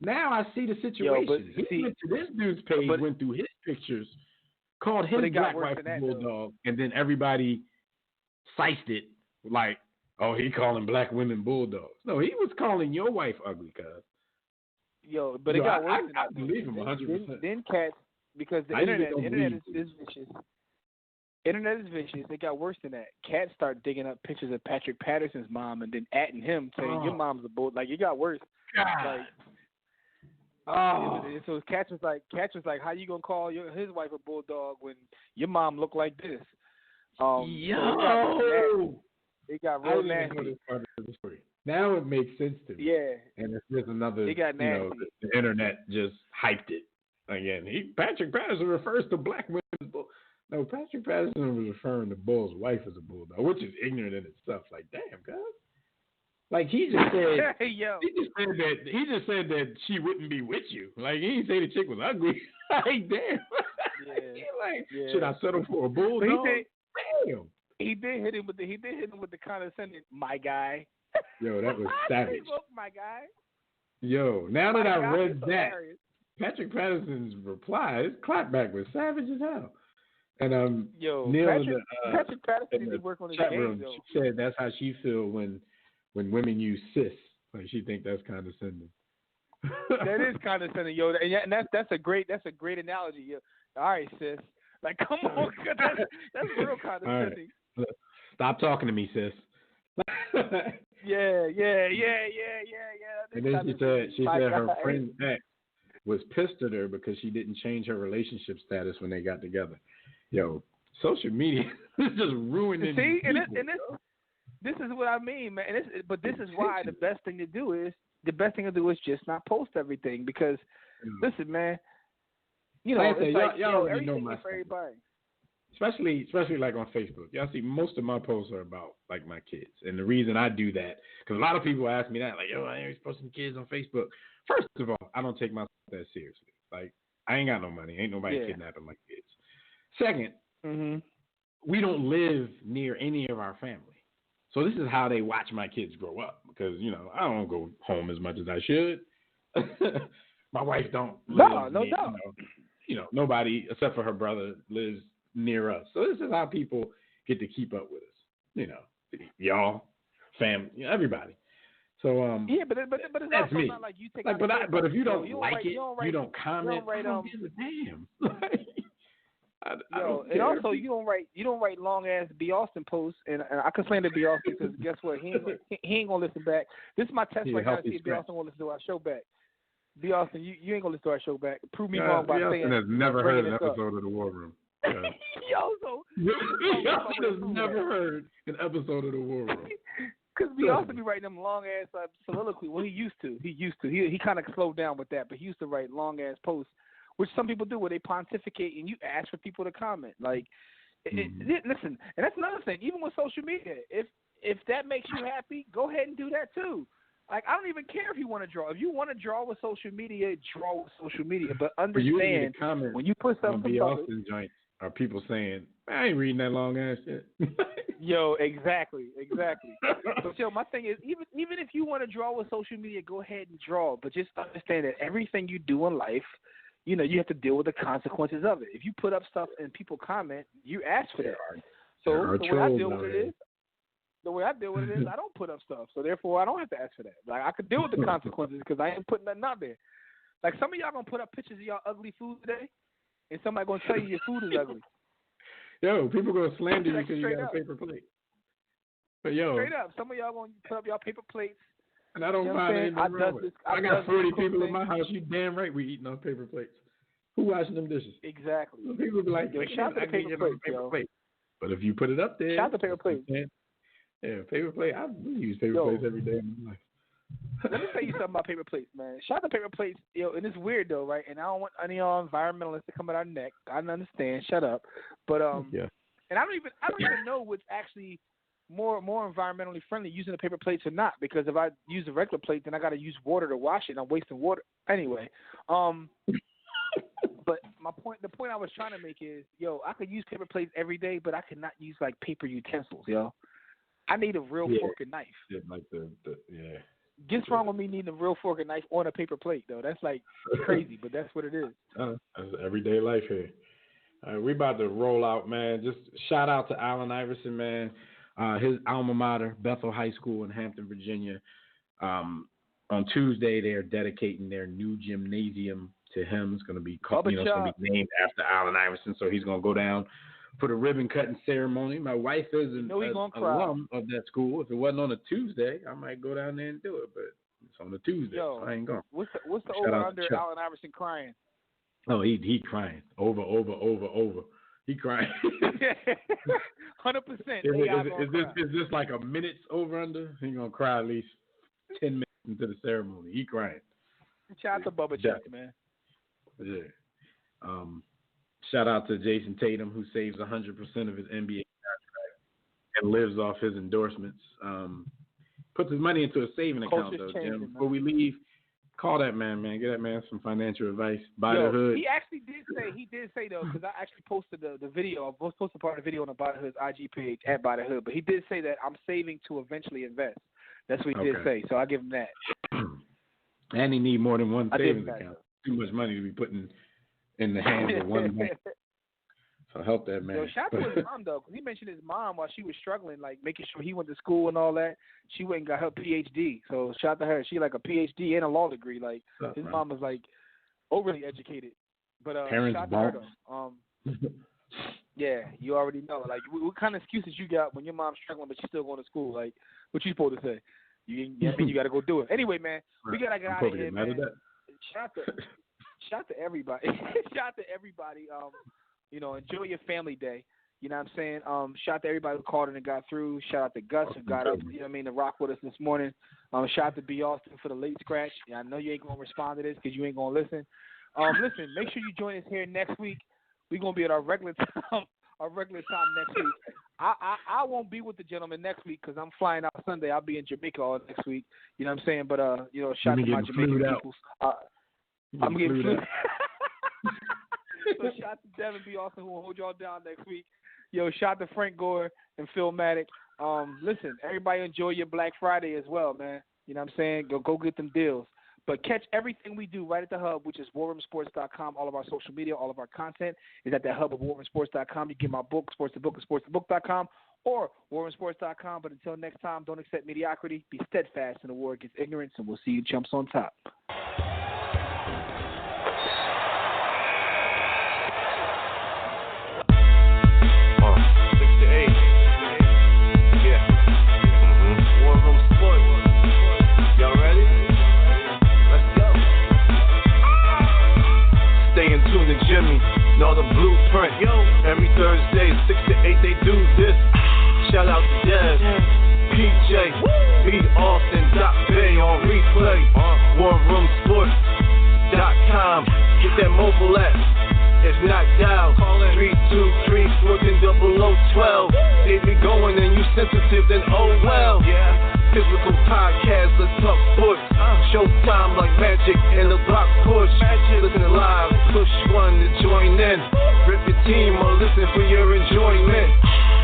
Now I see the situation. He went to this dude's page, went through his pictures, called his black wife a bulldog, and then everybody sized it like, oh, he calling black women bulldogs. No, he was calling your wife ugly, cuz. Yo, but it got worse than that. I believe him 100%. Then cats, because the internet is vicious. Internet is vicious. It got worse than that. Cats start digging up pictures of Patrick Patterson's mom and then atting him, saying your mom's a bull. Like, it got worse. God. Like, so Cats was like, how you gonna call his wife a bulldog when your mom looked like this? Yo, it got real nasty. Now it makes sense to me. Yeah, and it's just another. It got nasty. The internet just hyped it again. Patrick Patterson refers to black women's bull. No, Patrick Patterson was referring to Bull's wife as a bulldog, which is ignorant in itself. Like, damn, guys. Like, he just said, he just said that she wouldn't be with you. Like, he didn't say the chick was ugly. Like, damn. Should I settle for a bulldog? Damn. He did hit him with the condescending, my guy. Yo, that was savage. My guy. Yo, now that I read that, Patrick Patterson's reply, his clapback was savage as hell. And Neil Patrick Patterson needs to work on his game. She said that's how she feel when women use sis. Like, she think that's condescending. That is condescending, yo. And that's a great analogy. All right, sis. Like, come on, that's real condescending. Right. Stop talking to me, sis. Yeah. And then she said her friend ex was pissed at her because she didn't change her relationship status when they got together. Yo, social media is just ruining people. This is what I mean, man. But this is why the best thing to do is just not post everything because, listen, man, you know, it's like y'all already know my for everybody. Especially like on Facebook. Y'all see most of my posts are about like my kids. And the reason I do that, because a lot of people ask me that, like, yo, I ain't posting kids on Facebook. First of all, I don't take myself that seriously. Like, I ain't got no money. Ain't nobody kidnapping my kids. Second, we don't live near any of our family. So this is how they watch my kids grow up. Because, you know, I don't go home as much as I should. My wife don't live no doubt. You know, nobody except for her brother lives near us. So this is how people get to keep up with us. You know, y'all, family, everybody. So but it's that's also me. not like you take. Like, but if you don't like it, you don't comment. I don't give a damn. And also you don't write long ass B. Austin posts, and I can slander B. Austin because guess what, he ain't gonna listen back. This is my test right now to see if B. Austin gonna listen to our show back. B. Austin, you ain't gonna listen to our show back. Prove me wrong by saying. B. Austin has never heard an episode of The War Room. Yo, so B. Austin has never heard an episode of The War Room. Because B. Austin be writing them long ass soliloquy. Well, he used to. He kind of slowed down with that, but he used to write long ass posts, which some people do, where they pontificate and you ask for people to comment. Like, listen, and that's another thing. Even with social media, if that makes you happy, go ahead and do that too. Like, I don't even care if you want to draw. If you want to draw with social media, draw with social media. But understand when you put something on B. Austin joint, are people saying, I ain't reading that long ass shit. Yo, exactly. But yo, my thing is, even if you want to draw with social media, go ahead and draw. But just understand that everything you do in life, you know, you have to deal with the consequences of it. If you put up stuff and people comment, you ask for that. So the way I deal with it is, I don't put up stuff. So therefore, I don't have to ask for that. Like, I could deal with the consequences because I ain't putting nothing out there. Like, some of y'all gonna put up pictures of y'all ugly food today, and somebody gonna tell you your food is ugly. Yo, people gonna slander you because you got a paper plate. But yo, straight up, some of y'all gonna put up y'all paper plates. And I don't find anything wrong with it. I got 40 people in my house. You damn right we eating on paper plates. Who washing them dishes? Exactly. Some people be like, yo, shout out to paper plate. But if you put it up there, shout out to paper plate. Yeah, paper plate. I use paper plates every day in my life. Let me tell you something about paper plates, man. Shout out to paper plates, yo, and it's weird though, right? And I don't want any of y'all environmentalists to come at our neck. I understand. Shut up. But and I don't even know what's actually more environmentally friendly, using the paper plates or not, because if I use a regular plate, then I got to use water to wash it, and I'm wasting water anyway. But the point I was trying to make is, yo, I could use paper plates every day, but I could not use like paper utensils, yo. I need a real fork and knife. Yeah, like Gets wrong with me needing a real fork and knife on a paper plate, though. That's like crazy, but that's what it is. That's everyday life here. All right, we about to roll out, man. Just shout out to Allen Iverson, man. His alma mater, Bethel High School in Hampton, Virginia. On Tuesday, they're dedicating their new gymnasium to him. It's going to be called, it's going to be named after Allen Iverson. So he's going to go down for the ribbon cutting ceremony. My wife is an alum of that school. If it wasn't on a Tuesday, I might go down there and do it. But it's on a Tuesday, so I ain't going. What's the over under Allen Iverson crying? Oh, he crying over. He crying. 100%. Is this like a minute's over under? He gonna cry at least 10 minutes into the ceremony. He crying. Shout out to Bubba Chuck, man. Yeah. Shout out to Jason Tatum, who saves 100% of his NBA contract and lives off his endorsements. Puts his money into a saving account, though, Jim. Before we leave, call that man. Get that man some financial advice. Buy the hood. He actually did say though, because I actually posted the video. I was posted part of the video on the Buy the Hood's IG page at Buy the Hood. But he did say that I'm saving to eventually invest. That's what he did say. So I give him that. And he need more than one savings account. Too much money to be putting in the hands of one bank. So help that man. Yo, shout out to his mom though, because he mentioned his mom while she was struggling, like making sure he went to school and all that. She went and got her PhD. So shout out to her. She like a PhD and a law degree. Like his mom was like overly educated. But parents shout out to her, though. Yeah, you already know. Like, what kind of excuses you got when your mom's struggling but she's still going to school? Like, what you supposed to say? You got to go do it. Anyway, man, we got to get out of here, man. Shout out to everybody. Shout out to everybody. Enjoy your family day. You know what I'm saying? Shout out to everybody who called in and got through. Shout out to Gus who got up, to rock with us this morning. Shout out to B. Austin for the late scratch. Yeah, I know you ain't going to respond to this because you ain't going to listen. Listen, make sure you join us here next week. We're going to be at our regular time next week. I won't be with the gentleman next week because I'm flying out Sunday. I'll be in Jamaica all next week. You know what I'm saying? But, shout out to my Jamaican peoples. I'm getting flued. So shout out to Devin B. Austin who will hold y'all down next week. Shout out to Frank Gore and Phil Maddock. Listen, everybody enjoy your Black Friday as well, man. You know what I'm saying? Go get them deals. But catch everything we do right at the hub, which is warroomsports.com. All of our social media, all of our content is at the hub of warroomsports.com. You get my book, Sports the Book, at sportsthebook.com or warroomsports.com. But until next time, don't accept mediocrity. Be steadfast in the war against ignorance, and we'll see you chumps on top. Jimmy, know the blueprint. Every Thursday, 6 to 8, they do this. Shout out to Dev, PJ, B. Austin, Bay on replay. WarRoomSports.com. Get that mobile app. If not, dial 323-140012. They be going and you sensitive, then oh well. Physical podcast, let's talk sports. Showtime like magic in the block push. Listen live, push one to join in. Rip your team or listen for your enjoyment.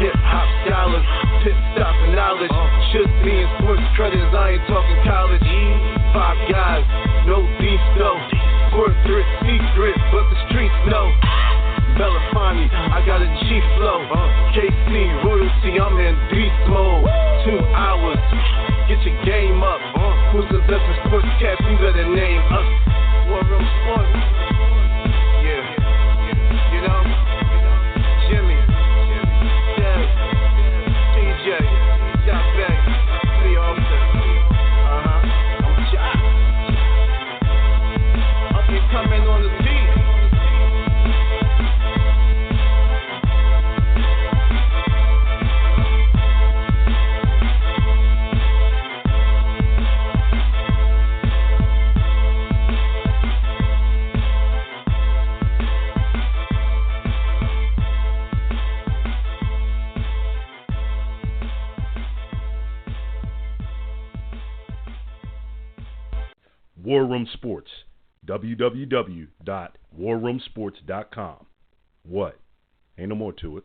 Hip hop scholars, pit stop and knowledge. Should be in sports credits, I ain't talking college. 5 guys, no beef though. Corporate secret, but the streets know. Belafonte, I got a G flow. KC, royalty, I'm in beast mode. 2 hours, get your game up. Who's the best in sportscast? You better name us. War Room Sports. Yeah. You know? Jimmy. Dev. PJ. Shot back. The Austin. I'm shot. Up and coming on the beat. War Room Sports, www.warroomsports.com. What? Ain't no more to it.